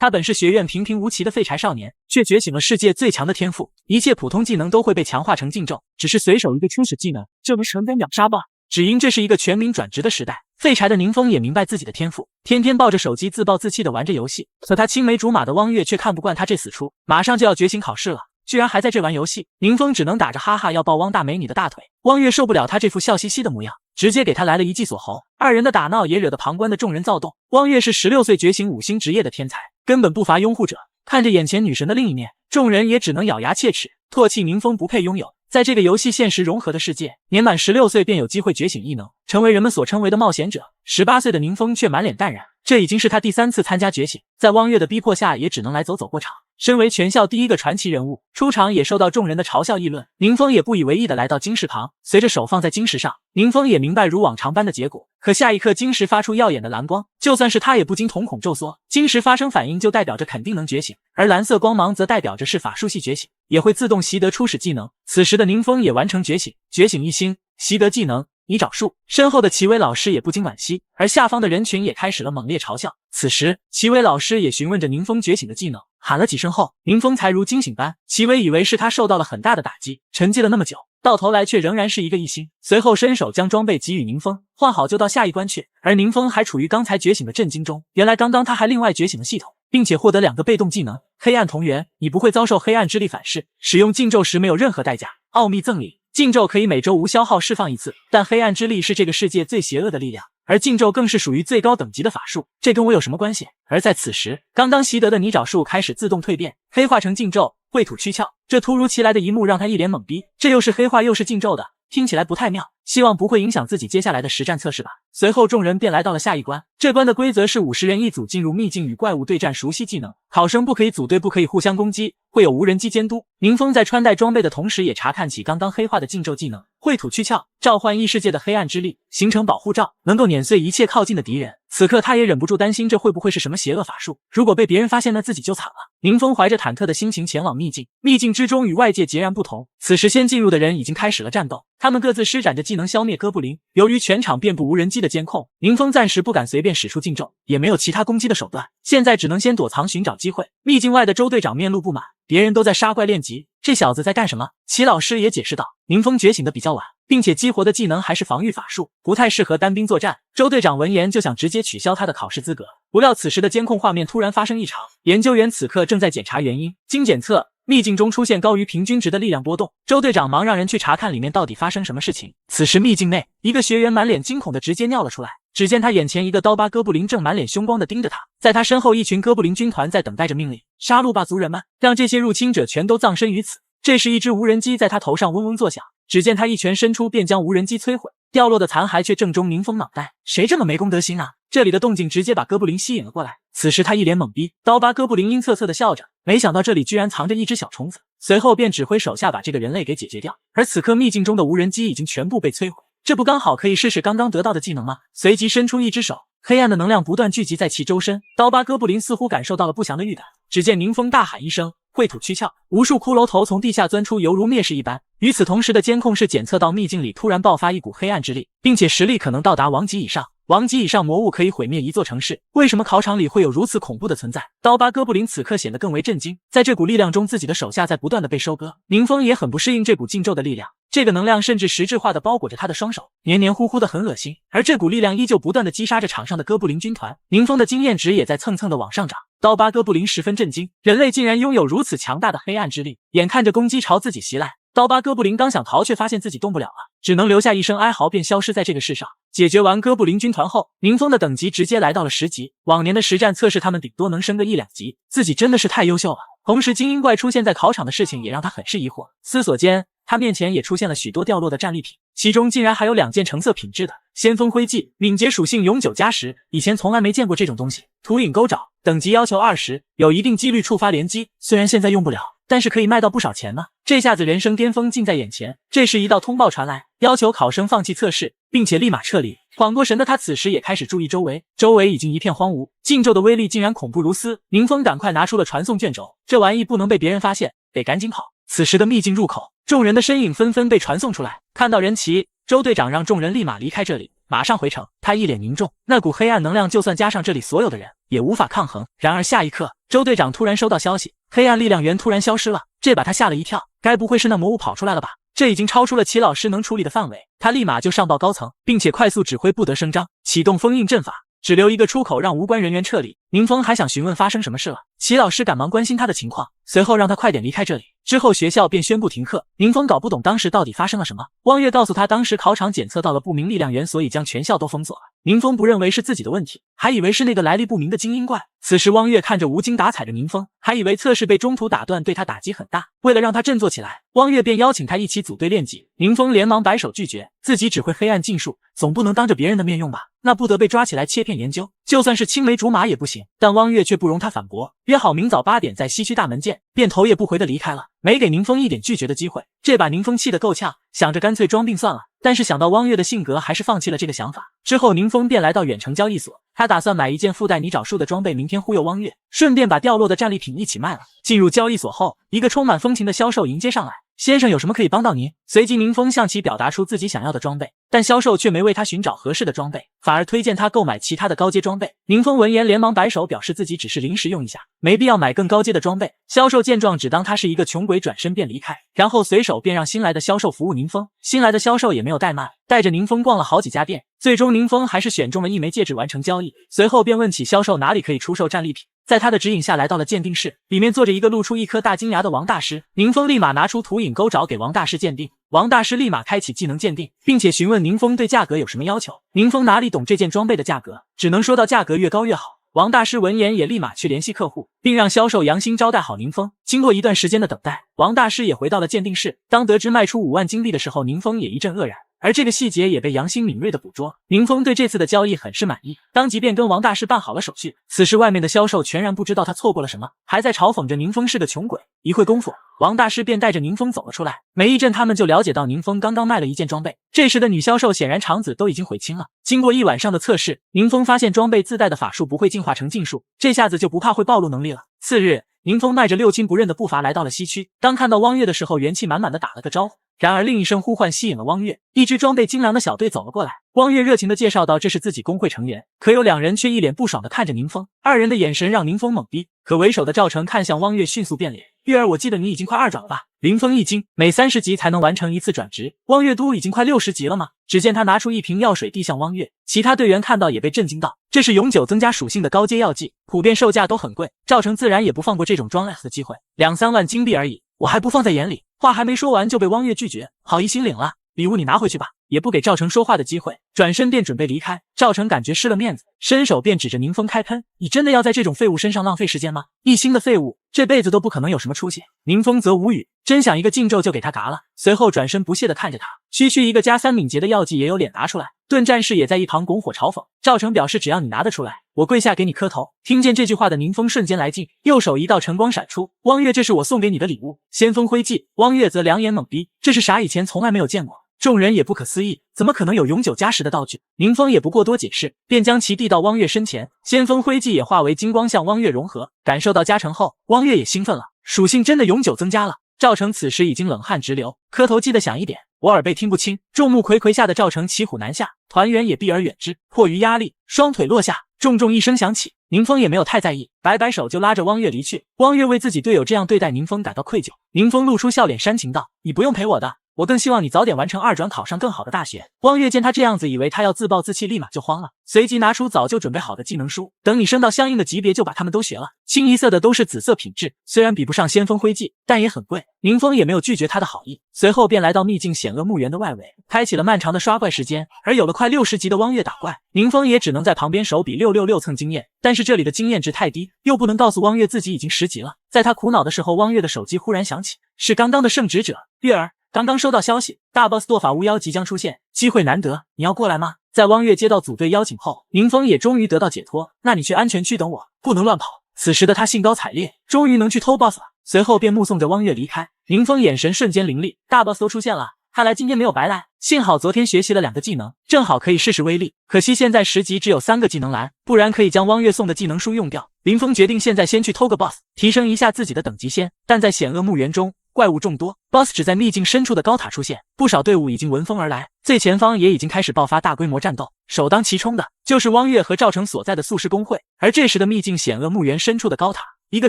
他本是学院平平无奇的废柴少年，却觉醒了世界最强的天赋，一切普通技能都会被强化成禁咒，只是随手一个初始技能就能成功秒杀 BOSS。只因这是一个全民转职的时代，废柴的宁风也明白自己的天赋，天天抱着手机自暴自弃的玩着游戏。可他青梅竹马的汪月却看不惯他这死出，马上就要觉醒考试了，居然还在这玩游戏。宁风只能打着哈哈要抱汪大美女的大腿，汪月受不了他这副笑嘻嘻的模样，直接给他来了一记锁喉。二人的打闹也惹得旁观的众人躁动。汪月是16岁觉醒5星职业的天才，根本不乏拥护者。看着眼前女神的另一面，众人也只能咬牙切齿，唾弃宁风不配拥有。在这个游戏现实融合的世界，年满16岁便有机会觉醒异能，成为人们所称为的冒险者。18岁的宁风却满脸淡然，这已经是他第3次参加觉醒，在汪月的逼迫下，也只能来走走过场。身为全校第一个传奇人物，出场也受到众人的嘲笑议论。宁风也不以为意的来到晶石旁，随着手放在晶石上，宁风也明白如往常般的结果。可下一刻，晶石发出耀眼的蓝光，就算是他也不禁瞳孔骤缩。晶石发生反应就代表着肯定能觉醒，而蓝色光芒则代表着是法术系觉醒，也会自动习得初始技能。此时的宁风也完成觉醒，觉醒1星，习得技能泥沼术。身后的齐威老师也不禁惋惜，而下方的人群也开始了猛烈嘲笑。此时，齐威老师也询问着宁风觉醒的技能，喊了几声后，宁风才如惊醒般。齐威以为是他受到了很大的打击，沉寂了那么久，到头来却仍然是一个1星。随后伸手将装备给予宁风，换好就到下一关去。而宁风还处于刚才觉醒的震惊中，原来刚刚他还另外觉醒了系统，并且获得2个被动技能：黑暗同源，你不会遭受黑暗之力反噬，使用禁咒时没有任何代价；奥秘赠礼，禁咒可以每周无消耗释放1次，但黑暗之力是这个世界最邪恶的力量，而禁咒更是属于最高等级的法术，这跟我有什么关系？而在此时，刚刚习得的泥沼术开始自动蜕变，黑化成禁咒，秽土躯壳。这突如其来的一幕让他一脸懵逼，这又是黑化又是禁咒的，听起来不太妙，希望不会影响自己接下来的实战测试吧。随后众人便来到了下一关，这关的规则是50人一组进入秘境与怪物对战，熟悉技能，考生不可以组队，不可以互相攻击，会有无人机监督。宁风在穿戴装备的同时也查看起刚刚黑化的禁咒技能，秽土躯壳，召唤异世界的黑暗之力，形成保护罩，能够碾碎一切靠近的敌人。此刻他也忍不住担心，这会不会是什么邪恶法术？如果被别人发现，那自己就惨了。宁风怀着忐忑的心情前往秘境，秘境之中与外界截然不同。此时先进入的人已经开始了战斗，他们各自施展着技能消灭哥布林。由于全场遍布无人机的监控，宁风暂时不敢随便使出禁咒，也没有其他攻击的手段，现在只能先躲藏寻找机会。秘境外的周队长面露不满，别人都在杀怪练级，这小子在干什么？齐老师也解释道，宁风觉醒的比较晚，并且激活的技能还是防御法术，不太适合单兵作战。周队长闻言就想直接取消他的考试资格，不料此时的监控画面突然发生异常，研究员此刻正在检查原因。经检测，秘境中出现高于平均值的力量波动，周队长忙让人去查看里面到底发生什么事情。此时秘境内，一个学员满脸惊恐的直接尿了出来，只见他眼前一个刀疤哥布林正满脸凶光的盯着他，在他身后一群哥布林军团在等待着命令，杀戮吧族人们，让这些入侵者全都葬身于此。这时一只无人机在他头上嗡嗡作响，只见他一拳伸出便将无人机摧毁，掉落的残骸却正中宁风脑袋。谁这么没公德心啊？这里的动静直接把哥布林吸引了过来。此时他一脸懵逼，刀疤哥布林阴恻恻的笑着，没想到这里居然藏着一只小虫子，随后便指挥手下把这个人类给解决掉。而此刻秘境中的无人机已经全部被摧毁，这不刚好可以试试刚刚得到的技能吗？随即伸出一只手，黑暗的能量不断聚集在其周身，刀疤哥布林似乎感受到了不祥的预感，只见宁风大喊一声，秽土躯壳，无数骷髅头从地下钻出，犹如灭世一般。与此同时的监控室检测到秘境里突然爆发一股黑暗之力，并且实力可能到达王级以上。王级以上魔物可以毁灭一座城市，为什么考场里会有如此恐怖的存在？刀疤哥布林此刻显得更为震惊，在这股力量中，自己的手下在不断的被收割。宁风也很不适应这股禁咒的力量，这个能量甚至实质化的包裹着他的双手，黏黏糊糊的很恶心。而这股力量依旧不断的击杀着场上的哥布林军团，宁风的经验值也在蹭蹭的往上涨。刀疤哥布林十分震惊，人类竟然拥有如此强大的黑暗之力，眼看着攻击朝自己袭来，刀疤哥布林刚想逃，却发现自己动不了了，只能留下一声哀嚎便消失在这个世上。解决完哥布林军团后，宁风的等级直接来到了10级，往年的实战测试他们顶多能升个1-2级，自己真的是太优秀了。同时精英怪出现在考场的事情也让他很是疑惑，思索间他面前也出现了许多掉落的战利品，其中竟然还有2件橙色品质的先锋徽记，敏捷属性永久加10，以前从来没见过这种东西。图影钩爪，等级要求20，有一定几率触发连击，虽然现在用不了，但是可以卖到不少钱呢。这下子人生巅峰近在眼前。这时一道通报传来，要求考生放弃测试，并且立马撤离。缓过神的他此时也开始注意周围，周围已经一片荒芜，禁咒的威力竟然恐怖如斯。宁风赶快拿出了传送卷轴，这玩意不能被别人发现，得赶紧跑。此时的秘境入口，众人的身影纷纷被传送出来，看到人齐，周队长让众人立马离开这里。马上回城。他一脸凝重，那股黑暗能量就算加上这里所有的人也无法抗衡。然而下一刻，周队长突然收到消息，黑暗力量源突然消失了，这把他吓了一跳，该不会是那魔物跑出来了吧？这已经超出了齐老师能处理的范围，他立马就上报高层，并且快速指挥不得声张，启动封印阵法，只留一个出口让无关人员撤离。宁风还想询问发生什么事了，齐老师赶忙关心他的情况，随后让他快点离开这里。之后学校便宣布停课。宁风搞不懂当时到底发生了什么，汪月告诉他当时考场检测到了不明力量源，所以将全校都封锁了。宁风不认为是自己的问题，还以为是那个来历不明的精英怪。此时汪月看着无精打采的宁风，还以为测试被中途打断对他打击很大，为了让他振作起来，汪月便邀请他一起组队练级。宁风连忙摆手拒绝，自己只会黑暗禁术，总不能当着别人的面用吧，那不得被抓起来切片研究，就算是青梅竹马也不行。但汪月却不容他反驳，约好明早8点在西区大门见，便头也不回的离开了，没给宁风一点拒绝的机会。这把宁风气得够呛，想着干脆装病算了，但是想到汪月的性格，还是放弃了这个想法。之后宁风便来到远程交易所，他打算买一件附带泥沼术的装备，明天忽悠汪月，顺便把掉落的战利品一起卖了。进入交易所后，一个充满风情的销售迎接上来，先生有什么可以帮到您？随即宁风向其表达出自己想要的装备，但销售却没为他寻找合适的装备，反而推荐他购买其他的高阶装备。宁风闻言连忙摆手，表示自己只是临时用一下，没必要买更高阶的装备。销售见状只当他是一个穷鬼，转身便离开，然后随手便让新来的销售服务宁风。新来的销售也没有怠慢，带着宁风逛了好几家店，最终宁风还是选中了一枚戒指完成交易，随后便问起销售哪里可以出售战利品。在他的指引下来到了鉴定室，里面坐着一个露出一颗大金牙的王大师。宁风立马拿出图影钩爪给王大师鉴定，王大师立马开启技能鉴定，并且询问宁风对价格有什么要求。宁风哪里懂这件装备的价格，只能说到价格越高越好。王大师闻言也立马去联系客户，并让销售杨鑫招待好宁风。经过一段时间的等待，王大师也回到了鉴定室。当得知卖出5万金币的时候，宁风也一阵愕然，而这个细节也被杨鑫敏锐的捕捉。宁风对这次的交易很是满意，当即便跟王大师办好了手续。此时外面的销售全然不知道他错过了什么，还在嘲讽着宁风是个穷鬼。一会功夫，王大师便带着宁风走了出来。没一阵，他们就了解到宁风刚刚卖了一件装备。这时的女销售显然肠子都已经悔青了。经过一晚上的测试，宁风发现装备自带的法术不会进化成禁术，这下子就不怕会暴露能力了。次日，宁风迈着六亲不认的步伐来到了西区，当看到汪月的时候，元气满满的打了个招呼。然而另一声呼唤吸引了汪月，一支装备精良的小队走了过来。汪月热情地介绍道这是自己工会成员，可有两人却一脸不爽地看着宁风，二人的眼神让宁风懵逼。可为首的赵成看向汪月，迅速变脸，月儿我记得你已经快2转了吧？宁风一惊，每30级才能完成一次转职，汪月都已经快60级了吗？只见他拿出一瓶药水递向汪月，其他队员看到也被震惊到，这是永久增加属性的高阶药剂，普遍售价都很贵，赵成自然也不放过这种装 F 的机会，2、3万金币而已，我还不放在眼里。话还没说完就被汪月拒绝，好意心领了，礼物你拿回去吧，也不给赵成说话的机会，转身便准备离开。赵成感觉失了面子，伸手便指着宁风开喷，你真的要在这种废物身上浪费时间吗？一星的废物，这辈子都不可能有什么出息。宁风则无语，真想一个禁咒就给他嘎了，随后转身不屑地看着他。区区一个加3敏捷的药剂也有脸拿出来，盾战士也在一旁拱火嘲讽。赵成表示只要你拿得出来，我跪下给你磕头。听见这句话的宁风瞬间来劲，右手一道晨光闪出，汪月这是我送给你的礼物，先锋徽记。汪月则两眼懵逼，这是啥？以前从来没有见过。众人也不可思议，怎么可能有永久加10的道具？宁风也不过多解释，便将其递到汪月身前，先锋徽记也化为金光向汪月融合。感受到加成后，汪月也兴奋了，属性真的永久增加了。赵成此时已经冷汗直流，磕头记得响一点，我耳背听不清。众目睽睽下的赵成骑虎难下，团员也避而远之。迫于压力，双腿落下，重重一声响起。宁风也没有太在意，摆摆手就拉着汪月离去。汪月为自己队友这样对待宁风感到愧疚。宁风露出笑脸煽情道，你不用陪我的，我更希望你早点完成2转，考上更好的大学。汪月见他这样子，以为他要自暴自弃，立马就慌了，随即拿出早就准备好的技能书，等你升到相应的级别就把他们都学了。清一色的都是紫色品质，虽然比不上先锋徽记，但也很贵。宁风也没有拒绝他的好意，随后便来到秘境险恶墓园的外围，开启了漫长的刷怪时间。而有了快60级的汪月打怪，宁风也只能在旁边手比666蹭经验，但是这里的经验值太低，又不能告诉汪月自己已经10级了。在他苦恼的时候，汪月的手机忽然响起，是刚刚的圣职者月儿。刚刚收到消息，大 boss 堕法巫妖即将出现，机会难得，你要过来吗？在汪月接到组队邀请后，宁风也终于得到解脱。那你去安全区等我，不能乱跑。此时的他兴高采烈，终于能去偷 boss 了。随后便目送着汪月离开。宁风眼神瞬间凌厉，大 boss 都出现了，看来今天没有白来。幸好昨天学习了2个技能，正好可以试试威力。可惜现在10级只有3个技能栏，不然可以将汪月送的技能书用掉。林峰决定现在先去偷个 boss， 提升一下自己的等级先。但在险恶墓园中，怪物众多 ，BOSS 只在秘境深处的高塔出现，不少队伍已经闻风而来，最前方也已经开始爆发大规模战斗。首当其冲的就是汪月和赵成所在的宿世公会，而这时的秘境险恶墓园深处的高塔，一个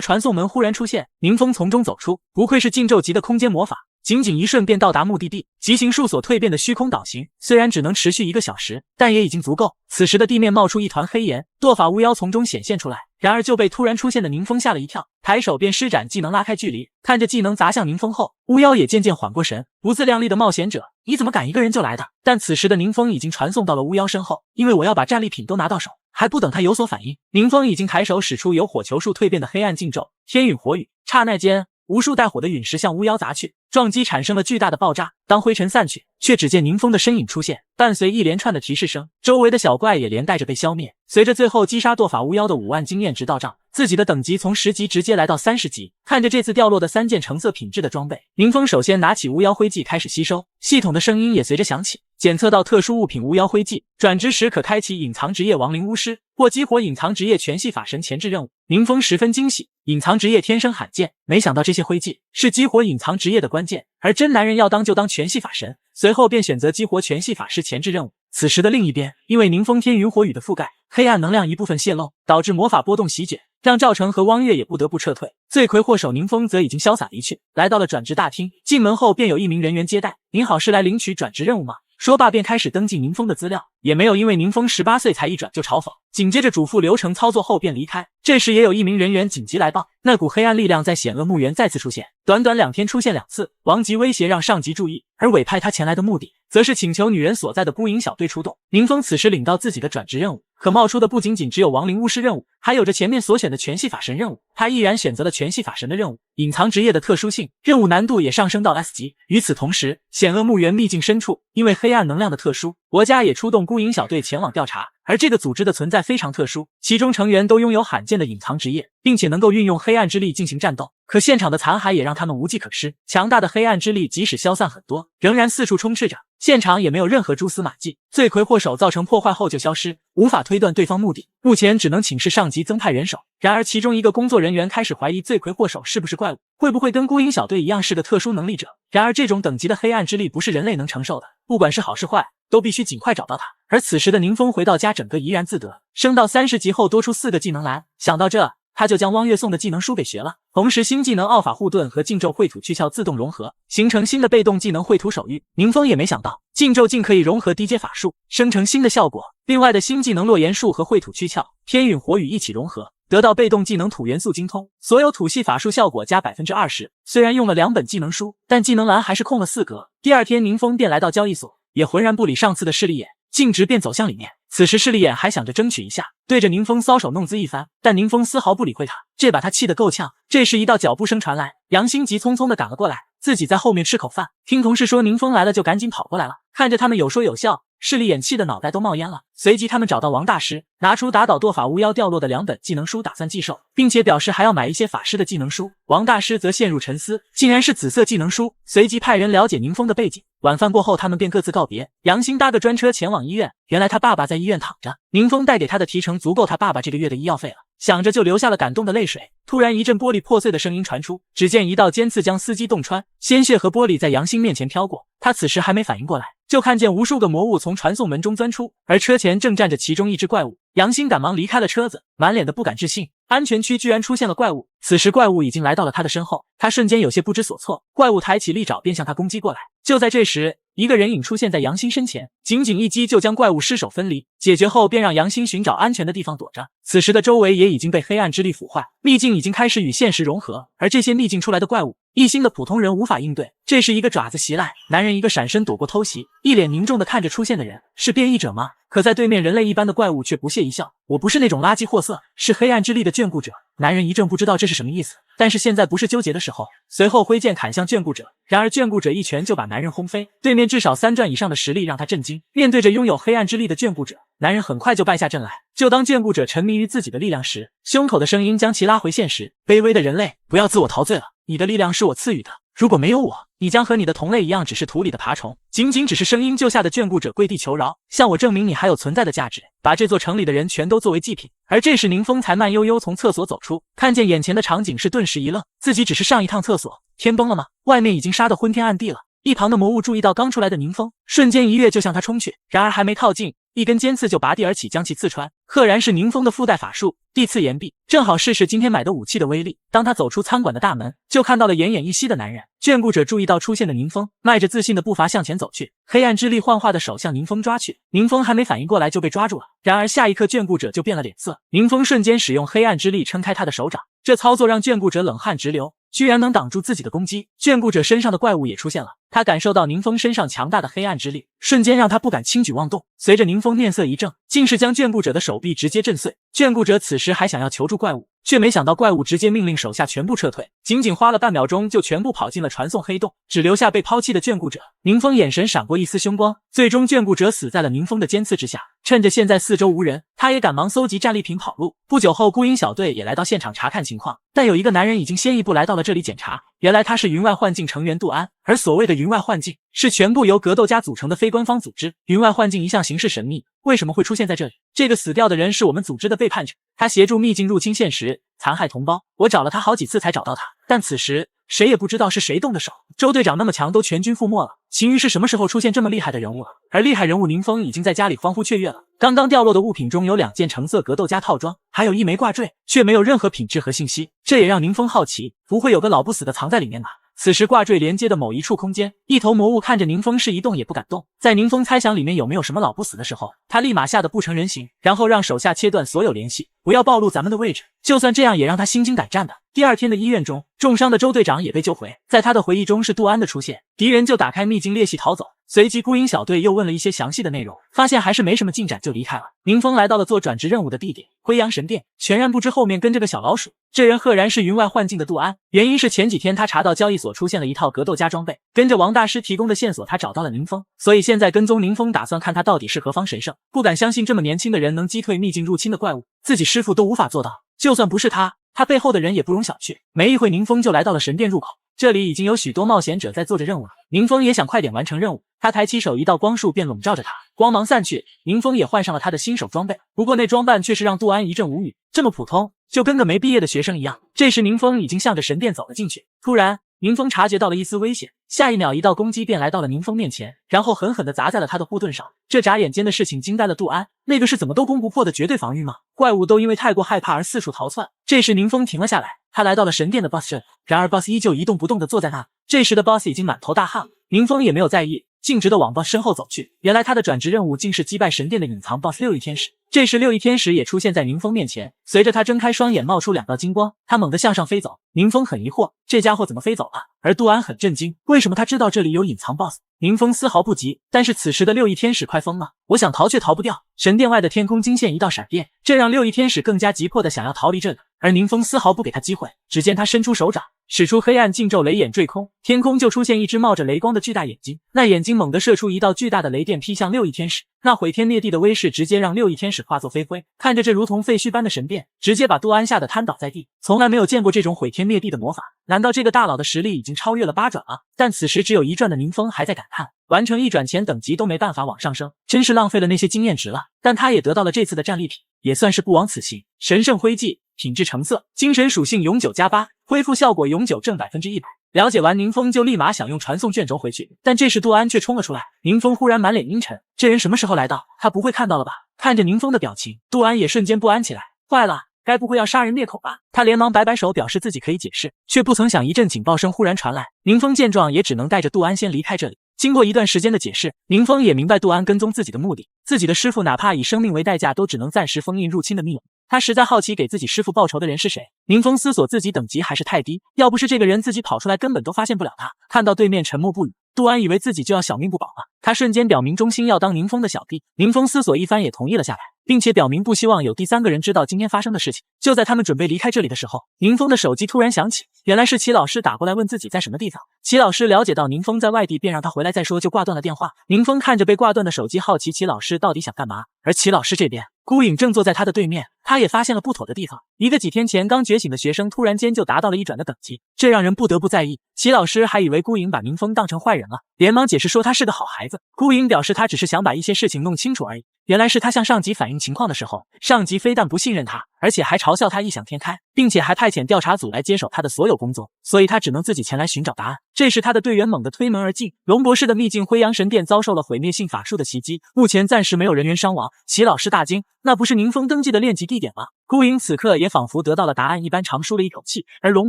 传送门忽然出现，宁风从中走出，不愧是禁咒级的空间魔法。仅仅一瞬便到达目的地，极行术所蜕变的虚空导行，虽然只能持续1个小时，但也已经足够。此时的地面冒出一团黑炎，堕法巫妖从中显现出来，然而就被突然出现的宁风吓了一跳，抬手便施展技能拉开距离。看着技能砸向宁风后，巫妖也渐渐缓过神，不自量力的冒险者，你怎么敢一个人就来的？但此时的宁风已经传送到了巫妖身后，因为我要把战利品都拿到手。还不等他有所反应，宁风已经抬手使出由火球术蜕变的黑暗禁咒天陨火雨，刹那间无数带火的陨石向巫妖砸去，撞击产生了巨大的爆炸。当灰尘散去，却只见宁风的身影出现，伴随一连串的提示声，周围的小怪也连带着被消灭。随着最后击杀堕法巫妖的5万经验值到账，自己的等级从10级直接来到30级。看着这次掉落的3件橙色品质的装备，宁风首先拿起巫妖灰烬开始吸收，系统的声音也随着响起，检测到特殊物品巫妖灰烬，转职时可开启隐藏职业亡灵巫师或激活隐藏职业全系法神前置任务。宁风十分惊喜，隐藏职业天生罕见，没想到这些灰烬是激活隐藏职业的关键，而真男人要当就当全系法神。随后便选择激活全系法师前置任务。此时的另一边，因为宁风天陨火雨的覆盖，黑暗能量一部分泄露，导致魔法波动席卷，让赵成和汪月也不得不撤退。罪魁祸首宁风则已经潇洒离去，来到了转职大厅。进门后便有一名人员接待，您好，是来领取转职任务吗？说罢便开始登记宁风的资料，也没有因为宁风18岁才一转就嘲讽，紧接着嘱咐流程操作后便离开。这时也有一名人员紧急来报，那股黑暗力量在险恶墓园再次出现，短短2天出现2次。王吉威胁让上级注意，而委派他前来的目的则是请求女人所在的孤影小队出动。宁风此时领到自己的转职任务，可冒出的不仅仅只有亡灵巫师任务，还有着前面所选的全系法神任务。他毅然选择了全系法神的任务，隐藏职业的特殊性，任务难度也上升到 S 级。与此同时，险恶墓园秘境深处，因为黑暗能量的特殊，国家也出动孤影小队前往调查。而这个组织的存在非常特殊，其中成员都拥有罕见的隐藏职业，并且能够运用黑暗之力进行战斗。可现场的残骸也让他们无计可施，强大的黑暗之力即使消散很多，仍然四处充斥着，现场也没有任何蛛丝马迹。罪魁祸首造成破坏后就消失，无法推断对方目的，目前只能请示上级增派人手。然而其中一个工作人员开始怀疑罪魁祸首是不是怪物，会不会跟孤影小队一样是个特殊能力者。然而这种等级的黑暗之力不是人类能承受的，不管是好是坏，都必须尽快找到他。而此时的宁风回到家，整个怡然自得，升到30级后多出4个技能栏。想到这，他就将汪月送的技能书给学了，同时新技能奥法护盾和禁咒秽土去窍自动融合，形成新的被动技能秽土手谕。宁风也没想到禁咒竟可以融合低阶法术，生成新的效果。另外的新技能洛言术和秽土去窍、天陨火雨一起融合，得到被动技能土元素精通，所有土系法术效果加 20%。 虽然用了2本技能书，但技能栏还是空了4格。第二天宁风便来到交易所，也浑然不理上次的势利眼，径直便走向里面。此时势利眼还想着争取一下，对着宁风搔首弄姿一番，但宁风丝毫不理会他，这把他气得够呛。这时一道脚步声传来，杨兴急匆匆地赶了过来，自己在后面吃口饭，听同事说宁风来了就赶紧跑过来了。看着他们有说有笑，势利眼气的脑袋都冒烟了。随即他们找到王大师，拿出打倒堕法巫妖掉落的2本技能书打算寄售，并且表示还要买一些法师的技能书。王大师则陷入沉思，竟然是紫色技能书，随即派人了解宁风的背景。晚饭过后他们便各自告别，杨兴搭个专车前往医院，原来他爸爸在医院躺着，宁风带给他的提成足够他爸爸这个月的医药费了，想着就流下了感动的泪水。突然一阵玻璃破碎的声音传出，只见一道尖刺将司机洞穿，鲜血和玻璃在杨兴面前飘过，他此时还没反应过来，就看见无数个魔物从传送门中钻出，而车前正站着其中一只怪物。杨兴赶忙离开了车子，满脸的不敢置信，安全区居然出现了怪物。此时怪物已经来到了他的身后，他瞬间有些不知所措，怪物抬起利爪便向他攻击过来。就在这时，一个人影出现在杨兴身前，仅仅一击就将怪物尸首分离，解决后便让杨兴寻找安全的地方躲着。此时的周围也已经被黑暗之力腐坏，秘境已经开始与现实融合，而这些秘境出来的怪物，一心的普通人无法应对。这时一个爪子袭来，男人一个闪身躲过偷袭，一脸凝重的看着出现的人，是变异者吗？可在对面人类一般的怪物却不屑一笑，我不是那种垃圾货色，是黑暗之力的眷顾者。男人一怔不知道这是什么意思，但是现在不是纠结的时候，随后挥剑砍向眷顾者，然而眷顾者一拳就把男人轰飞，对面至少3转以上的实力让他震惊。面对着拥有黑暗之力的眷顾者，男人很快就败下阵来。就当眷顾者沉迷于自己的力量时，胸口的声音将其拉回现实，卑微的人类，不要自我陶醉了，你的力量是我赐予的，如果没有我，你将和你的同类一样，只是土里的爬虫。仅仅只是声音救下的眷顾者跪地求饶，向我证明你还有存在的价值。把这座城里的人全都作为祭品。而这时宁风才慢悠悠从厕所走出，看见眼前的场景是顿时一愣，自己只是上一趟厕所，天崩了吗？外面已经杀得昏天暗地了。一旁的魔物注意到刚出来的宁风，瞬间一跃就向他冲去，然而还没靠近，一根尖刺就拔地而起，将其刺穿。赫然是宁风的附带法术地刺岩壁，正好试试今天买的武器的威力。当他走出餐馆的大门，就看到了奄奄一息的男人。眷顾者注意到出现的宁风，迈着自信的步伐向前走去，黑暗之力幻化的手向宁风抓去。宁风还没反应过来就被抓住了，然而下一刻眷顾者就变了脸色，宁风瞬间使用黑暗之力撑开他的手掌，这操作让眷顾者冷汗直流，居然能挡住自己的攻击。眷顾者身上的怪物也出现了，他感受到宁风身上强大的黑暗之力，瞬间让他不敢轻举妄动。随着宁风面色一正，竟是将眷顾者的手臂直接震碎。眷顾者此时还想要求助怪物，却没想到怪物直接命令手下全部撤退，仅仅花了半秒钟就全部跑进了传送黑洞，只留下被抛弃的眷顾者。宁风眼神闪过一丝凶光，最终眷顾者死在了宁风的尖刺之下。趁着现在四周无人，他也赶忙搜集战利品跑路。不久后，孤鹰小队也来到现场查看情况，但有一个男人已经先一步来到了这里检查。原来他是云外幻境成员杜安，而所谓的云外幻境是全部由格斗家组成的非官方组织。云外幻境一向行事神秘，为什么会出现在这里？这个死掉的人是我们组织的背叛者，他协助秘境入侵现实，残害同胞。我找了他好几次才找到他，但此时谁也不知道是谁动的手。周队长那么强都全军覆没了，秦于是什么时候出现这么厉害的人物了？而厉害人物宁风已经在家里欢呼雀跃了。刚刚掉落的物品中有2件橙色格斗家套装，还有1枚挂坠，却没有任何品质和信息，这也让宁风好奇，不会有个老不死的藏在里面吧？此时挂坠连接的某一处空间，一头魔物看着宁风是一动也不敢动。在宁风猜想里面有没有什么老不死的时候，他立马吓得不成人形，然后让手下切断所有联系，不要暴露咱们的位置。就算这样也让他心惊胆战的。第二天的医院中，重伤的周队长也被救回，在他的回忆中是杜安的出现，敌人就打开秘境裂隙逃走。随即孤鹰小队又问了一些详细的内容，发现还是没什么进展就离开了。宁风来到了做转职任务的地点灰阳神殿，全然不知后面跟着个小老鼠，这人赫然是云外幻境的杜安。原因是前几天他查到交易所出现了一套格斗家装备，跟着王大师提供的线索他找到了宁风，所以现在跟踪宁风，打算看他到底是何方神圣。不敢相信这么年轻的人能击退秘境入侵的怪物，自己师傅都无法做到，就算不是他背后的人也不容小觑。没一会宁风就来到了神殿入口，这里已经有许多冒险者在做着任务了。宁风也想快点完成任务，他抬起手，一道光束便笼罩着他，光芒散去，宁风也换上了他的新手装备，不过那装扮却是让杜安一阵无语，这么普通，就跟个没毕业的学生一样。这时宁风已经向着神殿走了进去，突然宁风察觉到了一丝危险，下一秒一道攻击便来到了宁风面前，然后狠狠地砸在了他的护盾上。这眨眼间的事情惊呆了杜安，那个是怎么都攻不破的绝对防御吗？怪物都因为太过害怕而四处逃窜。这时宁风停了下来，他来到了神殿的 BOSS 阵，然而 BOSS 依旧一动不动地坐在那。这时的 BOSS 已经满头大汗了，宁风也没有在意，径直地往 BOSS 身后走去。原来他的转职任务竟是击败神殿的隐藏 BOSS 六翼天使。这时六翼天使也出现在宁风面前，随着他睁开双眼冒出2道金光，他猛地向上飞走。宁风很疑惑，这家伙怎么飞走了？而杜安很震惊，为什么他知道这里有隐藏 BOSS？ 宁风丝毫不急，但是此时的六翼天使快疯了，我想逃却逃不掉。神殿外的天空惊现一道闪电，这让六翼天使更加急迫地想要逃离这里，而宁风丝毫不给他机会。只见他伸出手掌，使出黑暗禁咒，雷眼坠空，天空就出现一只冒着雷光的巨大眼睛，那眼睛猛地射出一道巨大的雷电劈向六翼天使，那毁天灭地的威势直接让六翼天使化作飞灰。看着这如同废墟般的神殿，直接把杜安吓得瘫倒在地，从来没有见过这种毁天灭地的魔法，难道这个大佬的实力已经超越了8转了？但此时只有1转的宁风还在感叹，完成1转前等级都没办法往上升，真是浪费了那些经验值了。但他也得到了这次的战利品，也算是不枉此行。神圣徽记，品质橙色，精神属性永久+8，恢复效果永久正100%。了解完，宁风就立马想用传送卷轴回去，但这时杜安却冲了出来。宁风忽然满脸阴沉，这人什么时候来到？他不会看到了吧？看着宁风的表情，杜安也瞬间不安起来，坏了，该不会要杀人灭口吧？他连忙摆摆手表示自己可以解释，却不曾想一阵警报声忽然传来。宁风见状也只能带着杜安先离开这里。经过一段时间的解释，宁风也明白杜安跟踪自己的目的，自己的师傅哪怕以生命为代价都只能暂时封印入侵的密友。他实在好奇给自己师傅报仇的人是谁。宁风思索自己等级还是太低，要不是这个人自己跑出来根本都发现不了他。看到对面沉默不语，杜安以为自己就要小命不保了，他瞬间表明忠心要当宁风的小弟。宁风思索一番也同意了下来，并且表明不希望有第3个人知道今天发生的事情。就在他们准备离开这里的时候，宁风的手机突然响起，原来是齐老师打过来问自己在什么地方。齐老师了解到宁风在外地，便让他回来再说，就挂断了电话。宁风看着被挂断的手机，好奇齐老师到底想干嘛。而齐老师这边，孤影正坐在他的对面，他也发现了不妥的地方。一个几天前刚觉醒的学生突然间就达到了1转的等级，这让人不得不在意。齐老师还以为孤影把宁风当成坏人了，连忙解释说他是个好孩子。孤影表示他只是想把一些事情弄清楚而已。原来是他向上级反映情况的时候，上级非但不信任他，而且还嘲笑他异想天开，并且还派遣调查组来接手他的所有工作，所以他只能自己前来寻找答案。这时他的队员猛地推门而进，龙博士的秘境灰阳神殿遭受了毁灭性法术的袭击，目前暂时没有人员伤亡。齐老师大惊，那不是宁风登记的练级地点吗？孤影此刻也仿佛得到了答案一般，长舒了一口气。而龙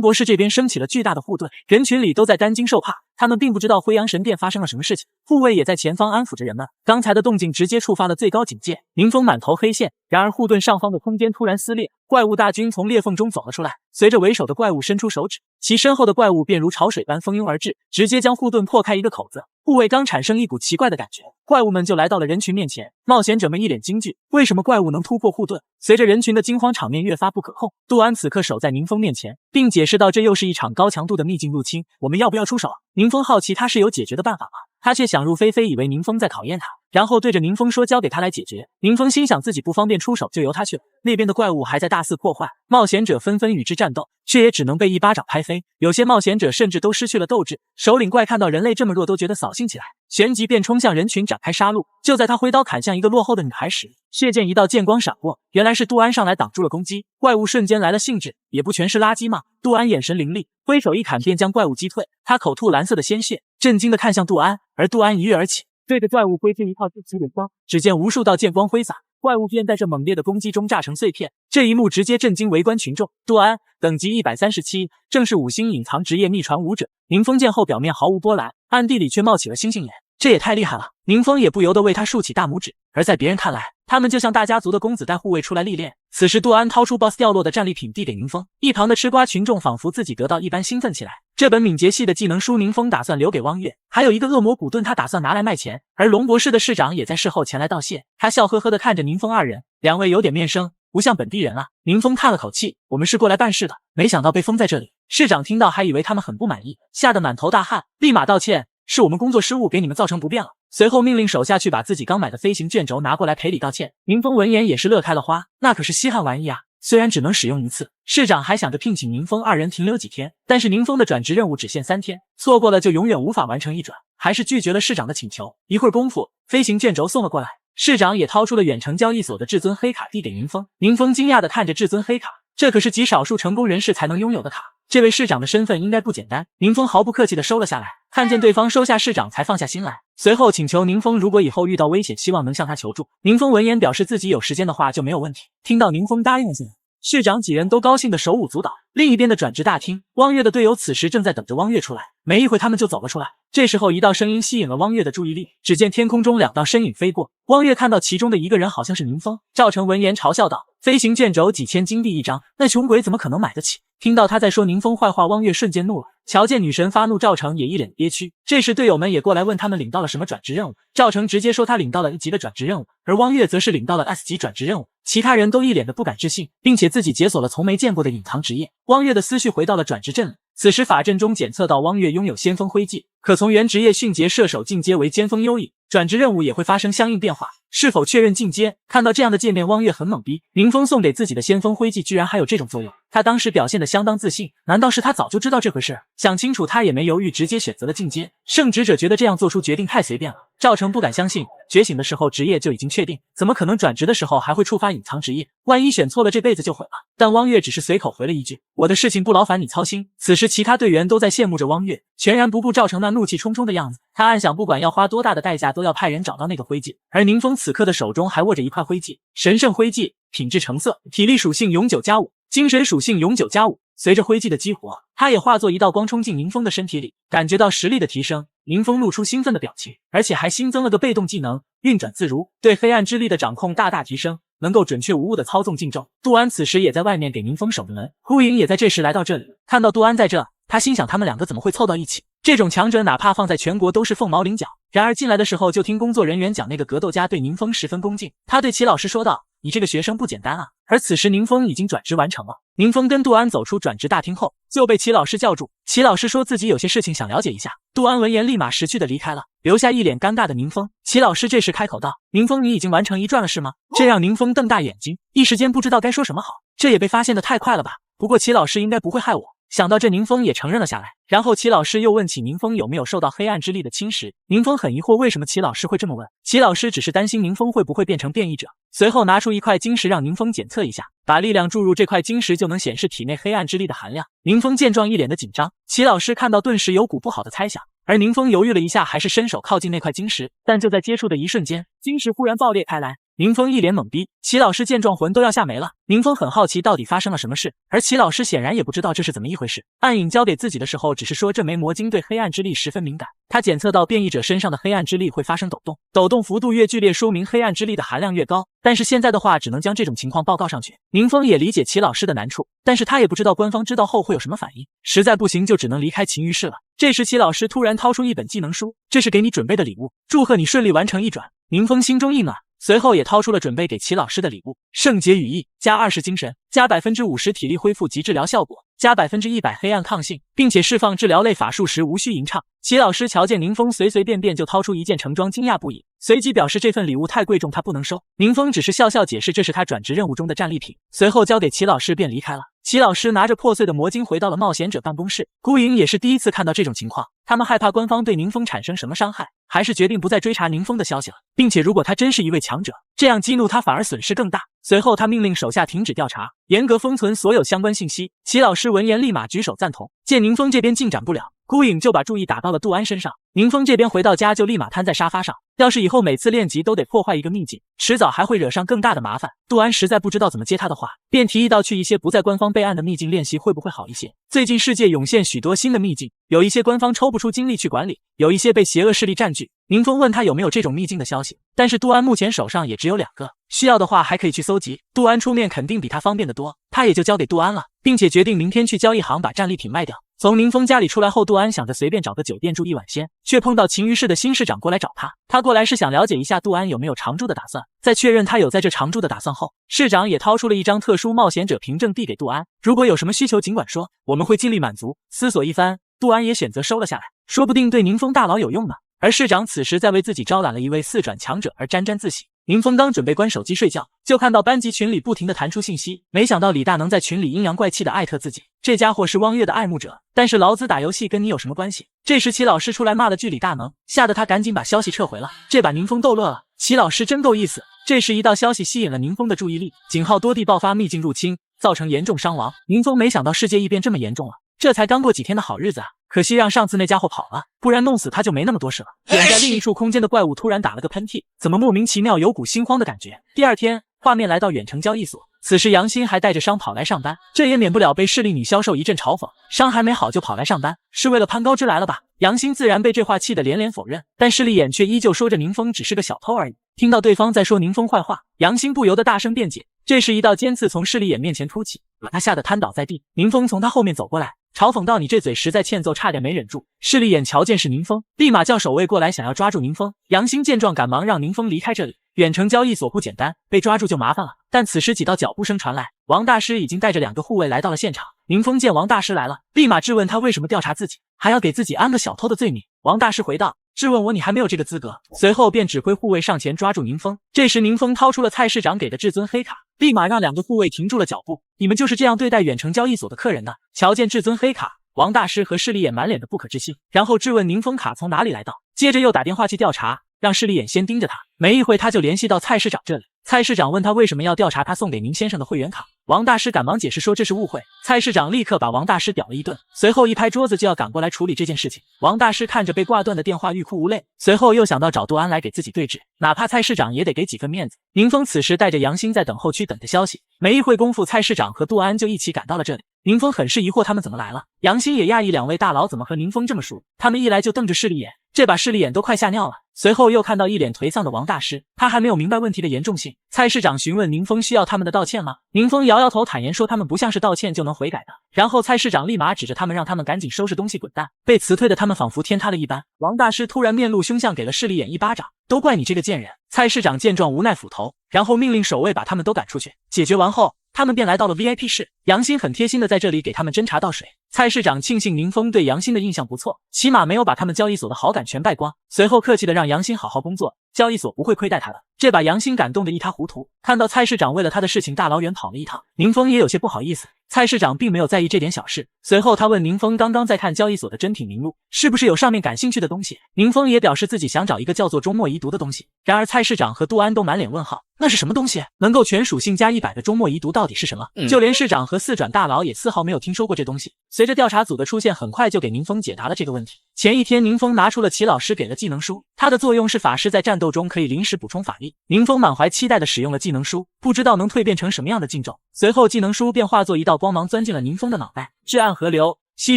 博士这边升起了巨大的护盾，人群里都在担惊受怕，他们并不知道灰阳神殿发生了什么事情。护卫也在前方安抚着人们，刚才的动静直接触发了最高警戒。宁风满头黑线，然而护盾上方的空间突然撕裂，怪物大军从裂缝中走了出来，随着为首的怪物伸出手指，其身后的怪物便如潮水般蜂拥而至，直接将护盾破开一个口子。护卫刚产生一股奇怪的感觉，怪物们就来到了人群面前，冒险者们一脸惊惧，为什么怪物能突破护盾？随着人群的惊慌，场面越发不可控。杜安此刻守在宁风面前，并解释道，这又是一场高强度的秘境入侵，我们要不要出手？宁风好奇他是有解决的办法吗？他却想入非非，以为宁风在考验他，然后对着宁风说交给他来解决。宁风心想自己不方便出手，就由他去了。那边的怪物还在大肆破坏，冒险者纷纷与之战斗，却也只能被一巴掌拍飞。有些冒险者甚至都失去了斗志。首领怪看到人类这么弱，都觉得扫兴起来，旋即便冲向人群展开杀戮。就在他挥刀砍向一个落后的女孩时，血溅一道剑光闪过，原来是杜安上来挡住了攻击。怪物瞬间来了兴致，也不全是垃圾吗？杜安眼神凌厉，挥手一砍便将怪物击退。他口吐蓝色的鲜血，震惊地看向杜安，而杜安一跃而起，对着怪物挥出一套极远光。只见无数道剑光挥洒，怪物便在这猛烈的攻击中炸成碎片。这一幕直接震惊围观群众。杜安等级137，正是5星隐藏职业秘传武者。宁风见后表面毫无波澜，暗地里却冒起了星星眼，这也太厉害了。宁风也不由得为他竖起大拇指。而在别人看来，他们就像大家族的公子带护卫出来历练。此时杜安掏出 BOSS 掉落的战利品递给宁风，一旁的吃瓜群众仿佛自己得到一般兴奋起来。这本敏捷系的技能书宁风打算留给汪月，还有一个恶魔古盾他打算拿来卖钱。而龙博士的市长也在事后前来道谢，他笑呵呵地看着宁风二人，两位有点面生，不像本地人啊。宁风叹了口气，我们是过来办事的，没想到被封在这里。市长听到还以为他们很不满意，吓得满头大汗，立马道歉，是我们工作失误，给你们造成不便了。随后命令手下去把自己刚买的飞行卷轴拿过来赔礼道歉。宁风闻言也是乐开了花，那可是稀罕玩意啊，虽然只能使用一次。市长还想着聘请宁风二人停留几天，但是宁风的转职任务只限3天，错过了就永远无法完成1转，还是拒绝了市长的请求。一会儿功夫，飞行卷轴送了过来，市长也掏出了远程交易所的至尊黑卡递给宁风。宁风惊讶地看着至尊黑卡，这可是极少数成功人士才能拥有的卡，这位市长的身份应该不简单。宁风毫不客气地收了下来，看见对方收下市长才放下心来，随后请求宁风如果以后遇到危险，希望能向他求助。宁风闻言表示自己有时间的话就没有问题。听到宁风答应了下来，市长几人都高兴的手舞足蹈。另一边的转职大厅，汪月的队友此时正在等着汪月出来，没一会他们就走了出来。这时候一道声音吸引了汪月的注意力，只见天空中2道身影飞过，汪月看到其中的一个人好像是宁风。赵成闻言嘲笑道，飞行卷轴几千金币一张，那穷鬼怎么可能买得起？听到他在说宁风坏话，汪月瞬间怒了。瞧见女神发怒，赵成也一脸憋屈。这时队友们也过来问他们领到了什么转职任务，赵成直接说他领到了1级的转职任务，而汪月则是领到了 S 级转职任务。其他人都一脸的不敢置信，并且自己解锁了从没见过的隐藏职业。汪月的思绪回到了转职阵里，此时法阵中检测到汪月拥有先锋徽记，可从原职业迅捷射手进阶为尖锋优异，转职任务也会发生相应变化。是否确认进阶？看到这样的界面，汪月很懵逼。宁风送给自己的先锋徽记居然还有这种作用，他当时表现得相当自信，难道是他早就知道这回事？想清楚他也没犹豫，直接选择了进阶。圣职者觉得这样做出决定太随便了。赵成不敢相信，觉醒的时候职业就已经确定，怎么可能转职的时候还会触发隐藏职业？万一选错了，这辈子就毁了。但汪月只是随口回了一句，我的事情不劳烦你操心。此时其他队员都在羡慕着汪月，全然不顾赵成那怒气冲冲的样子。他暗想，不管要花多大的代价，都要派人找到那个徽记。而宁风此刻的手中还握着一块徽记，神圣徽记，品质橙色，体力属性永久+5，精神属性永久+5。随着徽记的激活，他也化作一道光冲进宁风的身体里，感觉到实力的提升，宁风露出兴奋的表情，而且还新增了个被动技能，运转自如，对黑暗之力的掌控大大提升，能够准确无误的操纵禁咒。杜安此时也在外面给宁风守着门，孤影也在这时来到这里，看到杜安在这，他心想他们2个怎么会凑到一起？这种强者哪怕放在全国都是凤毛麟角。然而进来的时候就听工作人员讲，那个格斗家对宁风十分恭敬，他对齐老师说道，你这个学生不简单啊。而此时宁风已经转职完成了。宁风跟杜安走出转职大厅后，就被齐老师叫住。齐老师说自己有些事情想了解一下。杜安闻言立马识趣的离开了。留下一脸尴尬的宁风。齐老师这时开口道：“宁风，你已经完成1转了是吗？”这让宁风瞪大眼睛，一时间不知道该说什么好。这也被发现的太快了吧？不过齐老师应该不会害我。想到这，宁风也承认了下来。然后齐老师又问起宁风有没有受到黑暗之力的侵蚀。宁风很疑惑，为什么齐老师会这么问？齐老师只是担心宁风会不会变成变异者。随后拿出一块晶石让宁风检测一下，把力量注入这块晶石就能显示体内黑暗之力的含量。宁风见状一脸的紧张，齐老师看到顿时有股不好的猜想。而宁风犹豫了一下，还是伸手靠近那块晶石，但就在接触的一瞬间，晶石忽然爆裂开来。宁风一脸懵逼，齐老师见状魂都要吓没了。宁风很好奇到底发生了什么事，而齐老师显然也不知道这是怎么一回事。暗影交给自己的时候只是说这枚魔晶对黑暗之力十分敏感，他检测到变异者身上的黑暗之力会发生抖动，抖动幅度越剧烈说明黑暗之力的含量越高，但是现在的话只能将这种情况报告上去。宁风也理解齐老师的难处，但是他也不知道官方知道后会有什么反应，实在不行就只能离开秦于室了。这时齐老师突然掏出一本技能书，这是给你准备的礼物，祝贺你顺利完成1转。宁风心中一暖，随后也掏出了准备给齐老师的礼物，圣洁羽翼，加20精神，加50%体力恢复及治疗效果，加100%黑暗抗性，并且释放治疗类法术时无需吟唱。齐老师瞧见宁风随随便便就掏出一件盛装，惊讶不已，随即表示这份礼物太贵重，他不能收。宁风只是笑笑解释这是他转职任务中的战利品，随后交给齐老师便离开了。齐老师拿着破碎的魔晶回到了冒险者办公室，孤影也是第一次看到这种情况，他们害怕官方对宁风产生什么伤害，还是决定不再追查宁风的消息了，并且如果他真是一位强者，这样激怒他反而损失更大。随后他命令手下停止调查，严格封存所有相关信息。齐老师闻言立马举手赞同。见宁风这边进展不了，孤影就把注意打到了杜安身上。宁风这边回到家就立马瘫在沙发上，要是以后每次练级都得破坏一个秘境，迟早还会惹上更大的麻烦。杜安实在不知道怎么接他的话，便提议到去一些不在官方备案的秘境练习会不会好一些。最近世界涌现许多新的秘境，有一些官方抽不出精力去管理，有一些被邪恶势力占据。宁风问他有没有这种秘境的消息，但是杜安目前手上也只有2个，需要的话还可以去搜集。杜安出面肯定比他方便得多，他也就交给杜安了，并且决定明天去交易行把战利品卖掉。从宁风家里出来后，杜安想着随便找个酒店住一晚先，却碰到秦于市的新市长过来找他。他过来是想了解一下杜安有没有常住的打算，在确认他有在这常住的打算后，市长也掏出了一张特殊冒险者凭证递给杜安，如果有什么需求尽管说，我们会尽力满足。思索一番，杜安也选择收了下来，说不定对宁风大佬有用呢。而市长此时在为自己招揽了一位4转强者而沾沾自喜。宁风刚准备关手机睡觉，就看到班级群里不停地弹出信息，没想到李大能在群里阴阳怪气的艾特自己，这家伙是汪月的爱慕者，但是老子打游戏跟你有什么关系？这时齐老师出来骂了句李大能，吓得他赶紧把消息撤回了，这把宁风逗乐了，齐老师真够意思。这时一道消息吸引了宁风的注意力，景浩多地爆发秘境入侵，造成严重伤亡。宁风没想到世界异变这么严重了，这才刚过几天的好日子啊，可惜让上次那家伙跑了，不然弄死他就没那么多事了。远在另一处空间的怪物突然打了个喷嚏，怎么莫名其妙有股心慌的感觉。第二天，画面来到远程交易所，此时杨欣还带着伤跑来上班，这也免不了被势力女销售一阵嘲讽，伤还没好就跑来上班，是为了攀高枝来了吧？杨欣自然被这话气得连连否认，但势利眼却依旧说着宁风只是个小偷而已。听到对方在说宁风坏话，杨欣不由得大声辩解。这时一道尖刺从势利眼面前突起，把他吓得瘫倒在地。宁风从他后面走过来，嘲讽道：“你这嘴实在欠揍，差点没忍住。”势利眼瞧见是宁风，立马叫守卫过来想要抓住宁风。杨欣见状赶忙让宁风离开这里。远程交易所不简单，被抓住就麻烦了。但此时几道脚步声传来，王大师已经带着2个护卫来到了现场。宁风见王大师来了，立马质问他为什么调查自己，还要给自己安个小偷的罪名。王大师回道：“质问我你还没有这个资格。”随后便指挥护卫上前抓住宁风。这时宁风掏出了蔡市长给的至尊黑卡，立马让2个护卫停住了脚步。你们就是这样对待远程交易所的客人的？瞧见至尊黑卡，王大师和势利眼满脸的不可置信，然后质问宁风卡从哪里来到，接着又打电话去调查，让势利眼先盯着他。没一会他就联系到蔡市长这里，蔡市长问他为什么要调查他送给宁先生的会员卡，王大师赶忙解释说这是误会。蔡市长立刻把王大师屌了一顿，随后一拍桌子就要赶过来处理这件事情。王大师看着被挂断的电话欲哭无泪，随后又想到找杜安来给自己对峙，哪怕蔡市长也得给几分面子。宁风此时带着杨欣在等候区等着消息，没一会功夫蔡市长和杜安就一起赶到了这里。宁风很是疑惑他们怎么来了，杨欣也讶异2位大佬怎么和宁风这么熟，他们一来就瞪着势利眼，这把势利眼都快吓尿了。随后又看到一脸颓丧的王大师，他还没有明白问题的严重性。蔡市长询问宁风需要他们的道歉吗？宁风摇摇头，坦言说他们不像是道歉就能悔改的。然后蔡市长立马指着他们让他们赶紧收拾东西滚蛋，被辞退的他们仿佛天塌了一般。王大师突然面露凶相给了势利眼一巴掌，都怪你这个贱人。蔡市长见状无奈斧头，然后命令守卫把他们都赶出去。解决完后，他们便来到了 VIP 室，杨欣很贴心的在这里给他们斟茶倒水，蔡市长庆幸宁风对杨欣的印象不错，起码没有把他们交易所的好感全败光。随后客气的让杨欣好好工作，交易所不会亏待他的。这把杨欣感动得一塌糊涂。看到蔡市长为了他的事情大老远跑了一趟，宁风也有些不好意思。蔡市长并没有在意这点小事。随后他问宁风刚刚在看交易所的真品名录，是不是有上面感兴趣的东西？宁风也表示自己想找一个叫做终末遗毒的东西。然而蔡市长和杜安都满脸问号，那是什么东西？能够全属性加100的终末遗毒到底是什么？就连市长和四转大佬也丝毫没有听说过这东西。随着调查组的出现，很快就给宁风解答了这个问题。前一天宁风拿出了齐老师给的技能书，它的作用是法师在战斗中可以临时补充法力。宁风满怀期待的使用了技能书，不知道能蜕变成什么样的劲咒。随后技能书便化作一道光芒钻进了宁风的脑袋。至暗河流吸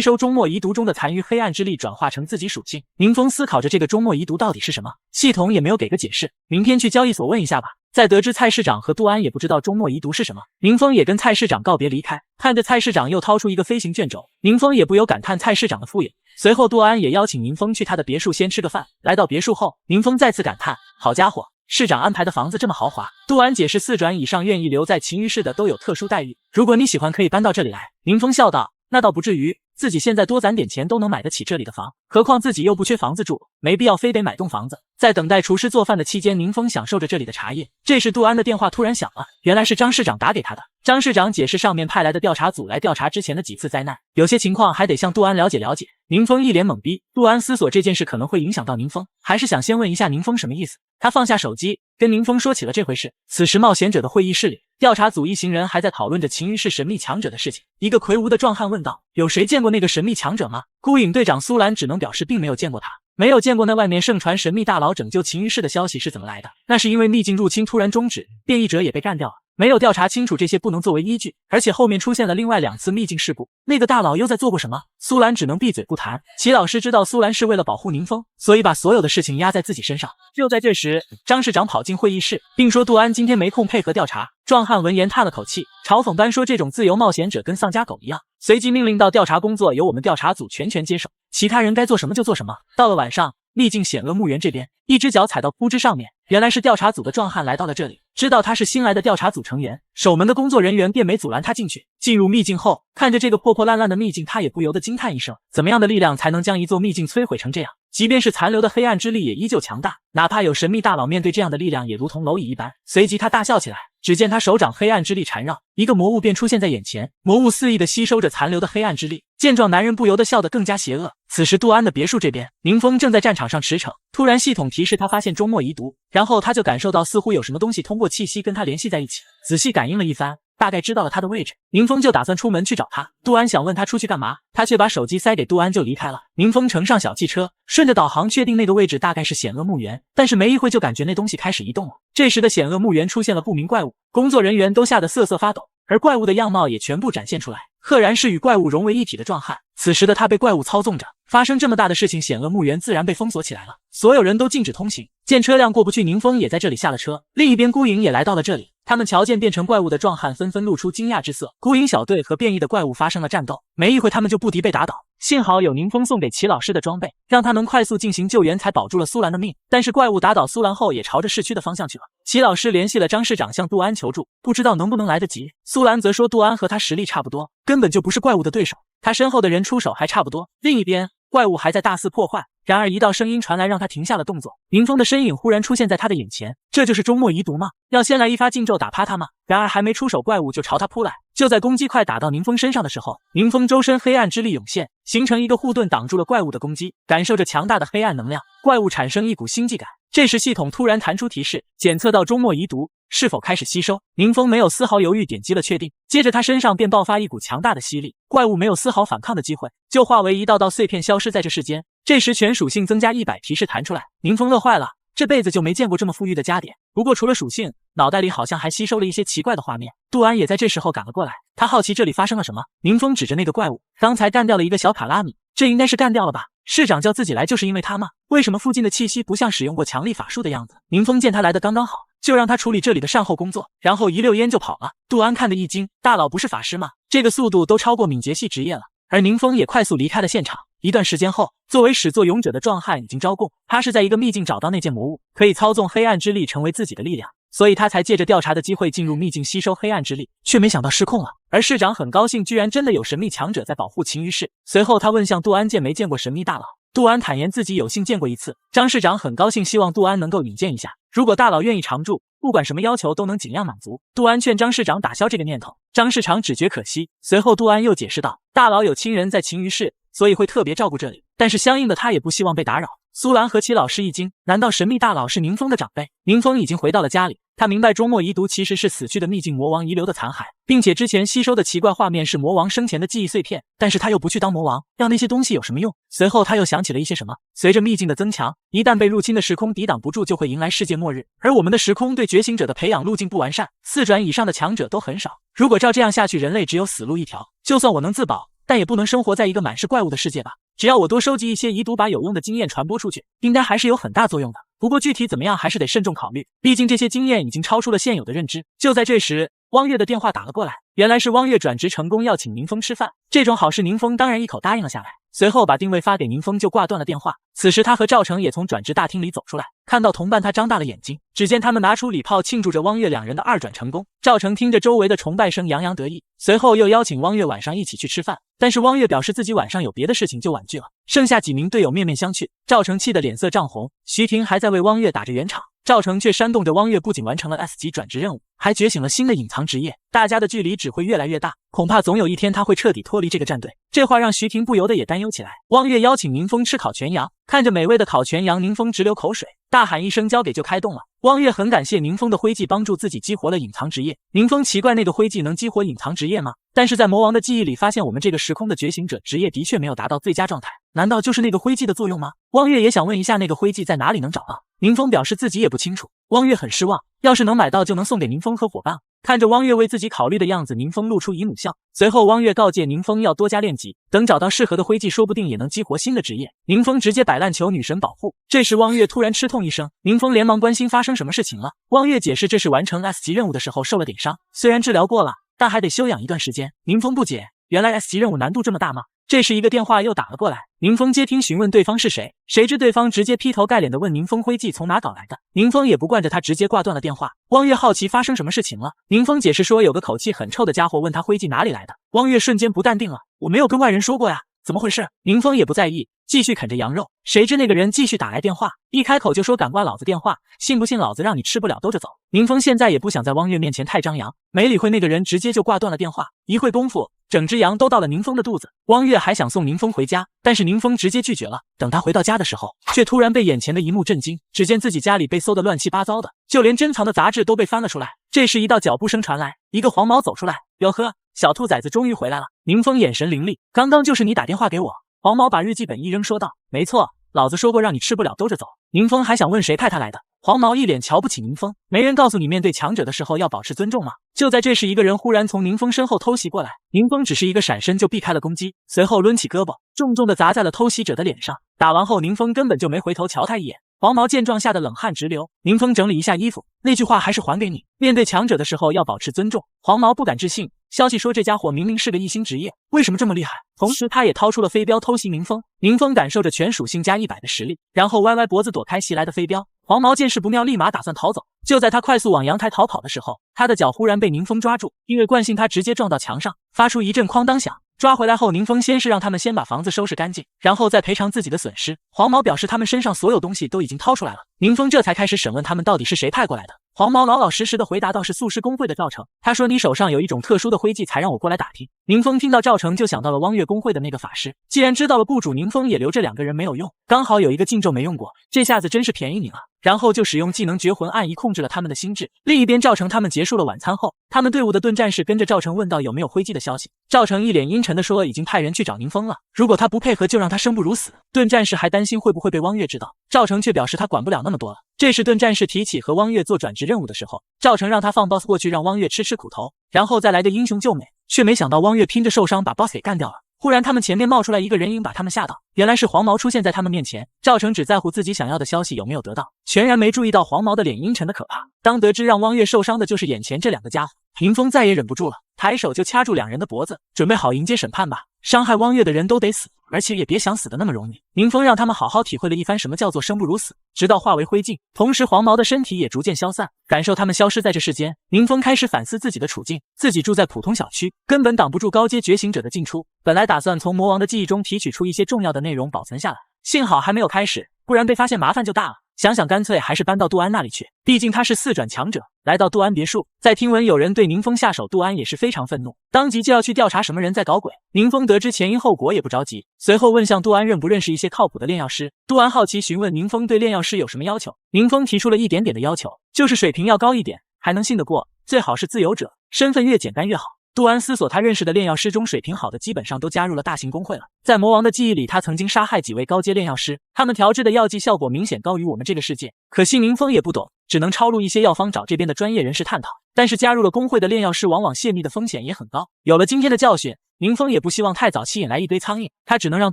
收终末遗毒中的残余黑暗之力，转化成自己属性。宁风思考着这个终末遗毒到底是什么，系统也没有给个解释，明天去交易所问一下吧。在得知蔡市长和杜安也不知道终末遗毒是什么，宁风也跟蔡市长告别离开。看着蔡市长又掏出一个飞行卷轴，宁风也不由感叹蔡市长的敷衍。随后杜安也邀请宁风去他的别墅先吃个饭。来到别墅后，宁风再次感叹，好家伙，市长安排的房子这么豪华。杜安解释4转以上愿意留在秦于市的都有特殊待遇，如果你喜欢可以搬到这里来。宁风笑道，那倒不至于，自己现在多攒点钱都能买得起这里的房，何况自己又不缺房子住，没必要非得买栋房子。在等待厨师做饭的期间，宁风享受着这里的茶叶。这时杜安的电话突然响了，原来是张市长打给他的。张市长解释上面派来的调查组来调查之前的几次灾难，有些情况还得向杜安了解了解。宁风一脸懵逼，杜安思索这件事可能会影响到宁风，还是想先问一下宁风什么意思。他放下手机，跟宁风说起了这回事。此时冒险者的会议室里，调查组一行人还在讨论着秦于市神秘强者的事情。一个魁梧的壮汉问道，有谁见过那个神秘强者吗？孤影队长苏兰只能表示并没有见过他。没有见过那外面盛传神秘大佬拯救秦于市的消息是怎么来的？那是因为秘境入侵突然终止，变异者也被干掉了。没有调查清楚，这些不能作为依据，而且后面出现了另外2次秘境事故，那个大佬又在做过什么？苏兰只能闭嘴不谈。齐老师知道苏兰是为了保护宁风，所以把所有的事情压在自己身上。就在这时，张市长跑进会议室，并说杜安今天没空配合调查。壮汉闻言叹了口气，嘲讽般说这种自由冒险者跟丧家狗一样，随即命令到调查工作由我们调查组全权接手，其他人该做什么就做什么。到了晚上，秘境险恶墓园这边，一只脚踩到枯枝上面，原来是调查组的壮汉来到了这里。知道他是新来的调查组成员，守门的工作人员便没阻拦他进去。进入秘境后，看着这个破破烂烂的秘境，他也不由得惊叹一声，怎么样的力量才能将一座秘境摧毁成这样？即便是残留的黑暗之力也依旧强大，哪怕有神秘大佬面对这样的力量也如同蝼蚁一般。随即他大笑起来，只见他手掌黑暗之力缠绕，一个魔物便出现在眼前，魔物肆意地吸收着残留的黑暗之力。见状，男人不由得笑得更加邪恶。此时杜安的别墅这边，宁风正在战场上驰骋，突然系统提示他发现终末遗毒，然后他就感受到似乎有什么东西通过气息跟他联系在一起，仔细感应了一番，大概知道了他的位置。宁风就打算出门去找他，杜安想问他出去干嘛，他却把手机塞给杜安就离开了。宁风乘上小汽车，顺着导航确定那个位置大概是险恶墓园，但是没一会就感觉那东西开始移动了。这时的险恶墓园出现了不明怪物，工作人员都吓得瑟瑟发抖，而怪物的样貌也全部展现出来，赫然是与怪物融为一体的壮汉。此时的他被怪物操纵着，发生这么大的事情，险恶墓园自然被封锁起来了，所有人都禁止通行。见车辆过不去，宁风也在这里下了车。另一边孤影也来到了这里，他们瞧见变成怪物的壮汉纷纷露出惊讶之色。孤影小队和变异的怪物发生了战斗，没一会他们就不敌被打倒，幸好有宁风送给齐老师的装备，让他能快速进行救援，才保住了苏兰的命。但是怪物打倒苏兰后也朝着市区的方向去了。齐老师联系了张市长向杜安求助，不知道能不能来得及。苏兰则说杜安和他实力差不多，根本就不是怪物的对手，他身后的人出手还差不多。另一边怪物还在大肆破坏，然而一道声音传来让他停下了动作。宁风的身影忽然出现在他的眼前，这就是终末遗毒吗？要先来一发禁咒打趴他吗？然而还没出手，怪物就朝他扑来。就在攻击快打到宁风身上的时候，宁风周身黑暗之力涌现，形成一个护盾挡住了怪物的攻击。感受着强大的黑暗能量，怪物产生一股心悸感。这时系统突然弹出提示，检测到终末遗毒是否开始吸收。宁风没有丝毫犹豫，点击了确定，接着他身上便爆发一股强大的吸力，怪物没有丝毫反抗的机会，就化为一道道碎片消失在这世间。这时全属性增加100提示弹出来，宁风乐坏了，这辈子就没见过这么富裕的加点。不过除了属性，脑袋里好像还吸收了一些奇怪的画面。杜安也在这时候赶了过来，他好奇这里发生了什么。宁风指着那个怪物，刚才干掉了一个小卡拉米，这应该是干掉了吧？市长叫自己来就是因为他吗？为什么附近的气息不像使用过强力法术的样子？宁风见他来的刚刚好，就让他处理这里的善后工作，然后一溜烟就跑了。杜安看得一惊，大佬不是法师吗？这个速度都超过敏捷系职业了。而宁风也快速离开了现场。一段时间后，作为始作俑者的壮汉已经招供，他是在一个秘境找到那件魔物，可以操纵黑暗之力成为自己的力量。所以他才借着调查的机会进入秘境吸收黑暗之力，却没想到失控了。而市长很高兴，居然真的有神秘强者在保护秦于氏。随后他问向杜安见没见过神秘大佬，杜安坦言自己有幸见过一次。张市长很高兴，希望杜安能够引荐一下，如果大佬愿意常驻，不管什么要求都能尽量满足。杜安劝张市长打消这个念头，张市长只觉可惜。随后杜安又解释道，大佬有亲人在秦于氏，所以会特别照顾这里，但是相应的他也不希望被打扰。苏兰和齐老师一惊，难道神秘大佬是宁风的长辈？宁风已经回到了家里，他明白周末遗毒其实是死去的秘境魔王遗留的残骸，并且之前吸收的奇怪画面是魔王生前的记忆碎片，但是他又不去当魔王，要那些东西有什么用？随后他又想起了一些什么，随着秘境的增强，一旦被入侵的时空抵挡不住，就会迎来世界末日，而我们的时空对觉醒者的培养路径不完善，4转以上的强者都很少，如果照这样下去，人类只有死路一条。就算我能自保，但也不能生活在一个满是怪物的世界吧。只要我多收集一些遗毒，把有用的经验传播出去，应该还是有很大作用的。不过具体怎么样还是得慎重考虑，毕竟这些经验已经超出了现有的认知。就在这时，汪月的电话打了过来，原来是汪月转职成功，要请宁风吃饭。这种好事宁风当然一口答应了下来，随后把定位发给宁风就挂断了电话。此时他和赵成也从转职大厅里走出来，看到同伴他张大了眼睛，只见他们拿出礼炮庆祝着汪月两人的2转成功。赵成听着周围的崇拜声洋洋得意，随后又邀请汪月晚上一起去吃饭，但是汪月表示自己晚上有别的事情就婉拒了。剩下几名队友面面相觑，赵成气得脸色涨红，徐婷还在为汪月打着圆场，赵成却煽动着汪月不仅完成了 S 级转职任务，还觉醒了新的隐藏职业，大家的距离只会越来越大，恐怕总有一天他会彻底脱离这个战队。这话让徐婷不由得也担忧起来。汪月邀请宁风吃烤全羊，看着美味的烤全羊，宁风直流口水，大喊一声交给就开动了。汪月很感谢宁风的徽记帮助自己激活了隐藏职业。宁风奇怪那个徽记能激活隐藏职业吗？但是在魔王的记忆里发现我们这个时空的觉醒者职业的确没有达到最佳状态，难道就是那个徽记的作用吗？汪月也想问一下那个徽记在哪里能找到。宁风表示自己也不清楚。汪月很失望，要是能买到就能送给宁风和伙伴。看着汪月为自己考虑的样子，宁风露出姨母笑。随后汪月告诫宁风要多加练级，等找到适合的徽记说不定也能激活新的职业。宁风直接摆烂求女神保护。这时汪月突然吃痛一声，宁风连忙关心发生什么事情了。汪月解释这是完成 S 级任务的时候受了点伤，虽然治疗过了，但还得休养一段时间。宁风不解，原来 S 级任务难度这么大吗？这时一个电话又打了过来，宁风接听询问对方是谁，谁知对方直接劈头盖脸的问宁风徽记从哪搞来的。宁风也不惯着他，直接挂断了电话。汪月好奇发生什么事情了，宁风解释说有个口气很臭的家伙问他徽记哪里来的。汪月瞬间不淡定了，我没有跟外人说过呀，怎么回事？宁风也不在意，继续啃着羊肉。谁知那个人继续打来电话，一开口就说敢挂老子电话，信不信老子让你吃不了兜着走。宁风现在也不想在汪月面前太张扬，没理会那个人，直接就挂断了电话。一会功夫，整只羊都到了宁风的肚子。汪月还想送宁风回家，但是宁风直接拒绝了。等他回到家的时候，却突然被眼前的一幕震惊，只见自己家里被搜得乱七八糟的，就连珍藏的杂志都被翻了出来。这时一道脚步声传来，一个黄毛走出来，哟呵，小兔崽子终于回来了。宁风眼神凌厉，刚刚就是你打电话给我。黄毛把日记本一扔说道，没错，老子说过让你吃不了兜着走。宁风还想问谁派他来的，黄毛一脸瞧不起宁风，没人告诉你面对强者的时候要保持尊重吗？就在这时，一个人忽然从宁风身后偷袭过来，宁风只是一个闪身就避开了攻击，随后抡起胳膊重重的砸在了偷袭者的脸上。打完后，宁风根本就没回头瞧他一眼。黄毛见状吓得冷汗直流。宁风整理一下衣服，那句话还是还给你，面对强者的时候要保持尊重。黄毛不敢置信，消息说这家伙明明是个一星职业，为什么这么厉害？同时他也掏出了飞镖偷袭宁风。宁风感受着全属性加100的实力，然后歪歪脖子躲开袭来的飞镖。黄毛见势不妙，立马打算逃走。就在他快速往阳台逃跑的时候，他的脚忽然被宁风抓住，因为惯性他直接撞到墙上，发出一阵哐当响。抓回来后，宁风先是让他们先把房子收拾干净，然后再赔偿自己的损失。黄毛表示他们身上所有东西都已经掏出来了，宁风这才开始审问他们到底是谁派过来的。黄毛老老实实的回答道是素师公会的赵成，他说你手上有一种特殊的徽记才让我过来打听。宁风听到赵成就想到了汪月公会的那个法师，既然知道了雇主，宁风也留这2个人没有用，刚好有一个禁咒没用过，这下子真是便宜你了。然后就使用技能绝魂暗移控制了他们的心智。另一边赵成他们结束了晚餐后，他们队伍的盾战士跟着赵成问到有没有徽记的消息。赵成一脸阴沉的说已经派人去找宁风了，如果他不配合就让他生不如死。盾战士还担心会不会被汪月知道，赵成却表示他管不了那么多了。这时盾战士提起和汪月做转职任务的时候，赵成让他放 boss 过去让汪月吃苦头，然后再来个英雄救美，却没想到汪月拼着受伤把 boss 给干掉了。忽然他们前面冒出来一个人影，把他们吓到，原来是黄毛出现在他们面前。赵成只在乎自己想要的消息有没有得到，全然没注意到黄毛的脸阴沉的可怕。当得知让汪月受伤的就是眼前这2个家伙，宁风再也忍不住了，抬手就掐住2人的脖子，准备好迎接审判吧。伤害汪月的人都得死，而且也别想死的那么容易。宁风让他们好好体会了一番什么叫做生不如死，直到化为灰烬。同时黄毛的身体也逐渐消散，感受他们消失在这世间。宁风开始反思自己的处境，自己住在普通小区，根本挡不住高阶觉醒者的进出。本来打算从魔王的记忆中提取出一些重要的内容保存下来，幸好还没有开始，不然被发现麻烦就大了。想想干脆还是搬到杜安那里去，毕竟他是4转强者。来到杜安别墅，在听闻有人对宁风下手，杜安也是非常愤怒，当即就要去调查什么人在搞鬼。宁风得知前因后果也不着急，随后问向杜安认不认识一些靠谱的炼药师。杜安好奇询问宁风对炼药师有什么要求，宁风提出了一点点的要求，就是水平要高一点，还能信得过，最好是自由者，身份越简单越好。杜安思索，他认识的炼药师中水平好的基本上都加入了大型工会了。在魔王的记忆里，他曾经杀害几位高阶炼药师，他们调制的药剂效果明显高于我们这个世界。可惜宁风也不懂，只能抄录一些药方找这边的专业人士探讨。但是加入了工会的炼药师往往泄密的风险也很高。有了今天的教训，宁风也不希望太早吸引来一堆苍蝇，他只能让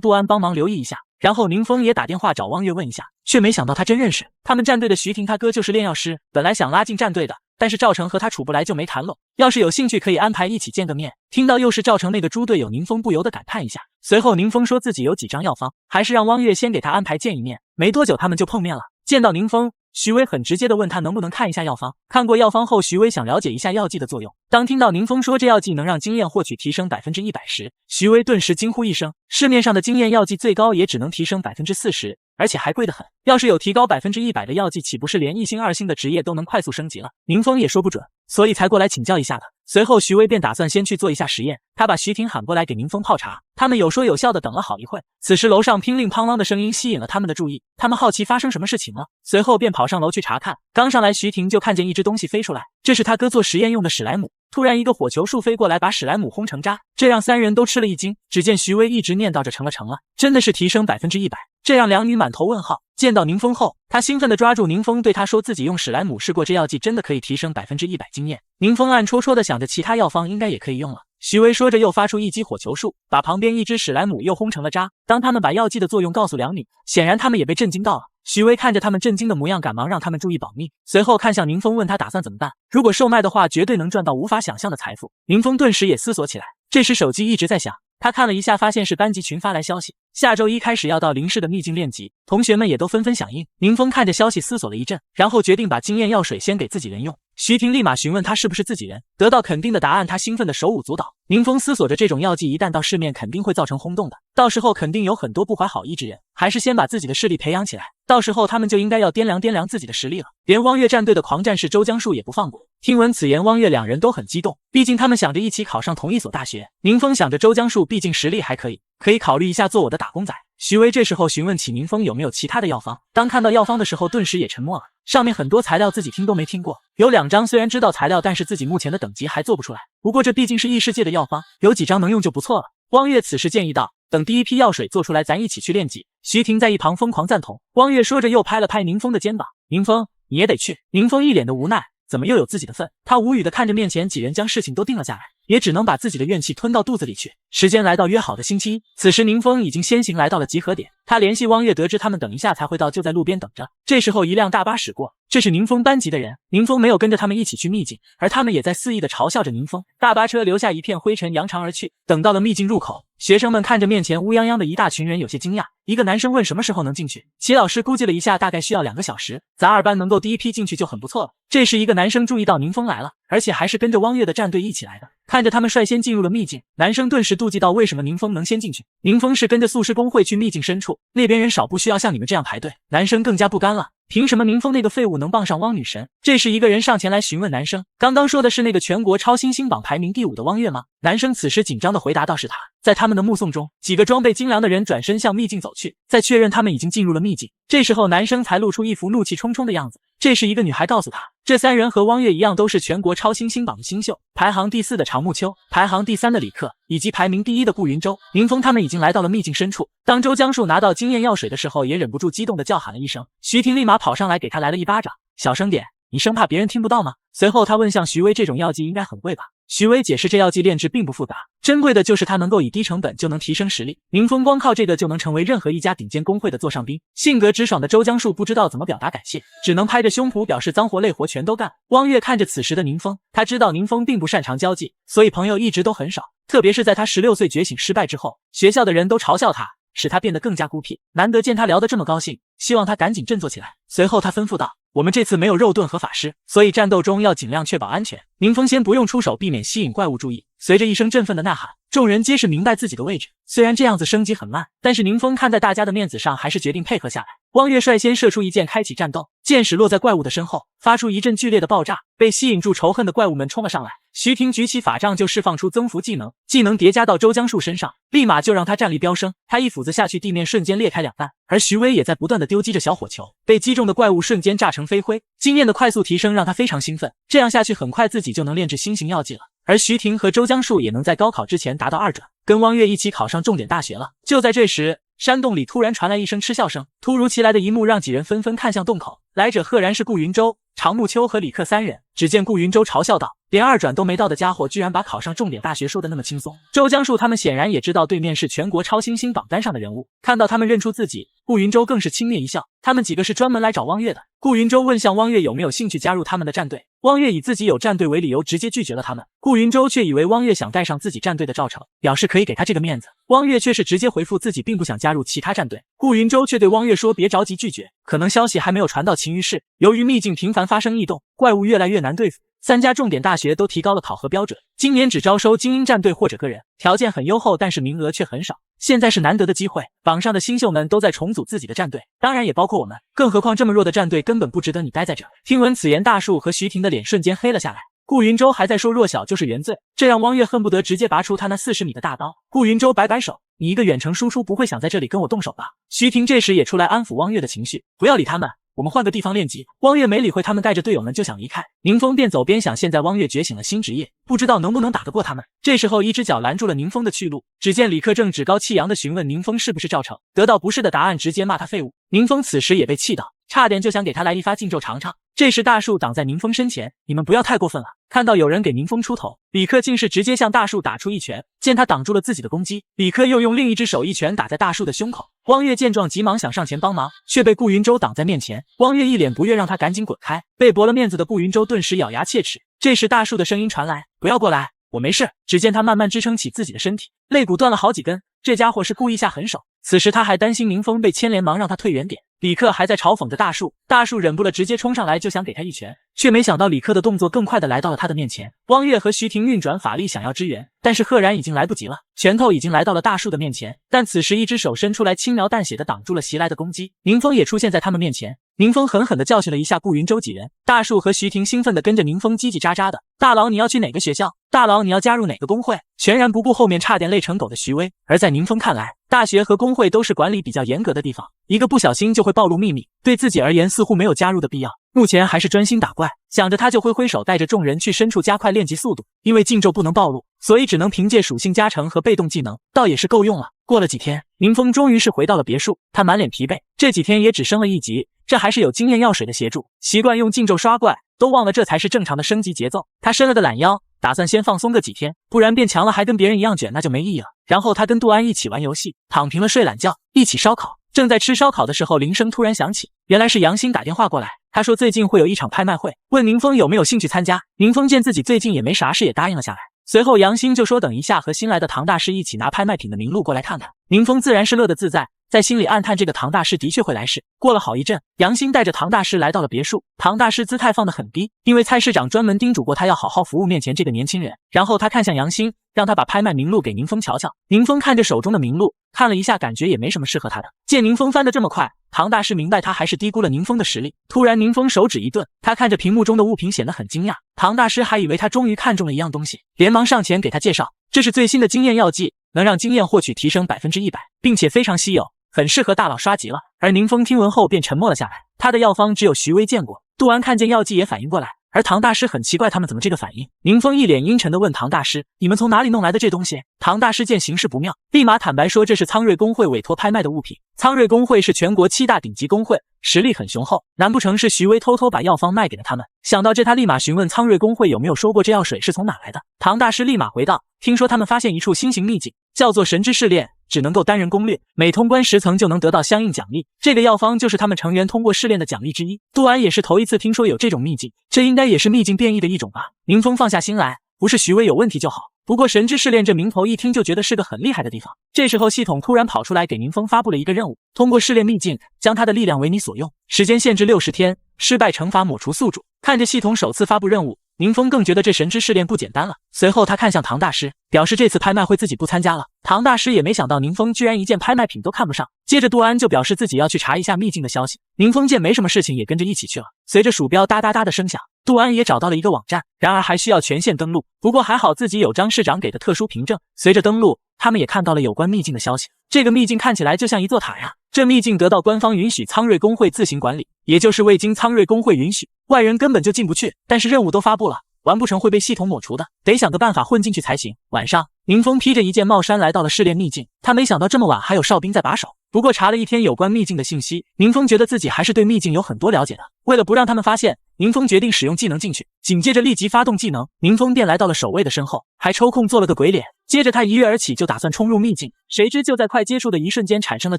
杜安帮忙留意一下。然后宁风也打电话找汪月问一下，却没想到他真认识他们战队的徐婷，他哥就是炼药师，本来想拉进战队的。但是赵成和他处不来就没谈拢，要是有兴趣可以安排一起见个面。听到又是赵成那个猪队友，宁风不由得感叹一下。随后宁风说自己有几张药方，还是让汪月先给他安排见一面。没多久他们就碰面了，见到宁风，徐威很直接的问他能不能看一下药方。看过药方后，徐威想了解一下药剂的作用。当听到宁风说这药剂能让经验获取提升100%时，徐威顿时惊呼一声，市面上的经验药剂最高也只能提升40%，而且还贵得很。要是有提高100%的药剂，岂不是连1星2星的职业都能快速升级了？宁风也说不准，所以才过来请教一下的。随后徐威便打算先去做一下实验，他把徐婷喊过来给宁风泡茶。他们有说有笑的等了好一会，此时楼上乒铃乓啷的声音吸引了他们的注意，他们好奇发生什么事情了，随后便跑上楼去查看。刚上来，徐婷就看见一只东西飞出来，这是他哥做实验用的史莱姆。突然一个火球术飞过来，把史莱姆轰成渣，这让3人都吃了一惊。只见徐威一直念叨着成了，真的是提升100%，这让两女满头问号。见到宁风后，他兴奋地抓住宁风，对他说自己用史莱姆试过，这药剂真的可以提升100%经验。宁风暗戳戳地想着其他药方应该也可以用了。徐威说着又发出一击火球术，把旁边一只史莱姆又轰成了渣。当他们把药剂的作用告诉两女，显然他们也被震惊到了。徐威看着他们震惊的模样，赶忙让他们注意保密，随后看向宁风问他打算怎么办。如果售卖的话，绝对能赚到无法想象的财富。宁风顿时也思索起来，这时手机一直在响，他看了一下，发现是班级群发来消息，下周1开始要到林氏的秘境练级，同学们也都纷纷响应。宁风看着消息思索了一阵，然后决定把经验药水先给自己人用。徐婷立马询问他是不是自己人，得到肯定的答案，他兴奋的手舞足蹈。宁风思索着，这种药剂一旦到市面，肯定会造成轰动的，到时候肯定有很多不怀好意之人，还是先把自己的势力培养起来，到时候他们就应该要掂量掂量自己的实力了。连汪月战队的狂战士周江树也不放过。听闻此言，汪月两人都很激动，毕竟他们想着一起考上同一所大学。宁风想着周江树毕竟实力还可以考虑一下做我的打工仔。徐威这时候询问起宁风有没有其他的药方，当看到药方的时候，顿时也沉默了。上面很多材料自己听都没听过，有2张虽然知道材料，但是自己目前的等级还做不出来。不过这毕竟是异世界的药方，有几张能用就不错了。汪月此时建议道，等第一批药水做出来，咱一起去练级。徐婷在一旁疯狂赞同。汪月说着又拍了拍宁风的肩膀，宁风你也得去。宁风一脸的无奈，怎么又有自己的份？他无语的看着面前几人将事情都定了下来，也只能把自己的怨气吞到肚子里去。时间来到约好的星期一，此时宁风已经先行来到了集合点，他联系汪月，得知他们等一下才会到，就在路边等着。这时候一辆大巴驶过，这是宁风班级的人。宁风没有跟着他们一起去秘境，而他们也在肆意的嘲笑着宁风。大巴车留下一片灰尘，扬长而去。等到了秘境入口，学生们看着面前乌泱泱的一大群人，有些惊讶。一个男生问什么时候能进去，齐老师估计了一下，大概需要2个小时，咱2班能够第一批进去就很不错了。这时一个男生注意到宁风来了，而且还是跟着汪月的战队一起来的。看着他们率先进入了秘境，男生顿时妒忌到为什么宁风能先进去。宁风是跟着宿师工会去秘境深处，那边人少，不需要像你们这样排队。男生更加不甘了，凭什么宁风那个废物能傍上汪女神？这时一个人上前来询问男生，刚刚说的是那个全国超新星榜排名第5的汪月吗？男生此时紧张的回答道是他。在他们的目送中，几个装备精良的人转身向秘境走去，在确认他们已经进入了秘境，这时候男生才露出一副怒气冲冲的样子。这时一个女孩告诉他，这3人和汪月一样，都是全国超新星榜的新秀，排行第4的长木秋，排行第3的李克，以及排名第1的顾云舟。宁风他们已经来到了秘境深处，当周江树拿到经验药水的时候，也忍不住激动的叫喊了一声。徐婷立马跑上来给他来了一巴掌，小声点，你生怕别人听不到吗？随后他问向徐威，这种药剂应该很贵吧？徐威解释，这药剂炼制并不复杂，珍贵的就是它能够以低成本就能提升实力。宁风光靠这个就能成为任何一家顶尖工会的座上宾。性格直爽的周江树不知道怎么表达感谢，只能拍着胸脯表示脏活累活全都干。汪月看着此时的宁风，他知道宁风并不擅长交际，所以朋友一直都很少。特别是在他16岁觉醒失败之后，学校的人都嘲笑他，使他变得更加孤僻。难得见他聊得这么高兴，希望他赶紧振作起来。随后他吩咐道，我们这次没有肉盾和法师，所以战斗中要尽量确保安全。宁风先不用出手，避免吸引怪物注意。随着一声振奋的呐喊，众人皆是明白自己的位置。虽然这样子升级很慢，但是宁风看在大家的面子上，还是决定配合下来。汪月率先射出一箭，开启战斗，箭矢落在怪物的身后，发出一阵剧烈的爆炸，被吸引住仇恨的怪物们冲了上来。徐婷举起法杖就释放出增幅技能，技能叠加到周江树身上，立马就让他战力飙升。他一斧子下去，地面瞬间裂开2半，而徐威也在不断的丢击着小火球，被击中的怪物瞬间炸成飞灰。经验的快速提升让他非常兴奋，这样下去很快自己就能炼制新型药剂了。而徐婷和周江树也能在高考之前达到2转，跟汪月一起考上重点大学了。就在这时，山洞里突然传来一声嗤笑声，突如其来的一幕让几人纷纷看向洞口，来者赫然是顾云舟、常木秋和李克3人。只见顾云舟嘲笑道，连2转都没到的家伙居然把考上重点大学说的那么轻松。周江树他们显然也知道对面是全国超新星榜单上的人物，看到他们认出自己，顾云舟更是轻蔑一笑，他们几个是专门来找汪月的。顾云舟问向汪月有没有兴趣加入他们的战队，汪月以自己有战队为理由直接拒绝了他们。顾云舟却以为汪月想带上自己战队的赵成，表示可以给他这个面子。汪月却是直接回复自己并不想加入其他战队。顾云舟却对汪月说别着急拒绝，可能消息还没有传到秦于市，由于秘境频繁发生异动，怪物越来越难对付，3家重点大学都提高了考核标准，今年只招收精英战队或者个人，条件很优厚，但是名额却很少。现在是难得的机会，榜上的新秀们都在重组自己的战队，当然也包括我们，更何况这么弱的战队根本不值得你待在这。听闻此言，大树和徐婷的脸瞬间黑了下来。顾云舟还在说弱小就是原罪，这让汪月恨不得直接拔出他那40米的大刀。顾云舟摆摆手，你一个远程输出不会想在这里跟我动手吧？徐婷这时也出来安抚汪月的情绪，不要理他们，我们换个地方练级。汪月没理会他们，带着队友们就想离开。宁风边走边想，现在汪月觉醒了新职业，不知道能不能打得过他们。这时候一只脚拦住了宁风的去路，只见李克正趾高气扬地询问宁风是不是赵成，得到不是的答案，直接骂他废物。宁风此时也被气到，差点就想给他来一发禁咒尝尝。这时大树挡在宁风身前，你们不要太过分了。看到有人给宁风出头，李克竟是直接向大树打出一拳，见他挡住了自己的攻击，李克又用另一只手一拳打在大树的胸口。汪月见状急忙想上前帮忙，却被顾云舟挡在面前。汪月一脸不悦让他赶紧滚开，被驳了面子的顾云舟顿时咬牙切齿。这时大树的声音传来，不要过来，我没事。只见他慢慢支撑起自己的身体，肋骨断了好几根，这家伙是故意下狠手。此时他还担心宁风被牵连，忙让他退远点。李克还在嘲讽着大树，大树忍不了直接冲上来就想给他一拳，却没想到李克的动作更快的来到了他的面前。汪月和徐婷运转法力想要支援，但是赫然已经来不及了，拳头已经来到了大树的面前，但此时一只手伸出来轻描淡写的挡住了袭来的攻击。宁风也出现在他们面前，宁风狠狠地教训了一下顾云舟几人，大树和徐婷兴奋地跟着宁风叽叽喳喳的，大佬你要去哪个学校？大佬你要加入哪个工会？全然不顾后面差点累成狗的徐威。而在宁风看来，大学和工会都是管理比较严格的地方，一个不小心就会暴露秘密，对自己而言似乎没有加入的必要。目前还是专心打怪，想着他就挥手带着众人去深处加快练级速度，因为禁咒不能暴露，所以只能凭借属性加成和被动技能，倒也是够用了。过了几天，宁风终于是回到了别墅，他满脸疲惫，这几天也只升了1级，这还是有经验药水的协助，习惯用禁咒刷怪，都忘了这才是正常的升级节奏。他伸了个懒腰，打算先放松个几天，不然变强了还跟别人一样卷，那就没意义了。然后他跟杜安一起玩游戏，躺平了睡懒觉，一起烧烤。正在吃烧烤的时候，铃声突然响起，原来是杨欣打电话过来，他说最近会有一场拍卖会，问宁风有没有兴趣参加。宁风见自己最近也没啥事，也答应了下来。随后杨欣就说等一下和新来的唐大师一起拿拍卖品的名录过来看看。宁风自然是乐得自在，在心里暗叹这个唐大师的确会来事。过了好一阵，杨欣带着唐大师来到了别墅，唐大师姿态放得很低，因为蔡市长专门叮嘱过他要好好服务面前这个年轻人。然后他看向杨欣，让他把拍卖名录给宁风瞧瞧。宁风看着手中的名录，看了一下，感觉也没什么适合他的。见宁风翻得这么快，唐大师明白他还是低估了宁风的实力。突然宁风手指一顿，他看着屏幕中的物品显得很惊讶。唐大师还以为他终于看中了一样东西，连忙上前给他介绍，这是最新的经验药剂，能让经验获取提升100%，并且非常稀有，很适合大佬刷级了。而宁风听闻后便沉默了下来，他的药方只有徐威见过。杜安看见药剂也反应过来，而唐大师很奇怪他们怎么这个反应。宁风一脸阴沉地问唐大师：“你们从哪里弄来的这东西？”唐大师见形势不妙，立马坦白说这是苍瑞工会委托拍卖的物品。苍瑞工会是全国7大顶级工会，实力很雄厚，难不成是徐威偷偷把药方卖给了他们？想到这，他立马询问苍瑞工会有没有说过这药水是从哪来的。唐大师立马回道：“听说他们发现一处新型秘境，叫做神之试炼，只能够单人攻略，每通关10层就能得到相应奖励。这个药方就是他们成员通过试炼的奖励之一。”杜安也是头一次听说有这种秘境，这应该也是秘境变异的一种吧。宁风放下心来，不是徐威有问题就好。不过神之试炼这名头一听就觉得是个很厉害的地方。这时候系统突然跑出来给宁风发布了一个任务，通过试炼秘境，将他的力量为你所用，时间限制60天，失败惩罚抹除宿主。看着系统首次发布任务，宁风更觉得这神之试炼不简单了。随后他看向唐大师，表示这次拍卖会自己不参加了。唐大师也没想到宁风居然一件拍卖品都看不上。接着杜安就表示自己要去查一下秘境的消息。宁风见没什么事情，也跟着一起去了。随着鼠标哒哒哒的声响，杜安也找到了一个网站，然而还需要全线登录。不过还好自己有张市长给的特殊凭证。随着登录，他们也看到了有关秘境的消息。这个秘境看起来就像一座塔呀。这秘境得到官方允许，苍瑞工会自行管理，也就是未经苍瑞工会允许，外人根本就进不去。但是任务都发布了，完不成会被系统抹除的，得想个办法混进去才行。晚上，宁风披着一件帽衫来到了试炼秘境，他没想到这么晚还有哨兵在把守。不过查了一天有关秘境的信息，宁风觉得自己还是对秘境有很多了解的。为了不让他们发现，宁风决定使用技能进去，紧接着立即发动技能，宁风便来到了守卫的身后，还抽空做了个鬼脸。接着他一跃而起，就打算冲入秘境，谁知就在快接触的一瞬间产生了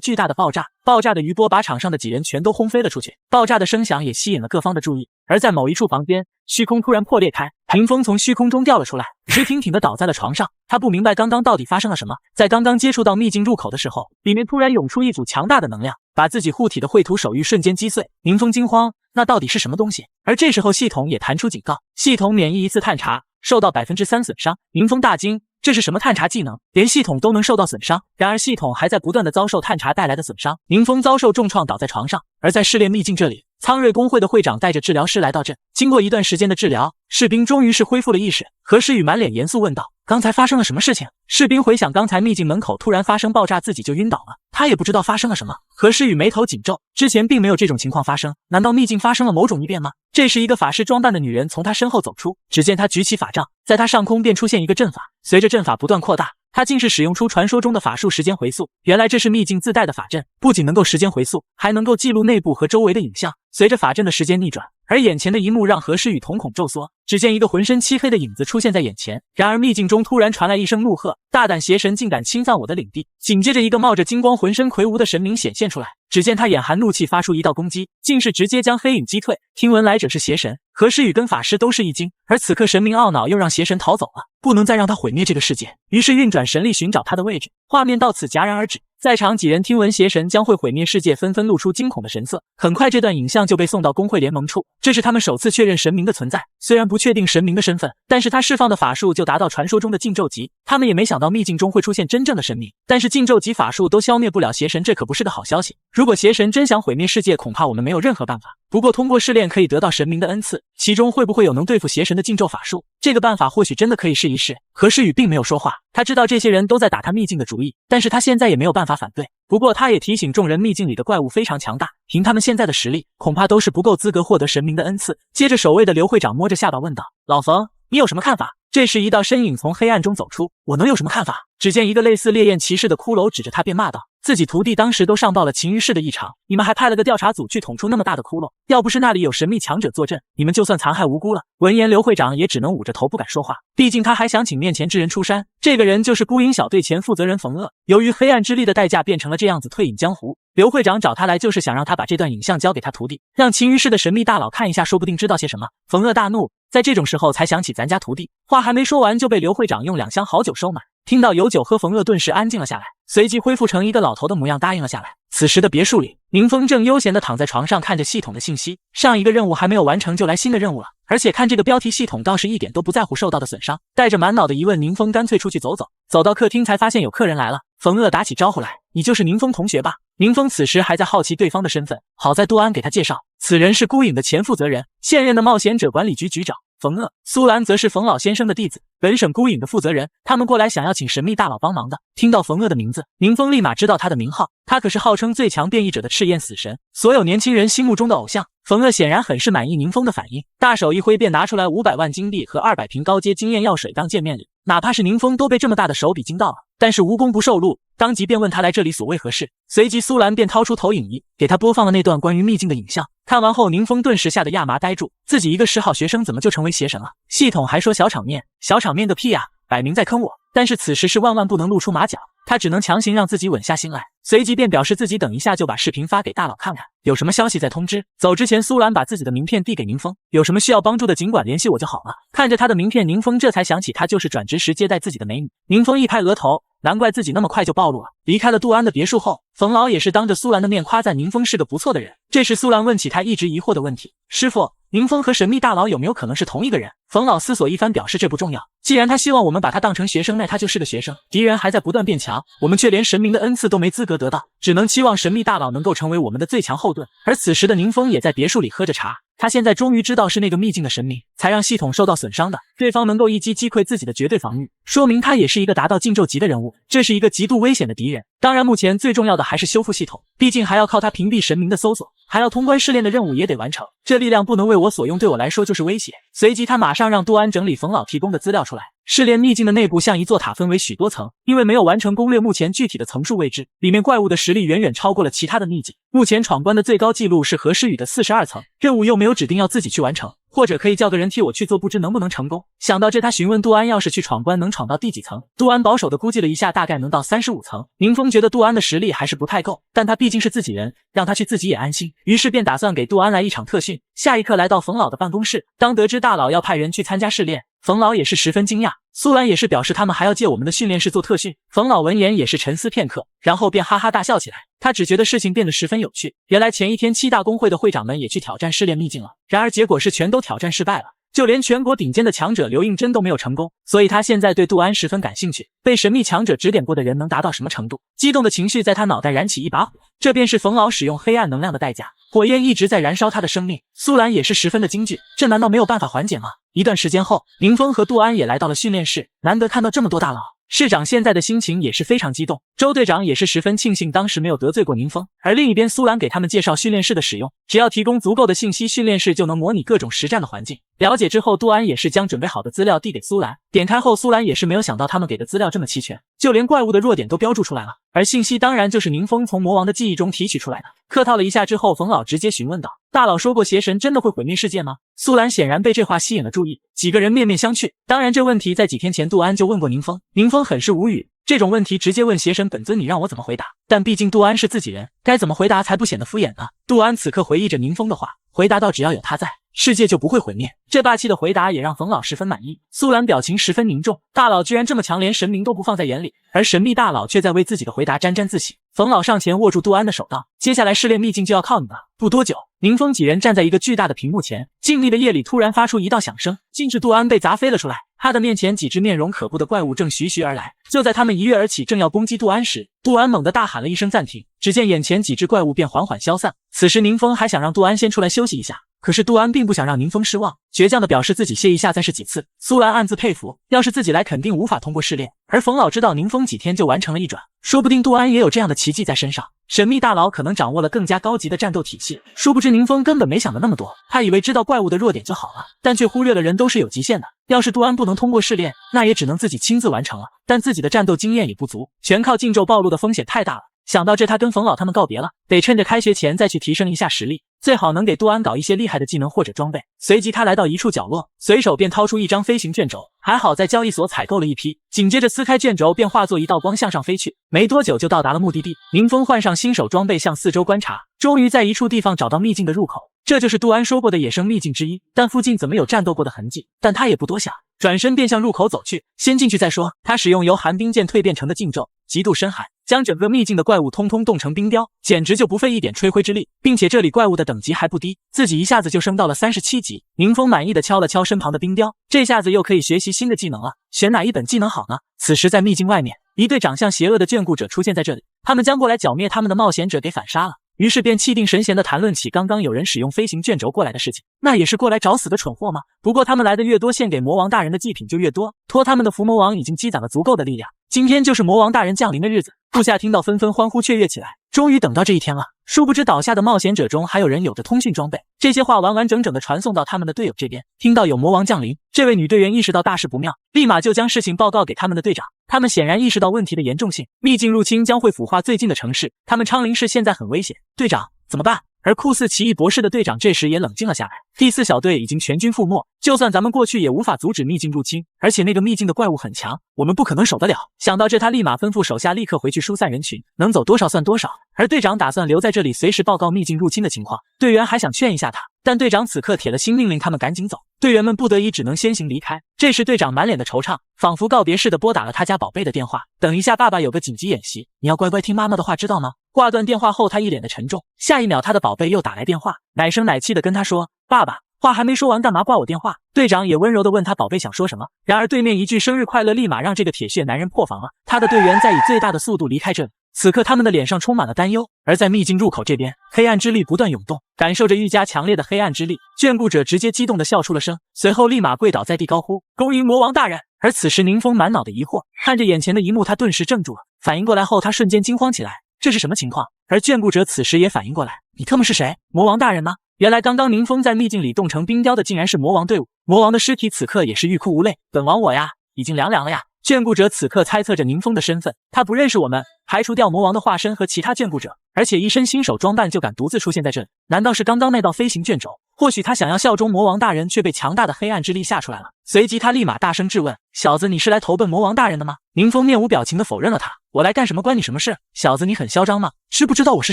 巨大的爆炸，爆炸的余波把场上的几人全都轰飞了出去，爆炸的声响也吸引了各方的注意。而在某一处房间，虚空突然破裂开，宁风从虚空中掉了出来，直挺挺地倒在了床上。他不明白刚刚到底发生了什么，在刚刚接触到秘境入口的时候，里面突然涌出一股强大的能量，把自己护体的绘图手玉瞬间击碎。宁风惊慌，那到底是什么东西？而这时候系统也弹出警告，系统免疫一次探查，受到3%损伤。宁风大惊，这是什么探查技能？连系统都能受到损伤？然而系统还在不断的遭受探查带来的损伤。宁风遭受重创，倒在床上。而在试炼秘境这里，苍瑞工会的会长带着治疗师来到这，经过一段时间的治疗，士兵终于是恢复了意识。何诗雨满脸严肃问道：“刚才发生了什么事情？”士兵回想刚才秘境门口突然发生爆炸，自己就晕倒了，他也不知道发生了什么。何诗雨眉头紧皱，之前并没有这种情况发生，难道秘境发生了某种异变吗？这时一个法师装扮的女人从他身后走出，只见他举起法杖，在他上空便出现一个阵法，随着阵法不断扩大，他竟是使用出传说中的法术时间回溯。原来这是秘境自带的法阵，不仅能够时间回溯，还能够记录内部和周围的影像。随着法阵的时间逆转，而眼前的一幕让何诗雨瞳孔骤缩，只见一个浑身漆黑的影子出现在眼前。然而秘境中突然传来一声怒喝：“大胆邪神，竟敢侵犯我的领地！”紧接着一个冒着金光、浑身魁梧的神明显现出来，只见他眼含怒气，发出一道攻击，竟是直接将黑影击退。听闻来者是邪神，何诗雨跟法师都是一惊。而此刻神明懊恼，又让邪神逃走了，不能再让他毁灭这个世界，于是运转神力寻找他的位置。画面到此戛然而止。在场几人听闻邪神将会毁灭世界，纷纷露出惊恐的神色。很快这段影像就被送到工会联盟处，这是他们首次确认神明的存在。虽然不确定神明的身份，但是他释放的法术就达到传说中的禁咒级。他们也没想到秘境中会出现真正的神明，但是禁咒级法术都消灭不了邪神，这可不是个好消息。如果邪神真想毁灭世界，恐怕我们没有任何办法。不过通过试炼可以得到神明的恩赐，其中会不会有能对付邪神的禁咒法术？这个办法或许真的可以试一试。何诗雨并没有说话，他知道这些人都在打他秘境的主意，但是他现在也没有办法反对。不过他也提醒众人，秘境里的怪物非常强大，凭他们现在的实力，恐怕都是不够资格获得神明的恩赐。接着守卫的刘会长摸着下巴问道：“老冯，你有什么看法？”这时一道身影从黑暗中走出，我能有什么看法？只见一个类似烈焰骑士的骷髅指着他便骂道：“自己徒弟当时都上报了秦于氏的异常，你们还派了个调查组去捅出那么大的窟窿，要不是那里有神秘强者坐镇，你们就算残害无辜了。”闻言刘会长也只能捂着头不敢说话，毕竟他还想请面前之人出山。这个人就是孤影小队前负责人冯鄂，由于黑暗之力的代价变成了这样子退隐江湖。刘会长找他来就是想让他把这段影像交给他徒弟，让秦于氏的神秘大佬看一下，说不定知道些什么。冯鄂大怒，在这种时候才想起咱家徒弟，话还没说完就被刘会长用2箱好酒收买。听到有酒喝，冯鄂顿时安静了下来，随即恢复成一个老头的模样，答应了下来。此时的别墅里，宁风正悠闲地躺在床上，看着系统的信息。上一个任务还没有完成，就来新的任务了。而且看这个标题，系统倒是一点都不在乎受到的损伤。带着满脑的疑问，宁风干脆出去走走。走到客厅才发现有客人来了。冯鄂打起招呼来：“你就是宁风同学吧？”宁风此时还在好奇对方的身份，好在杜安给他介绍，此人是孤影的前负责人，现任的冒险者管理局局长。冯鄂、苏兰则是冯老先生的弟子，本省孤影的负责人，他们过来想要请神秘大佬帮忙的。听到冯鄂的名字，宁风立马知道他的名号，他可是号称最强变异者的赤焰死神，所有年轻人心目中的偶像。冯鄂显然很是满意宁风的反应，大手一挥便拿出来500万金币和200瓶高阶经验药水当见面礼。哪怕是宁风都被这么大的手笔惊到了，但是无功不受禄，当即便问他来这里所为何事。随即苏兰便掏出投影仪，给他播放了那段关于秘境的影像。看完后，宁风顿时吓得亚麻呆住，自己一个10号学生怎么就成为邪神了？系统还说小场面，小场面个屁啊，摆明在坑我。但是此时是万万不能露出马脚，他只能强行让自己稳下心来，随即便表示自己等一下就把视频发给大佬看看，有什么消息再通知。走之前，苏兰把自己的名片递给宁风，有什么需要帮助的尽管联系我就好了。看着他的名片，宁风这才想起他就是转职时接待自己的美女。宁风一拍额头，难怪自己那么快就暴露了。离开了杜安的别墅后，冯老也是当着苏兰的面夸赞宁风是个不错的人。这时苏兰问起他一直疑惑的问题，师傅，宁风和神秘大佬有没有可能是同一个人？冯老思索一番，表示这不重要，既然他希望我们把他当成学生，那他就是个学生。敌人还在不断变强，我们却连神明的恩赐都没资格得到，只能期望神秘大佬能够成为我们的最强后盾。而此时的宁风也在别墅里喝着茶，他现在终于知道是那个秘境的神明才让系统受到损伤的，对方能够一击击溃自己的绝对防御，说明他也是一个达到禁咒级的人物，这是一个极度危险的敌人。当然目前最重要的还是修复系统，毕竟还要靠他屏蔽神明的搜索，还要通关试炼的任务也得完成，这力量不能为我所用，对我来说就是威胁。随即他马上让杜安整理冯老提供的资料出来。试炼秘境的内部像一座塔，分为许多层，因为没有完成攻略，目前具体的层数未知，里面怪物的实力远远超过了其他的秘境。目前闯关的最高纪录是何诗雨的42层，任务又没有指定要自己去完成，或者可以叫个人替我去做，不知能不能成功。想到这，他询问杜安要是去闯关能闯到第几层。杜安保守的估计了一下，大概能到35层。宁风觉得杜安的实力还是不太够，但他毕竟是自己人，让他去自己也安心，于是便打算给杜安来一场特训。下一刻来到冯老的办公室，当得知大佬要派人去参加试炼，冯老也是十分惊讶。苏兰也是表示他们还要借我们的训练室做特训。冯老闻言也是沉思片刻，然后便哈哈大笑起来。他只觉得事情变得十分有趣，原来前一天7大公会的会长们也去挑战试炼秘境了，然而结果是全都挑战失败了，就连全国顶尖的强者刘应真都没有成功，所以他现在对杜安十分感兴趣，被神秘强者指点过的人能达到什么程度？激动的情绪在他脑袋燃起一把火，这便是冯老使用黑暗能量的代价，火焰一直在燃烧他的生命。苏兰也是十分的惊惧，这难道没有办法缓解吗？一段时间后，宁风和杜安也来到了训练室，难得看到这么多大佬。市长现在的心情也是非常激动，周队长也是十分庆幸当时没有得罪过宁风。而另一边，苏兰给他们介绍训练室的使用，只要提供足够的信息，训练室就能模拟各种实战的环境。了解之后，杜安也是将准备好的资料递给苏兰，点开后，苏兰也是没有想到他们给的资料这么齐全，就连怪物的弱点都标注出来了，而信息当然就是宁风从魔王的记忆中提取出来的。客套了一下之后，冯老直接询问道：“大佬说过邪神真的会毁灭世界吗？”苏兰显然被这话吸引了注意，几个人面面相觑。当然这问题在几天前杜安就问过宁风，宁风很是无语，这种问题直接问邪神本尊，你让我怎么回答？但毕竟杜安是自己人，该怎么回答才不显得敷衍呢？杜安此刻回忆着宁风的话，回答道：“只要有他在，世界就不会毁灭。”这霸气的回答也让冯老十分满意。苏兰表情十分凝重，大佬居然这么强，连神明都不放在眼里，而神秘大佬却在为自己的回答沾沾自喜。冯老上前握住杜安的手道：“接下来试炼秘境就要靠你了。”不多久，宁风几人站在一个巨大的屏幕前，静谧的夜里突然发出一道响声，禁制杜安被砸飞了出来。他的面前几只面容可怖的怪物正徐徐而来，就在他们一跃而起，正要攻击杜安时，杜安猛地大喊了一声暂停，只见眼前几只怪物便缓缓消散。此时宁风还想让杜安先出来休息一下，可是杜安并不想让宁风失望，倔强的表示自己歇一下再试几次。苏兰暗自佩服，要是自己来肯定无法通过试炼，而冯老知道宁风几天就完成了一转，说不定杜安也有这样的奇迹在身上。神秘大佬可能掌握了更加高级的战斗体系，殊不知宁风根本没想的那么多，他以为知道怪物的弱点就好了，但却忽略了人都是有极限的。要是杜安不能通过试炼，那也只能自己亲自完成了，但自己的战斗经验也不足，全靠禁咒暴露的风险太大了。想到这，他跟冯老他们告别了，得趁着开学前再去提升一下实力，最好能给杜安搞一些厉害的技能或者装备。随即他来到一处角落，随手便掏出一张飞行卷轴，还好在交易所采购了一批，紧接着撕开卷轴便化作一道光向上飞去，没多久就到达了目的地。宁风换上新手装备向四周观察，终于在一处地方找到秘境的入口，这就是杜安说过的野生秘境之一，但附近怎么有战斗过的痕迹？但他也不多想，转身便向入口走去，先进去再说。他使用由寒冰剑蜕变成的禁咒，极度深寒，将整个秘境的怪物通通冻成冰雕，简直就不费一点吹灰之力，并且这里怪物的等级还不低，自己一下子就升到了37级。宁风满意的敲了敲身旁的冰雕，这下子又可以学习新的技能了，选哪一本技能好呢？此时在秘境外面，一对长相邪恶的眷顾者出现在这里，他们将过来剿灭他们的冒险者给反杀了。于是便气定神闲地谈论起刚刚有人使用飞行卷轴过来的事情。那也是过来找死的蠢货吗？不过他们来的越多，献给魔王大人的祭品就越多，托他们的伏魔王已经积攒了足够的力量，今天就是魔王大人降临的日子。部下听到纷纷欢呼雀跃起来，终于等到这一天了。殊不知倒下的冒险者中还有人有着通讯装备，这些话完完整整地传送到他们的队友这边。听到有魔王降临，这位女队员意识到大事不妙，立马就将事情报告给他们的队长。他们显然意识到问题的严重性，秘境入侵将会腐化最近的城市，他们昌林市现在很危险。队长，怎么办？而酷似奇异博士的队长这时也冷静了下来。第4小队已经全军覆没，就算咱们过去也无法阻止秘境入侵，而且那个秘境的怪物很强，我们不可能守得了。想到这，他立马吩咐手下立刻回去疏散人群，能走多少算多少。而队长打算留在这里随时报告秘境入侵的情况。队员还想劝一下他，但队长此刻铁了心命令他们赶紧走。队员们不得已只能先行离开。这时队长满脸的惆怅，仿佛告别似的拨打了他家宝贝的电话。等一下，爸爸有个紧急演习，你要乖乖听妈妈的话，知道吗？挂断电话后，他一脸的沉重。下一秒，他的宝贝又打来电话，奶声奶气的跟他说：“爸爸，话还没说完，干嘛挂我电话？”队长也温柔的问他宝贝想说什么。然而对面一句生日快乐立马让这个铁血男人破防了。他的队员在以最大的速度离开这里，此刻他们的脸上充满了担忧。而在秘境入口这边，黑暗之力不断涌动，感受着愈加强烈的黑暗之力，眷顾者直接激动的笑出了声，随后立马跪倒在地高呼：“恭迎魔王大人！”而此时宁风满脑的疑惑，看着眼前的一幕，他顿时怔住了。反应过来后，他瞬间惊慌起来，这是什么情况？而眷顾者此时也反应过来，你特么是谁？魔王大人吗？原来刚刚宁风在秘境里冻成冰雕的竟然是魔王队伍。魔王的尸体此刻也是欲哭无泪，本王我呀已经凉了呀。眷顾者此刻猜测着宁风的身份，他不认识我们，排除掉魔王的化身和其他眷顾者，而且一身新手装扮就敢独自出现在这里，难道是刚刚那道飞行卷轴？或许他想要效忠魔王大人，却被强大的黑暗之力吓出来了。随即他立马大声质问：“小子，你是来投奔魔王大人的吗？”宁风面无表情地否认了他：“我来干什么关你什么事？小子，你很嚣张吗？知不知道我是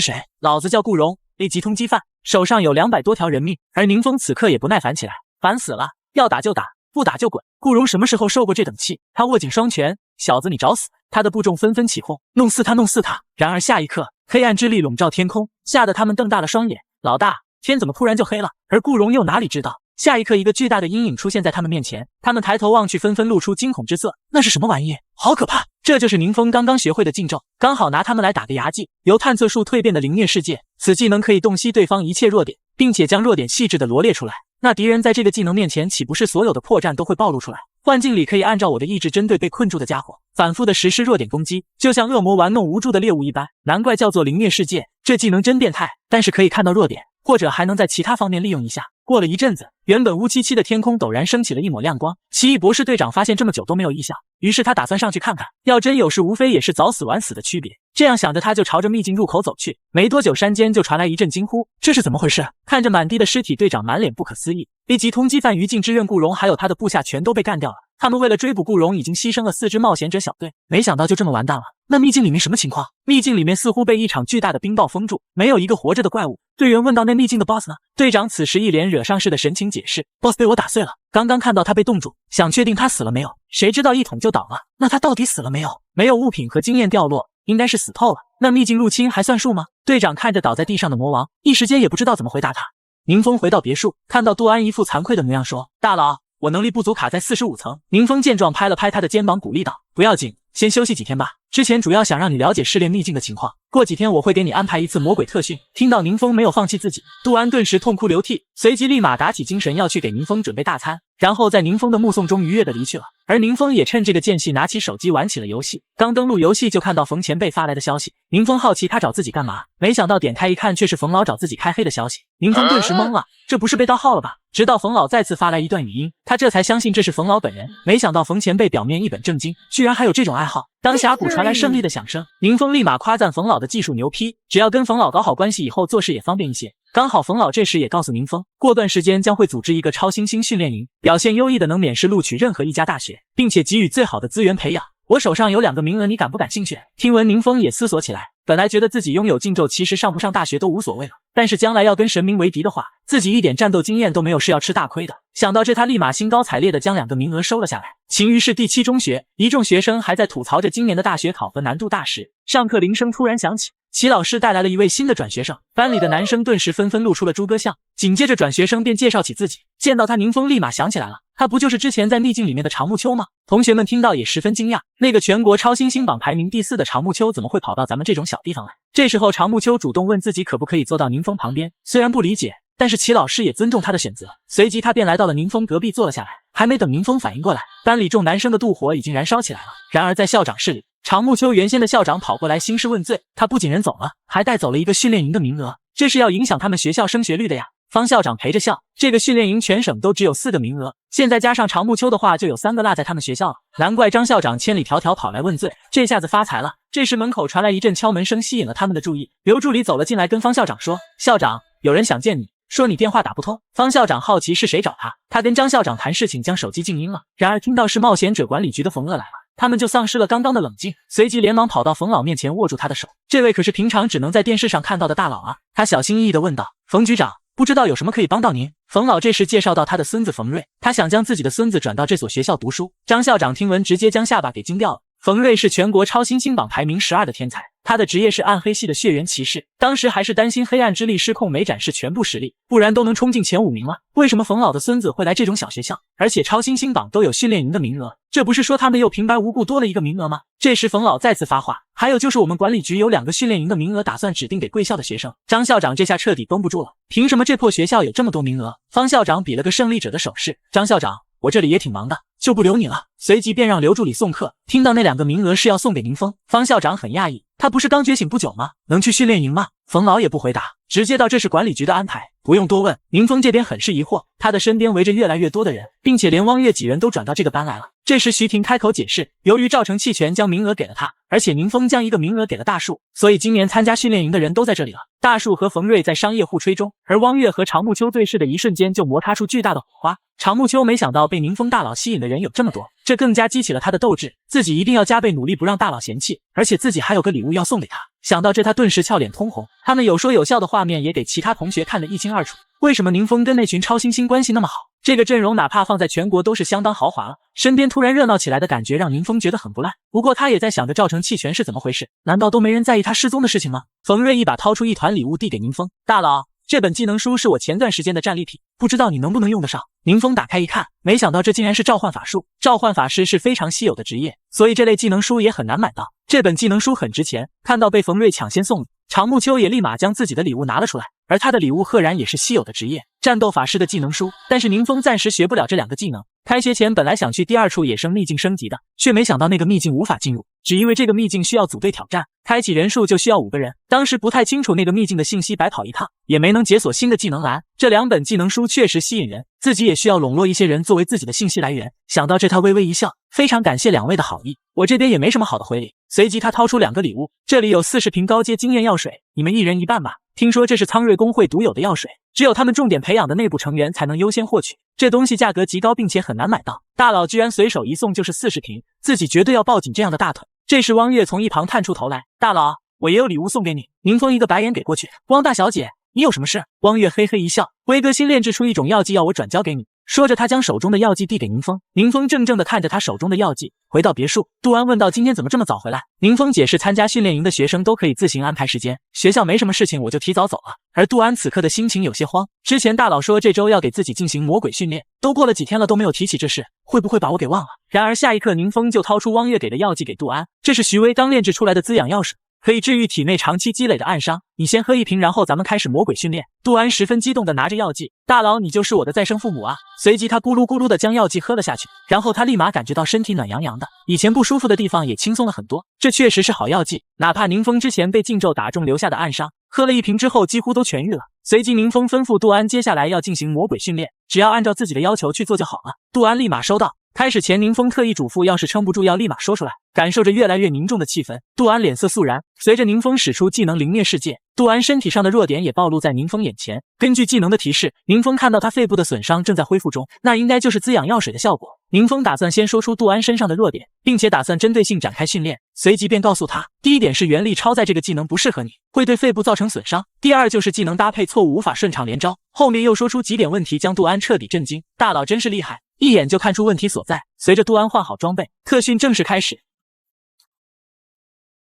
谁？老子叫顾荣，A级通缉犯，手上有200多条人命。”而宁风此刻也不耐烦起来，烦死了，要打就打，不打就滚。顾荣什么时候受过这等气？他握紧双拳：“小子，你找死！”他的部众纷纷起哄：“弄死他，弄死他！”然而下一刻，黑暗之力笼罩天空，吓得他们瞪大了双眼。老大，天怎么突然就黑了？而顾荣又哪里知道，下一刻一个巨大的阴影出现在他们面前，他们抬头望去，纷纷露出惊恐之色。那是什么玩意？好可怕！这就是宁风刚刚学会的禁咒，刚好拿他们来打个牙祭。由探测术蜕变的灵灭世界，此技能可以洞悉对方一切弱点，并且将弱点细致的罗列出来。那敌人在这个技能面前，岂不是所有的破绽都会暴露出来？幻境里可以按照我的意志针对被困住的家伙，反复的实施弱点攻击，就像恶魔玩弄无助的猎物一般。难怪叫做灵灭世界，这技能真变态，但是可以看到弱点，或者还能在其他方面利用一下。过了一阵子，原本乌漆漆的天空陡然升起了一抹亮光。奇异博士队长发现这么久都没有异象，于是他打算上去看看，要真有事，无非也是早死晚死的区别。这样想着，他就朝着秘境入口走去。没多久，山间就传来一阵惊呼：“这是怎么回事？”看着满地的尸体，队长满脸不可思议。A级通缉犯于禁之刃顾荣还有他的部下全都被干掉了。他们为了追捕顾荣，已经牺牲了4支冒险者小队，没想到就这么完蛋了。那秘境里面什么情况？秘境里面似乎被一场巨大的冰雹封住，没有一个活着的怪物。队员问到：“那秘境的 boss 呢？”队长此时一脸惹上似的神情解释：“boss 被我打碎了，刚刚看到他被冻住，想确定他死了没有，谁知道一捅就倒了。那他到底死了没有？没有物品和经验掉落，应该是死透了。那秘境入侵还算数吗？”队长看着倒在地上的魔王，一时间也不知道怎么回答他。宁风回到别墅，看到杜安一副惭愧的模样，说：“大佬，我能力不足，卡在45层。”宁风见状拍了拍他的肩膀，鼓励道：“不要紧，先休息几天吧。之前主要想让你了解试炼秘境的情况，过几天我会给你安排一次魔鬼特训。”听到宁风没有放弃自己，杜安顿时痛哭流涕，随即立马打起精神要去给宁风准备大餐，然后在宁风的目送中愉悦的离去了。而宁风也趁这个间隙拿起手机玩起了游戏，刚登录游戏就看到冯前辈发来的消息。宁风好奇他找自己干嘛，没想到点开一看却是冯老找自己开黑的消息。宁风顿时懵了，这不是被盗号了吧？直到冯老再次发来一段语音，他这才相信这是冯老本人。没想到冯前辈表面一本正经，居然还有这种爱好。当峡谷传来胜利的响声，宁风立马夸赞冯老的技术牛批，只要跟冯老搞好关系，以后做事也方便一些。刚好冯老这时也告诉宁风，过段时间将会组织一个超新星训练营，表现优异的能免试录取任何一家大学，并且给予最好的资源培养。我手上有2个名额，你感不感兴趣？听闻宁风也思索起来，本来觉得自己拥有禁咒，其实上不上大学都无所谓了，但是将来要跟神明为敌的话，自己一点战斗经验都没有，是要吃大亏的。想到这，他立马兴高采烈地将2个名额收了下来。秦于市第7中学，一众学生还在吐槽着今年的大学考核难度大时，上课铃声突然响起。齐老师带来了一位新的转学生，班里的男生顿时纷纷露出了诸葛相。紧接着转学生便介绍起自己，见到他宁风立马想起来了，他不就是之前在秘境里面的长木秋吗？同学们听到也十分惊讶，那个全国超新星榜排名第4的长木秋怎么会跑到咱们这种小地方来？这时候长木秋主动问自己可不可以坐到宁风旁边，虽然不理解，但是齐老师也尊重他的选择，随即他便来到了宁风隔壁坐了下来。还没等宁风反应过来，班里众男生的妒火已经燃烧起来了。然而在校长室里，长木秋原先的校长跑过来兴师问罪，他不仅人走了，还带走了一个训练营的名额，这是要影响他们学校升学率的呀。方校长陪着笑，这个训练营全省都只有4个名额，现在加上长木秋的话，就有3个落在他们学校了。难怪张校长千里迢迢跑来问罪，这下子发财了。这时门口传来一阵敲门声，吸引了他们的注意。刘助理走了进来，跟方校长说：“校长，有人想见你，说你电话打不通。”方校长好奇是谁找他，他跟张校长谈事情，将手机静音了。然而听到是冒险者管理局的冯乐来了，他们就丧失了刚刚的冷静，随即连忙跑到冯老面前握住他的手。这位可是平常只能在电视上看到的大佬啊！他小心翼翼地问道：“冯局长，不知道有什么可以帮到您？”冯老这时介绍到他的孙子冯瑞，他想将自己的孙子转到这所学校读书。张校长听闻直接将下巴给惊掉了。冯瑞是全国超新星榜排名12的天才，他的职业是暗黑系的血缘骑士，当时还是担心黑暗之力失控没展示全部实力，不然都能冲进前5名了。为什么冯老的孙子会来这种小学校，而且超新星榜都有训练营的名额？这不是说他们又平白无故多了一个名额吗？这时冯老再次发话，还有就是我们管理局有2个训练营的名额打算指定给贵校的学生。张校长这下彻底绷不住了，凭什么这破学校有这么多名额？方校长比了个胜利者的手势，张校长，我这里也挺忙的，就不留你了。随即便让刘助理送客。听到那2个名额是要送给宁风，方校长很讶异，他不是刚觉醒不久吗？能去训练营吗？冯老也不回答，直接道这是管理局的安排，不用多问。宁风这边很是疑惑，他的身边围着越来越多的人，并且连汪月几人都转到这个班来了。这时徐婷开口解释，由于赵成弃权将名额给了他，而且宁风将一个名额给了大树，所以今年参加训练营的人都在这里了。大树和冯瑞在商业互吹中，而汪月和长木秋对视的一瞬间就摩擦出巨大的火花。长木秋没想到被宁风大佬吸引的人有这么多，这更加激起了他的斗志，自己一定要加倍努力，不让大佬嫌弃，而且自己还有个礼物要送给他。想到这，他顿时俏脸通红。他们有说有笑的画面也给其他同学看得一清二楚。为什么宁风跟那群超新星关系那么好？这个阵容哪怕放在全国都是相当豪华了，身边突然热闹起来的感觉让宁风觉得很不赖。不过他也在想着赵成弃权是怎么回事，难道都没人在意他失踪的事情吗？冯瑞一把掏出一团礼物递给宁风，大佬，这本技能书是我前段时间的战利品，不知道你能不能用得上。宁风打开一看，没想到这竟然是召唤法术。召唤法师是非常稀有的职业，所以这类技能书也很难买到。这本技能书很值钱，看到被冯瑞抢先送礼，长木秋也立马将自己的礼物拿了出来，而他的礼物赫然也是稀有的职业战斗法师的技能书。但是宁风暂时学不了这2个技能，开学前本来想去第2处野生秘境升级的，却没想到那个秘境无法进入，只因为这个秘境需要组队挑战，开启人数就需要5个人。当时不太清楚那个秘境的信息，白跑一趟，也没能解锁新的技能栏。这2本技能书确实吸引人，自己也需要笼络一些人作为自己的信息来源。想到这，他微微一笑，非常感谢2位的好意，我这边也没什么好的回礼。随即他掏出2个礼物，这里有40瓶高阶经验药水，你们1人1半吧。听说这是苍瑞工会独有的药水，只有他们重点培养的内部成员才能优先获取，这东西价格极高，并且很难买到。大佬居然随手一送就是40瓶，自己绝对要抱紧这样的大腿。这时汪月从一旁探出头来，大佬，我也有礼物送给你。宁风一个白眼给过去，汪大小姐，你有什么事？汪月嘿嘿一笑，威哥新炼制出一种药剂要我转交给你。说着他将手中的药剂递给宁风，宁风怔怔地看着他手中的药剂。回到别墅，杜安问道，今天怎么这么早回来？宁风解释，参加训练营的学生都可以自行安排时间，学校没什么事情我就提早走了。而杜安此刻的心情有些慌，之前大佬说这周要给自己进行魔鬼训练，都过了几天了都没有提起这事，会不会把我给忘了？然而下一刻宁风就掏出汪月给的药剂给杜安，这是徐威刚炼制出来的滋养药水，可以治愈体内长期积累的暗伤，你先喝1瓶，然后咱们开始魔鬼训练。杜安十分激动地拿着药剂，大佬你就是我的再生父母啊！随即他咕噜咕噜地将药剂喝了下去，然后他立马感觉到身体暖洋洋的，以前不舒服的地方也轻松了很多。这确实是好药剂，哪怕宁风之前被禁咒打中留下的暗伤，喝了1瓶之后几乎都痊愈了。随即宁风吩咐杜安接下来要进行魔鬼训练，只要按照自己的要求去做就好了。杜安立马收到。开始前宁风特意嘱咐，要是撑不住要立马说出来。感受着越来越凝重的气氛，杜安脸色肃然。随着宁风使出技能凌灭世界，杜安身体上的弱点也暴露在宁风眼前。根据技能的提示，宁风看到他肺部的损伤正在恢复中，那应该就是滋养药水的效果。宁风打算先说出杜安身上的弱点，并且打算针对性展开训练，随即便告诉他，第一点是元力超载这个技能不适合你，会对肺部造成损伤。第二就是技能搭配错误无法顺畅连招。后面又说出几点问题，将杜安彻底震惊。大佬真是厉害，一眼就看出问题所在。随着杜安换好装备，特训正式开始。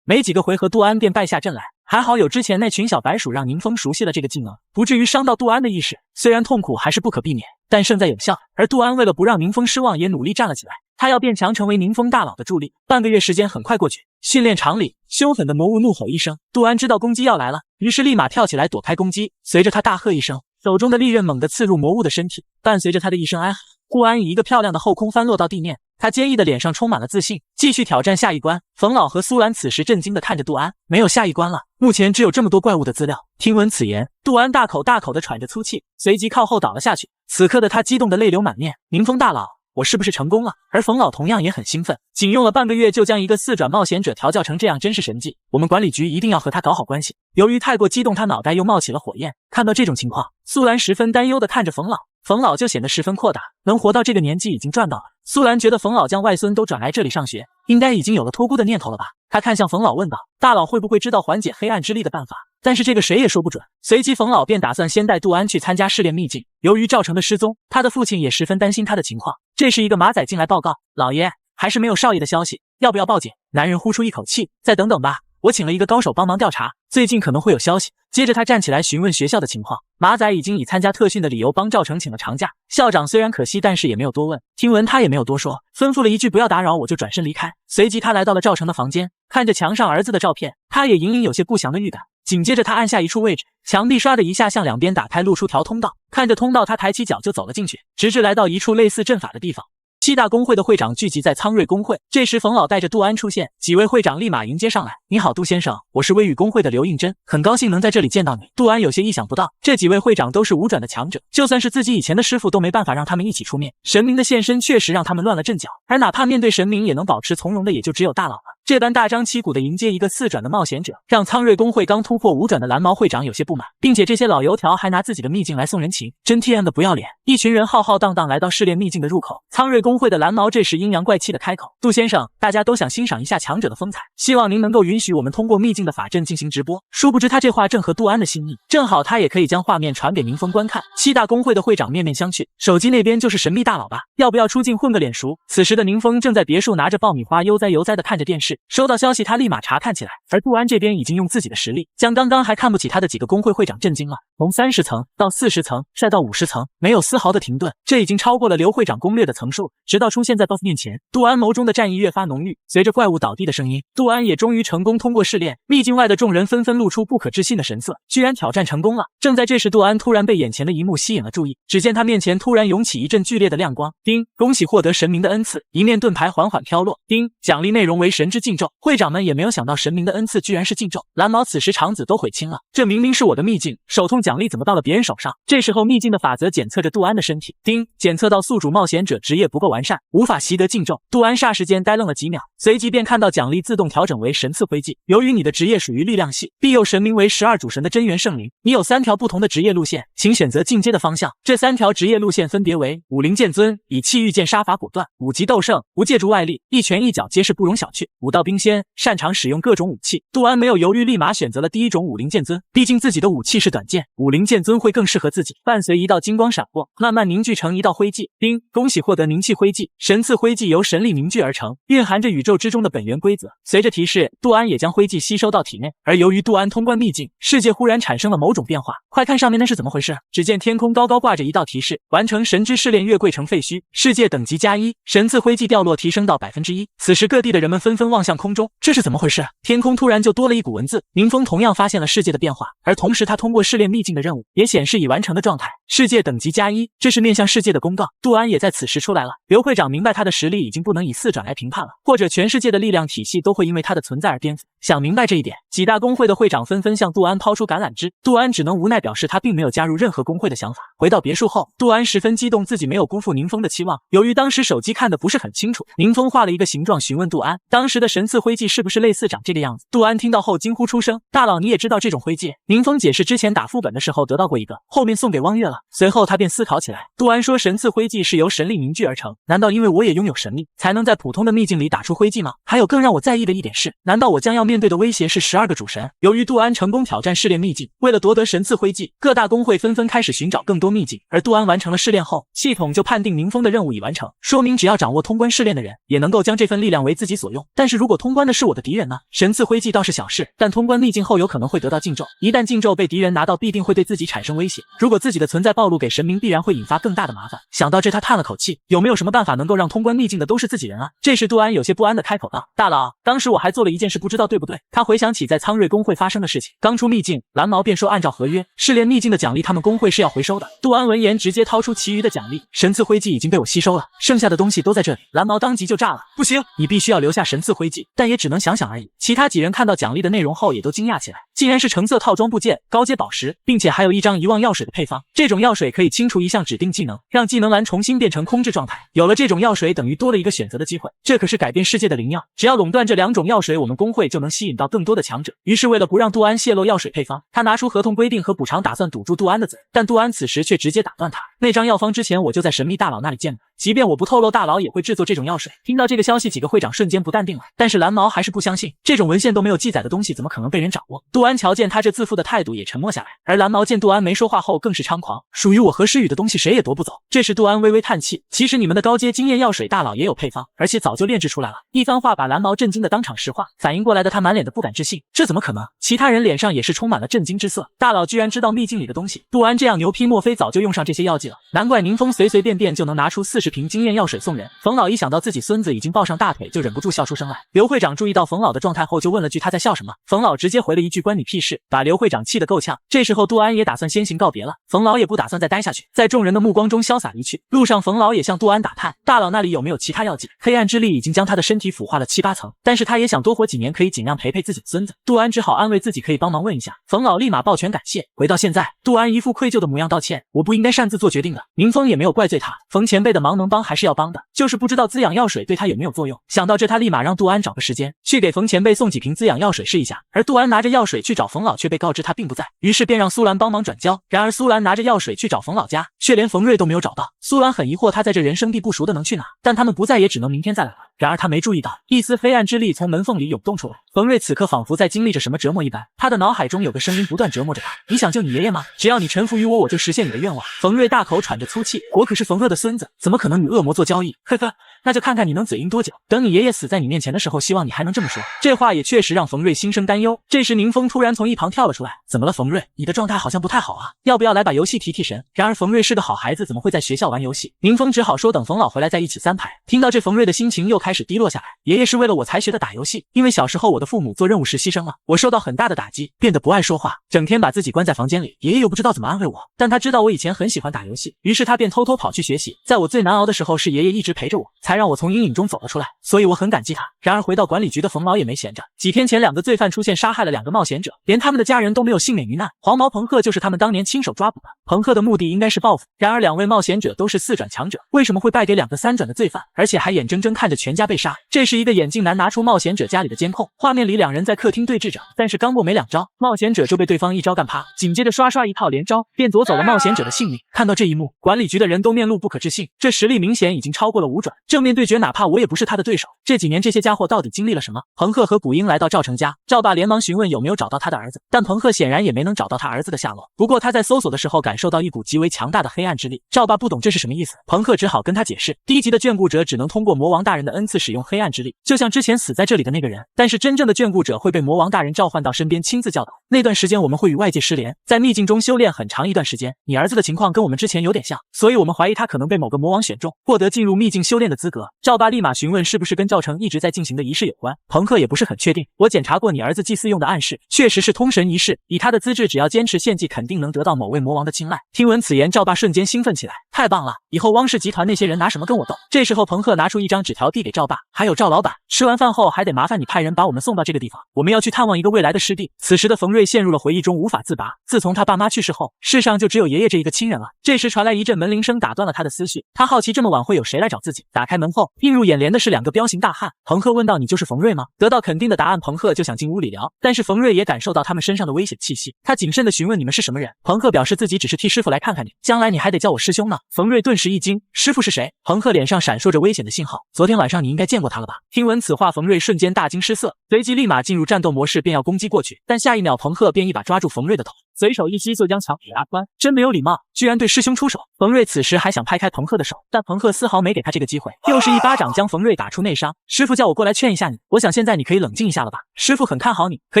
没几个回合，杜安便败下阵来。还好有之前那群小白鼠让宁风熟悉了这个技能，不至于伤到杜安的意识。虽然痛苦还是不可避免，但胜在有效。而杜安为了不让宁风失望，也努力站了起来。他要变强，成为宁风大佬的助力。半个月时间很快过去，训练场里，凶狠的魔物怒吼一声，杜安知道攻击要来了，于是立马跳起来躲开攻击。随着他大喝一声，手中的利刃猛地刺入魔物的身体，伴随着他的一声哀嚎，杜安以一个漂亮的后空翻落到地面。他坚毅的脸上充满了自信，继续挑战下一关。冯老和苏兰此时震惊的看着杜安，没有下一关了，目前只有这么多怪物的资料。听闻此言，杜安大口大口的喘着粗气，随即靠后倒了下去。此刻的他激动的泪流满面，宁风大佬，我是不是成功了？而冯老同样也很兴奋，仅用了半个月就将一个4转冒险者调教成这样，真是神迹。我们管理局一定要和他搞好关系。由于太过激动，他脑袋又冒起了火焰。看到这种情况，苏兰十分担忧的看着冯老，冯老就显得十分阔大，能活到这个年纪已经赚到了。苏兰觉得冯老将外孙都转来这里上学，应该已经有了托孤的念头了吧。他看向冯老问道，大佬会不会知道缓解黑暗之力的办法？但是这个谁也说不准。随即冯老便打算先带杜安去参加试炼秘境。由于赵成的失踪，他的父亲也十分担心他的情况。这时一个马仔进来报告，老爷，还是没有少爷的消息，要不要报警？男人呼出一口气，再等等吧，我请了一个高手帮忙调查，最近可能会有消息。接着他站起来询问学校的情况，马仔已经以参加特训的理由帮赵成请了长假。校长虽然可惜，但是也没有多问。听闻他也没有多说，吩咐了一句不要打扰我就转身离开。随即他来到了赵成的房间，看着墙上儿子的照片，他也隐隐有些不祥的预感。紧接着他按下一处位置，墙壁唰的一下向两边打开，露出条通道。看着通道，他抬起脚就走了进去，直至来到一处类似阵法的地方。7大工会的会长聚集在苍瑞工会，这时冯老带着杜安出现，几位会长立马迎接上来。你好，杜先生，我是微雨工会的刘应真，很高兴能在这里见到你。杜安有些意想不到，这几位会长都是5转的强者，就算是自己以前的师傅都没办法让他们一起出面。神明的现身确实让他们乱了阵脚，而哪怕面对神明也能保持从容的，也就只有大佬了。这般大张旗鼓的迎接一个4转的冒险者，让苍瑞工会刚突破5转的蓝毛会长有些不满，并且这些老油条还拿自己的秘境来送人情，真 TM 的不要脸。一群人浩浩荡荡来到试炼秘境的入口，苍瑞工会的蓝毛这时阴阳怪气的开口，杜先生，大家都想欣赏一下强者的风采，希望您能够允许我们通过秘境的法阵进行直播。殊不知他这话正合杜安的心意，正好他也可以将画面传给宁风观看。7大工会的会长面面相觑，手机那边就是神秘大佬吧，要不要出镜混个脸熟？此时的宁风正在别墅拿着爆米花悠哉悠哉的看着电视，收到消息他立马查看起来，而杜安这边已经用自己的实力将刚刚还看不起他的几个工会会长震惊了，从30层到40层再到50层，没有丝毫的停顿，这已经超过了刘会长攻略的层数，直到出现在 BOSS 面前。杜安眸中的战意越发浓郁，随着怪物倒地的声音，杜安也终于成功通过试炼。秘境外的众人纷纷露出不可置信的神色，居然挑战成功了。正在这时，杜安突然被眼前的一幕吸引了注意，只见他面前突然涌起一阵剧烈的亮光，叮，恭喜获得神明的恩赐，一面盾牌缓缓飘落，叮，奖励内容为神之禁咒。会长们也没有想到神明的恩赐居然是禁咒，蓝毛此时肠子都悔青了，这明明是我的秘境，手痛奖励怎么到了别人手上？这时候秘境的法则检测着杜安的身体，叮，检测到宿主冒险者职业不够完善，无法习得禁咒。杜安霎时间呆愣了几秒，随即便看到奖励自动调整为神赐徽记，由于你的职业属于力量系，庇佑神明为12主神的真元圣灵，你有3条不同的职业路线，请选择进阶的方向。这3条职业路线分别为武灵剑尊，以气御剑杀伐果断；武极斗圣，无借助外力，一拳一脚皆是不容小觑；武道冰仙，擅长使用各种武器。杜安没有犹豫，立马选择了第一种武灵剑尊，毕竟自己的武器是短剑，武灵剑尊会更适合自己。伴随一道金光闪过，慢慢凝聚成一道徽记，叮，恭喜获得凝气徽记。神赐徽记由神力凝聚而成，蕴含着宇宙之中的本源规则。随着提示，杜安也将徽记吸收到体内。而由于杜安通关秘境，世界忽然产生了某种变化。快看上面那是怎么回事？只见天空高高挂着一道提示，完成神之试炼，月桂成废墟，世界等级+1，神赐徽记掉落提升到1%。此时各地的人们纷纷望向空中，这是怎么回事？天空突然就多了一股文字。宁风同样发现了世界的变化，而同时他通过试炼秘境的任务也显示已完成的状态，世界等级+1，这是面向世界的公告。杜安也在此时出来了。刘会长明白他的实力已经不能以4转来评判了，或者全世界的力量体系都会因为他的存在而颠覆。想明白这一点，几大工会的会长纷纷向杜安抛出橄榄枝，杜安只能无奈表示他并没有加入任何工会的想法。回到别墅后，杜安十分激动，自己没有辜负宁风的期望。由于当时手机看得不是很清楚，宁风画了一个形状询问杜安，当时的神赐徽记是不是类似长这个样子？杜安听到后惊呼出声，大佬你也知道这种徽记？宁风解释之前打副本的时候得到过一个，后面送给汪月了。了。随后他便思考起来，杜安说神赐徽记是由神力凝聚而成，难道因为我也拥有神力，才能在普通的秘境里打出徽记吗？还有更让我在意的一点是，难道我将要面对的威胁是12个主神？由于杜安成功挑战试炼秘境，为了夺得神赐徽记，各大公会纷纷开始寻找更多秘境，而杜安完成了试炼后，系统就判定宁风的任务已完成，说明只要掌握通关试炼的人，也能够将这份力量为自己所用。但是如果通关的是我的敌人呢？神赐徽记倒是小事，但通关秘境后有可能会得到禁咒，一旦禁咒被敌人拿到，必定会对自己产生威胁。如果自己的存在暴露给神明，必然会引发更大的麻烦。想到这，他叹了口气，有没有什么办法能够让通关秘境的都是自己人啊？这时杜安有些不安的开口道：“大佬，当时我还做了一件事，不知道对不对？”他回想起在苍瑞公会发生的事情，刚出秘境，蓝毛便说按照合约，试炼秘境的奖励他们公会是要回收的。杜安闻言直接掏出其余的奖励，神赐徽记已经被我吸收了，剩下的东西都在这里。蓝毛当即就炸了，不行，你必须要留下神赐徽记，但也只能想想而已。其他几人看到奖励的内容后也都惊讶起来，竟然是橙色套装部件、高阶宝石，并且还有一张遗忘药水的配方。这种药水可以清除一项指定技能，让技能栏重新变成空置状态。有了这种药水，等于多了一个选择的机会，这可是改变世界的灵药。只要垄断这2种药水，我们公会就能吸引到更多的强者。于是为了不让杜安泄露药水配方，他拿出合同规定和补偿，打算堵住杜安的嘴。但杜安此时却直接打断他，那张药方之前我就在神秘大佬那里见过，即便我不透露，大佬也会制作这种药水。听到这个消息，几个会长瞬间不淡定了。但是蓝毛还是不相信，这种文献都没有记载的东西，怎么可能被人掌握？杜安瞧见他这自负的态度，也沉默下来。而蓝毛见杜安没说话后，更是猖狂，属于我和诗雨的东西谁也夺不走。这时杜安微微叹气，其实你们的高阶经验药水大佬也有配方，而且早就炼制出来了。一番话把蓝毛震惊的当场石化，反应过来的他满脸的不敢置信，这怎么可能？其他人脸上也是充满了震惊之色，大佬居然知道秘境里的东西，杜安这样牛批，莫非早就用上这些药剂了？难怪宁风随随便便就能拿出40瓶经验药水送人。冯老一想到自己孙子已经抱上大腿，就忍不住笑出声来。刘会长注意到冯老的状态后，就问了句他在笑什么。冯老直接回了一句关你屁事，把刘会长气得够呛。这时候杜安也打算先行告别了，冯老也不打算再待下去，在众人的目光中潇洒离去。路上冯老也向杜安打探，大佬那里有没有其他药剂？黑暗之力已经将他的身体腐化了7、8层，但是他也想多活几年，可以尽量陪陪自己的孙子。杜安只好安慰自己可以帮忙问一下。冯老立马抱拳感谢。回到现在，杜安一副愧疚的模样道歉，我不应该擅自做决定的。宁风也没有怪罪他，冯前辈的忙能帮还是要帮的，就是不知道滋养药水对他有没有作用。想到这，他立马让杜安找个时间去给冯前辈送几瓶滋养药水试一下。而杜安拿着药水去找冯老，却被告知他并不在，于是便让苏兰帮忙转交。然而苏兰拿着药水去找冯老家，却连冯瑞都没有找到。苏兰很疑惑，他在这人生地不熟的能去哪？但他们不在，也只能明天再来了。然而他没注意到，一丝黑暗之力从门缝里涌动出来。冯瑞此刻仿佛在经历着什么折磨一般，他的脑海中有个声音不断折磨着他：你想救你爷爷吗？只要你臣服于我，我就实现你的愿望。冯瑞大口喘着粗气，我可是冯鄂的孙子，怎么可能与恶魔做交易？呵呵，那就看看你能嘴硬多久。等你爷爷死在你面前的时候，希望你还能这么说。这话也确实让冯瑞心生担忧。这时宁风突然从一旁跳了出来，怎么了冯瑞？你的状态好像不太好啊，要不要来把游戏提提神？然而冯瑞是个好孩子，怎么会在学校玩游戏？宁风只好说等冯老回来再一起3排。听到这，冯瑞的心情又开始低落下来。爷爷是为了我才学的打游戏，因为小时候我的父母做任务时牺牲了，我受到很大的打击，变得不爱说话，整天把自己关在房间里。爷爷又不知道怎么安慰我，但他知道我以前很喜欢打游戏，于是他便偷偷跑去学习。在我最难熬的时候，是爷爷一直陪着我，才让我从阴影中走了出来，所以我很感激他。然而回到管理局的冯老也没闲着，几天前2个罪犯出现，杀害了2个冒险者，连他们的家人都没有幸免于难。黄毛彭赫就是他们当年亲手抓捕的。彭赫的目的应该是报复，然而2位冒险者都是4转强者，为什么会败给2个3转的罪犯，而且还眼睁睁看着全家被杀？这时一个眼镜男拿出冒险者家里的监控，画面里2人在客厅对峙着，但是刚过没2招，冒险者就被对方一招干趴，紧接着刷刷一套连招，便夺走了冒险者的性命。看到这一幕，管理局的人都面露不可置信，这实力明显已经超过了5转，正面对决哪怕我也不是他的对手。这几年这些家伙到底经历了什么？彭赫和古英来到赵成家，赵爸连忙询问有没有找到他的儿子，但彭赫显然也没能找到他儿子的下落。不过他在搜索的时候感受到一股极为强大的黑暗之力，赵爸不懂这是什么意思，彭赫只好跟他解释，低级的眷顾者只能通过魔王大人的恩赐使用黑暗之力，就像之前死在这里的那个人，但是真正的眷顾者会被魔王大人召唤到身边亲自教导，那段时间我们会与外界失联，在秘境中修炼很长一段时间。你儿子的情况跟我们之前有点像，所以我们怀疑他可能被某个魔王选中，获得进入秘境修炼的资格。赵爸立马询问是不是跟赵成一直在进行的仪式有关，彭赫也不是很确定。我检查过你儿子祭祀用的暗示，确实是通神仪式，以他的资质，只要坚持献祭，肯定能得到某位魔王的青睐。听闻此言，赵爸瞬间兴奋起来，太棒了，以后汪氏集团那些人拿什么跟我斗？这时候彭赫拿出一张纸条递给赵爸，还有赵老板。吃完饭后还得麻烦你派人把我们送到这个地方，我们要去探望一个未来的师弟。此时的冯瑞陷入了回忆中无法自拔。自从他爸妈去世后，世上就只有爷爷这一个亲人了。这时传来一阵门铃声，打断了他的思绪。他好奇这么晚会有谁来找自己。打开门后，映入眼帘的是2个彪形大汉。彭赫问道：“你就是冯瑞吗？”得到肯定的答案，彭赫就想进屋里聊，但是冯瑞也感受到他们身上的危险气息。他谨慎地询问：“你们是什么人？”彭赫表示自己只是替师傅来看看你，将来你还得叫我师兄呢。冯瑞顿时一惊：“师傅是谁？”彭赫脸上闪烁着危险的信号：“昨天晚上你应该见过他了吧？”听闻此话，冯瑞瞬间大惊失色，随即立马进入战斗模式，便要攻击过去。但下一秒，彭赫便一把抓住冯瑞的头，随手一击就将墙给压穿。真没有礼貌，居然对师兄出手！冯瑞此时还想拍开彭赫的手，但彭赫丝毫没给他这个机会，又是一巴掌将冯瑞打出内伤。师傅叫我过来劝一下你，我想现在你可以冷静一下了吧？师傅很看好你，可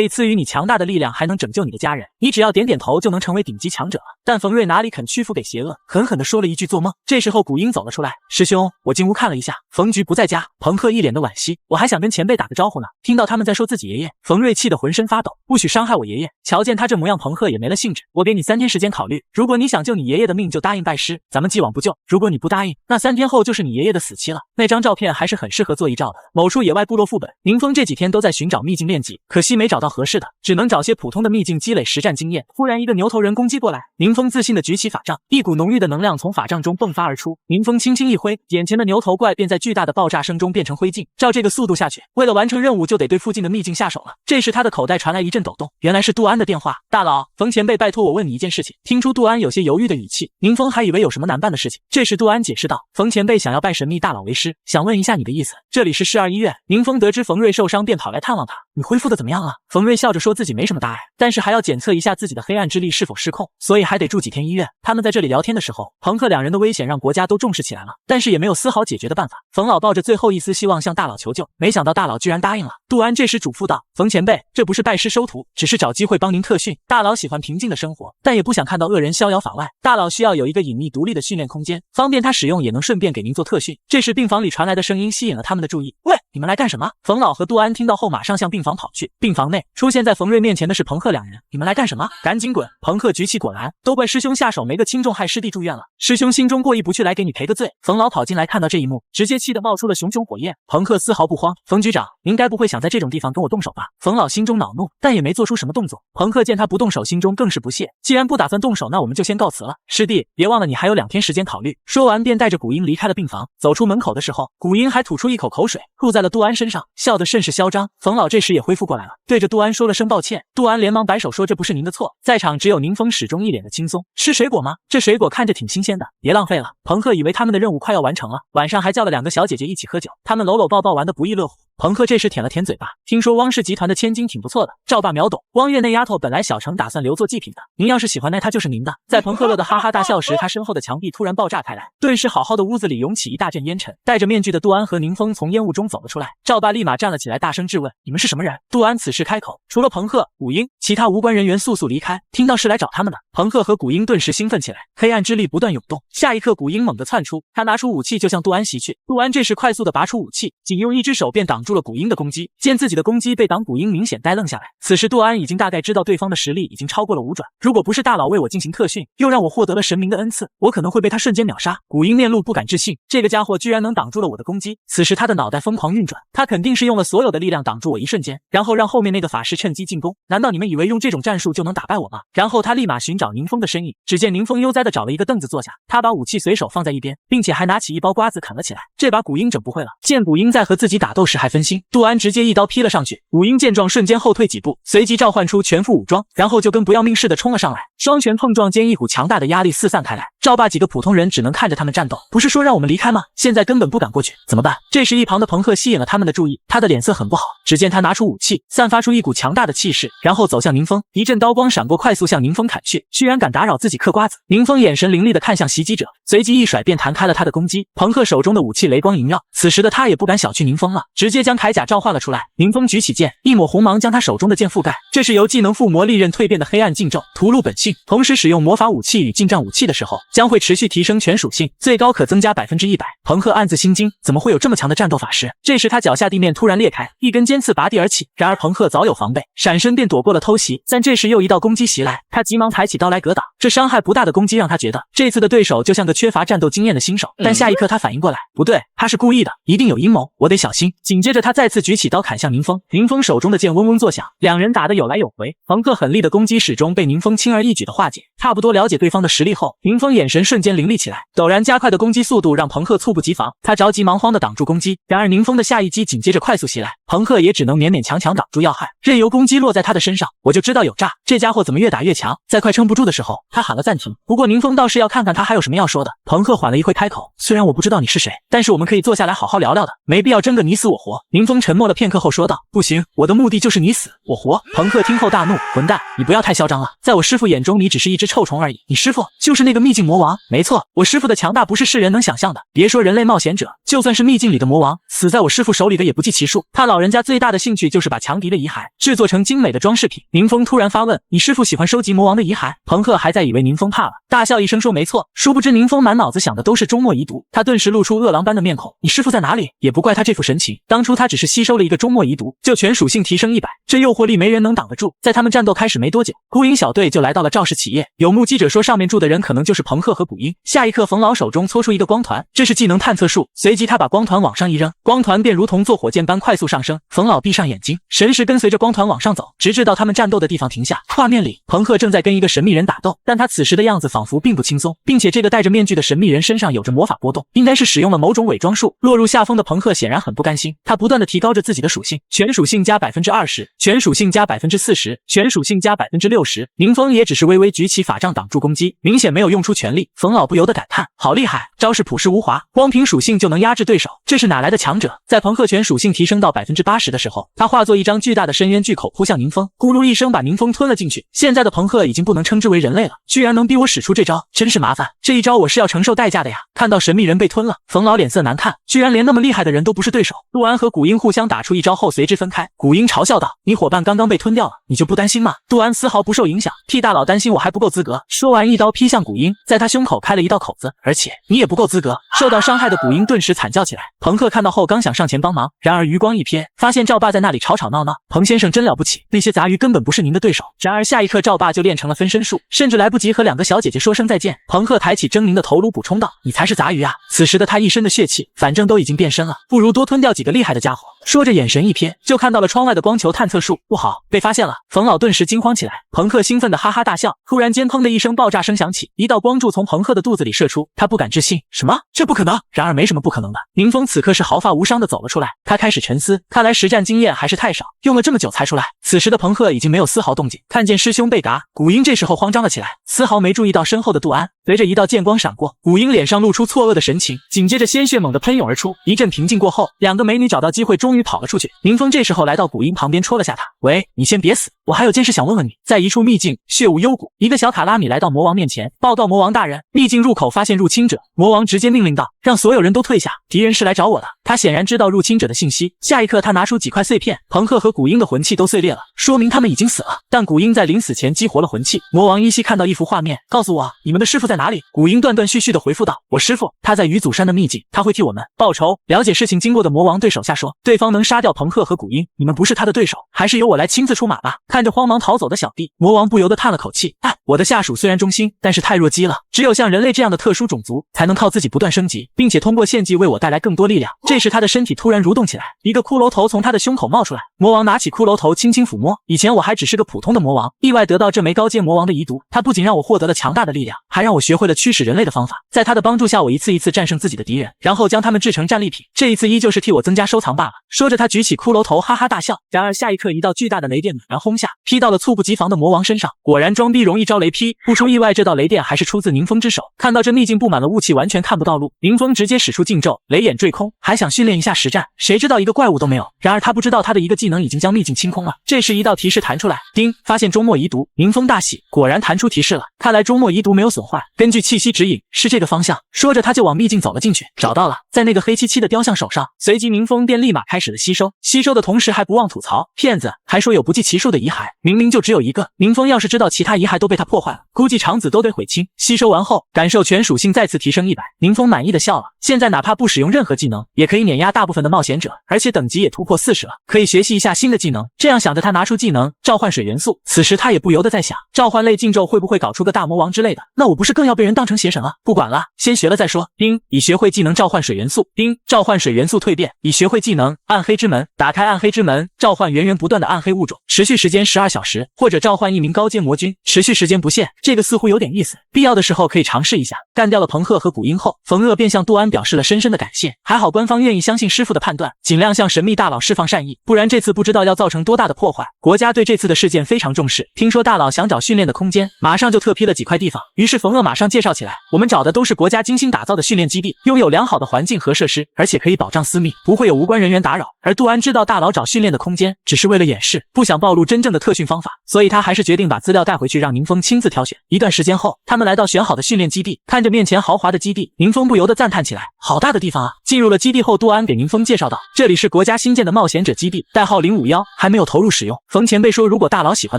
以赐予你强大的力量，还能拯救你的家人，你只要点点头就能成为顶级强者了。但冯瑞哪里肯屈服给邪恶，狠狠地说了一句做梦。这时候古英走了出来，师兄，我进屋看了一下，冯局不在家。彭赫一脸的惋惜，我还想跟前辈打个招呼呢。听到他们在说自己爷爷，冯瑞气得浑身发抖，不许伤害我爷爷。瞧见他这模样，彭赫也没了兴致。我给你3天时间考虑，如果你想救你爷爷的命，就答应拜师，咱们既往不咎；如果你不答应，那3天后就是你爷爷的死期了。那张照片还是很适合做遗照的。某处野外部落副本，宁风这几天都在寻找秘境练级，可惜没找到合适的，只能找些普通的秘境积累实战经验。忽然一个牛头人攻击过来，宁风自信地举起法杖，一股浓郁的能量从法杖中迸发而出。宁风轻轻一挥，眼前的牛头怪便在巨大的爆炸声中变成灰烬。照这个速度下去，为了完成任务就得对附近的秘境下手了。这时他的口袋传来一阵抖动，原来是杜安的电话。大佬，冯前辈拜托我问你一件事情。听出杜安有些犹豫的语气，宁风还以为有什么难办的事情。这时杜安解释道，冯前辈想要拜神秘大佬为师，想问一下你的意思。这里是市2医院。宁风得知冯瑞受伤便跑来探望他，你恢复的怎么样了？冯瑞笑着说自己没什么大碍，但是还要检测一下自己的黑暗之力是否失控，所以还得住几天医院。他们在这里聊天的时候，彭赫2人的危险让国家都重视起来了，但是也没有丝毫解决的办法。冯老抱着最后一丝希望向大佬求救，没想到大佬居然答应了。杜安这时嘱咐道，冯前辈，这不是拜师收徒，只是找机会帮您特训。大佬喜欢平静的生活，但也不想看到恶人逍遥法外，大佬需要有一个隐秘独立的训练空间，方便他使用，也能顺便给您做特训。这时病房里传来的声音吸引了他们的注意，喂，你们来干什么？冯老和杜安听到后马上向病房跑去。病房内出现在冯瑞面前的是彭赫2人，你们来干什么？赶紧滚！彭赫举起果篮，都怪师兄下手没个轻重，害师弟住院了，师兄心中过意不去，来给你赔个罪。冯老跑进来看到这一幕，直接气得冒出了熊熊火焰。彭赫丝毫不慌，冯局长，您该不会想在这种地方跟我动手吧？冯老心中恼怒，但也没做出什么动作。彭赫见他不动手，心中更是不屑，既然不打算动手，那我们就先告辞了。师弟，别忘了你还有2天时间考虑。说完便带着古英离开了病房。走出门口的时候，古英还吐出一口口水，吐在了杜安身上，笑得甚是嚣张。冯老这时也恢复过来了，对着杜安说了声抱歉。杜安连忙摆手说这不是您的错。在场只有宁风始终一脸的轻松。吃水果吗？这水果看着挺新鲜的，别浪费了。彭赫以为他们的任务快要完成了，晚上还叫了2个小姐姐一起喝酒，他们搂搂抱抱玩得不亦乐乎。彭赫这时舔了舔嘴巴，听说汪氏集团的千金挺不错的，赵爸秒懂。汪月那丫头本来小程打算留作祭品的，您要是喜欢那她就是您的。在彭赫乐的哈哈大笑时，他身后的墙壁突然爆炸开来，顿时好好的屋子里涌起一大阵烟尘。戴着面具的杜安和宁风从烟雾中走了出来，赵爸立马站了起来，大声质问，你们是什么人？杜安此时开口，除了彭赫、古英，其他无关人员速速离开，听到是来找他们的。彭赫和古英顿时兴奋起来，黑暗之力不断涌动。下一刻古英猛地窜出，他拿出武器就向杜安袭去。杜安这时快速地拔出武器，仅用一只手便挡住了古英的攻击。见自己的攻击被挡，古英明显呆愣下来。此时杜安已经大概知道对方的实力已经超过了5转，如果不是大佬为我进行特训，又让我获得了神明的恩赐，我可能会被他瞬间秒杀。古英面露不敢置信，这个家伙居然能挡住了我的攻击。此时他的脑袋疯狂运转，他肯定是用了所有的力量挡住我一瞬间，然后让后面那个法师趁机进攻。难道你们以为用这种战术就能打败我吗？然后他立马寻找宁风的身影，只见宁风悠哉地找了一个凳子坐下，他把武器随手放在一边，并且还拿起一包瓜子啃了起来。这把古英整不会了。见古英在和自己打斗时还分心，杜安直接一刀劈了上去。古英见状瞬间后退几步，随即召唤出全副武装，然后就跟不要命似的冲了上来。双拳碰撞间，一股强大的压力四散开来。赵爸几个普通人只能看着他们战斗，不是说让我们离开吗？现在根本不敢过去，怎么办？这时一旁的彭赫吸引了他们的注意，他的脸色很不好。只见他拿出武器，散发出一股强大的气势，然后走向宁风，一阵刀光闪过，快速向宁风砍去。居然敢打扰自己嗑瓜子！宁风眼神凌厉地看向袭击者，随即一甩便弹开了他的攻击。彭赫手中的武器雷光萦绕，此时的他也不敢小觑宁风了，直接将铠甲召唤了出来。宁风举起剑，一抹红芒将他手中的剑覆盖，这是由技能附魔利刃蜕变的黑暗禁咒，屠戮本性。同时使用魔法武器与近战武器的时候，将会持续提升全属性，最高可增加100%。朋克暗自心惊，怎么会有这么强的战斗法师？这时他脚下地面突然裂开，一根尖刺拔地而起。然而朋克早有防备，闪身便躲过了偷袭。但这时又一道攻击袭来，他急忙抬起刀来格挡。这伤害不大的攻击让他觉得这次的对手就像个缺乏战斗经验的新手。但下一刻他反应过来，不对，他是故意的，一定有阴谋，我得小心。紧接着他再次举起刀砍向宁风，宁风手中的剑嗡嗡作响，两人打得有来有回。朋克狠厉的攻击始终被宁风轻而易举的化解。差不多了解对方的实力后，宁风眼神瞬间凌厉起来，陡然加快的攻击速度让朋克猝不及防。他着急忙慌地挡住攻击，然而宁风的下一击紧接着快速袭来，朋克也只能勉勉强强挡住要害，任由攻击落在他的身上。我就知道有诈，这家伙怎么越打越强？在快撑不住的时候，他喊了暂停。不过宁风倒是要看看他还有什么要说的。朋克缓了一会开口，虽然我不知道你是谁，但是我们可以坐下来好好聊聊的，没必要争个你死我活。宁风沉默了片刻后说道，不行，我的目的就是你死我活。朋克听后大怒，混蛋，你不要太嚣张了，在我师父眼中你只是一只臭虫而已。你师父就是那个秘境魔王？没错，我师父的强大不是世人能想象的，别说人类冒险者，就算是秘境里的魔王，死在我师父手里的也不计其数。他老人家最大的兴趣就是把强敌的遗骸制作成精美的装饰品。宁风突然发问，你师父喜欢收集魔王的遗骸？朋克还在以为宁风怕了，大笑一声说没错，殊不知宁风满脑子想的都是终末遗毒。他顿时露出饿狼般的面孔，你师父在哪里？也不怪他这副神情，当初他只是吸收了一个终末遗毒，就全属性提升100，这诱惑力没人能挡得住。在他们战斗开始没多久，孤鹰小队就来到了赵氏企业，有目击者说上面住的人可能就是朋克和古鹰。下一刻冯老手中搓出一个光团，这是技能探测术，随即他把光团往上一扔，光团便如同坐火箭般快速上升。冯老闭上眼睛，神识跟随着光团往上走，直至到他们战斗的地方停下。画面里朋克正在跟一个神秘人打斗，但他此时的样子仿佛并不轻松，并且这个戴着面具的神秘人身上有着魔法波动，应该是使用了某种伪装术。落入下风的朋克显然很不甘心，他不断的提高着自己的属性，全属性加20%，全属性加40%，全属性加60%。宁风也只是微微举起法杖挡住攻击，明显没有用出全力。冯老不由得感叹，好厉害，招式朴实无华，光凭属性就能压制对手，这是哪来的强者？在朋克全属性提升到80%的时候，他化作一张巨大的深渊巨口扑向宁风，咕噜一声把宁风吞了进去。现在的朋克已经不能称之为人类了，居然能逼我使出这招，真是麻烦，这一招我是要承受代价的呀。看到神秘人被吞了，冯老脸色难看，居然连那么厉害的人都不是对手。陆安和古鹰互相打出一招后随之分开，古鹰嘲笑道，你伙伴刚刚被吞掉了，你就不担心吗？杜安丝毫不受影响，替大佬担心我还不够资格。说完一刀劈向古鹰，在他胸口开了一道口子，而且你也不够资格。受到伤害的古鹰顿时惨叫起来，朋克看到后刚想上前帮忙，然而余光一瞥，发现赵爸在那里吵吵闹闹。彭先生真了不起，那些杂鱼根本不是您的对手。然而下一刻赵爸就练成了分身术，甚至来不及和两个小姐姐说声再见。朋克抬起狰狞的头颅补充道，你才是杂鱼啊。此时的他一身的血气，反正都已经变身了，不如多吞掉几个厉害的家伙。说着眼神一瞥，就看到了窗外的光球探测术，不好，被发现了。冯老顿时惊慌起来，朋克兴奋的哈哈大笑。突然间砰的一声爆炸声响起，一道光柱从朋克的肚子里射出，他不敢置信，什么？这不可能！然而没什么不可能的，宁风此刻是毫发无伤的走了出来，他开始沉思，看来实战经验还是太少，用了这么久才出来。此时的朋克已经没有丝毫动静，看见师兄被嘎，古鹰这时候慌张了起来，丝毫没注意到身后的杜安。随着一道剑光闪过，古鹰脸上露出错愕的神情，紧接着鲜血猛地喷涌而出。一阵平静过后，两个美女找到机会终于跑了出去。宁风这时候来到古鹰旁边戳了下他，喂，你先别死，我还有件事想问问你。在一处秘境，血雾幽谷，一个小卡拉米来到魔王面前，报告魔王大人，秘境入口发现入侵者。魔王直接命令道，让所有人都退下，敌人是来找我的。他显然知道入侵者的信息，下一刻他拿出几块碎片，朋克和古鹰的魂器都碎裂了，说明他们已经死了。但古鹰在临死前激活了魂器。魔王依稀看到一幅画面，告诉我你们的师傅在哪里？古鹰断断续续地回复道，我师傅他在鱼祖山的秘境，他会替我们报仇。了解事情经过的魔王对手下说，对方能杀掉朋克和古鹰，你们不是他的对手，还是由我来亲自出马吧。看着慌忙逃走的小弟，魔王不由得叹了口气，我的下属虽然忠心，但是太弱鸡了，只有像人类这样的特殊种族才能靠自己不断升级，并且通过献祭为我带来更多力量。这时他的身体突然蠕动起来，一个骷髅头从他的胸口冒出来，魔王拿起骷髅头轻轻抚摸，以前我还只是个普通的魔王，意外得到这枚高阶魔王的遗毒，他不仅让我获得了强大的力量，还让我学会了驱使人类的方法。在他的帮助下，我一次一次战胜自己的敌人，然后将他们制成战利品，这一次依旧是替我增加收藏罢了。说着他举起骷髅头哈哈大笑，然而下一刻一道巨大的雷电猛然轰下，劈到了猝不及防的魔王身上。果然装逼容易招雷劈，不出意外这道雷电还是出自宁风之手。看到这秘境布满了雾气，完全看不到路，宁风直接使出禁咒，雷眼坠空，还想训练一下实战，谁知道一个怪物都没有。然而他不知道他的一个技能已经将秘境清空了。这时一道提示弹出来，叮，发现终末遗毒。宁风大喜，果然弹出提示了，看来终末遗毒没有损坏，根据气息指引是这个方向。说着他就往秘境走了进去，找到了，在那个黑漆漆的雕像手上。随即宁风便立马开始始了吸收，吸收的同时还不忘吐槽，骗子，还说有不计其数的遗骸，明明就只有一个。宁风要是知道其他遗骸都被他破坏了，估计肠子都得悔青。吸收完后，感受全属性再次提升100，宁风满意的笑了。现在哪怕不使用任何技能，也可以碾压大部分的冒险者，而且等级也突破40了，可以学习一下新的技能。这样想着，他拿出技能召唤水元素。此时他也不由得在想，召唤类禁咒会不会搞出个大魔王之类的？那我不是更要被人当成邪神了？不管了，先学了再说。丁，已学会技能召唤水元素。丁，召唤水元素蜕变。已学会技能暗黑之门。打开暗黑之门，召唤源源不断的暗黑物种，持续时间12小时，或者召唤一名高阶魔君，持续时间不限。这个似乎有点意思，必要的时候可以尝试一下。干掉了彭赫和古英后，冯鄂便向杜安表示了深深的感谢。还好官方愿意相信师傅的判断，尽量向神秘大佬释放善意，不然这次不知道要造成多大的破坏。国家对这次的事件非常重视，听说大佬想找训练的空间，马上就特批了几块地方。于是冯鄂马上介绍起来，我们找的都是国家精心打造的训练基地，拥有良好的环境和设施，而且可以保障私密，不会有无关人员打扰。而杜安知道大佬找训练的空间只是为了掩饰，不想暴露真正的特训方法，所以他还是决定把资料带回去，让宁风亲自挑选。一段时间后，他们来到选好的训练基地，看着面前豪华的基地，宁风不由得赞叹起来，好大的地方啊！进入了基地后，杜安给宁风介绍道，这里是国家新建的冒险者基地，代号051，还没有投入使用。冯前辈说，如果大佬喜欢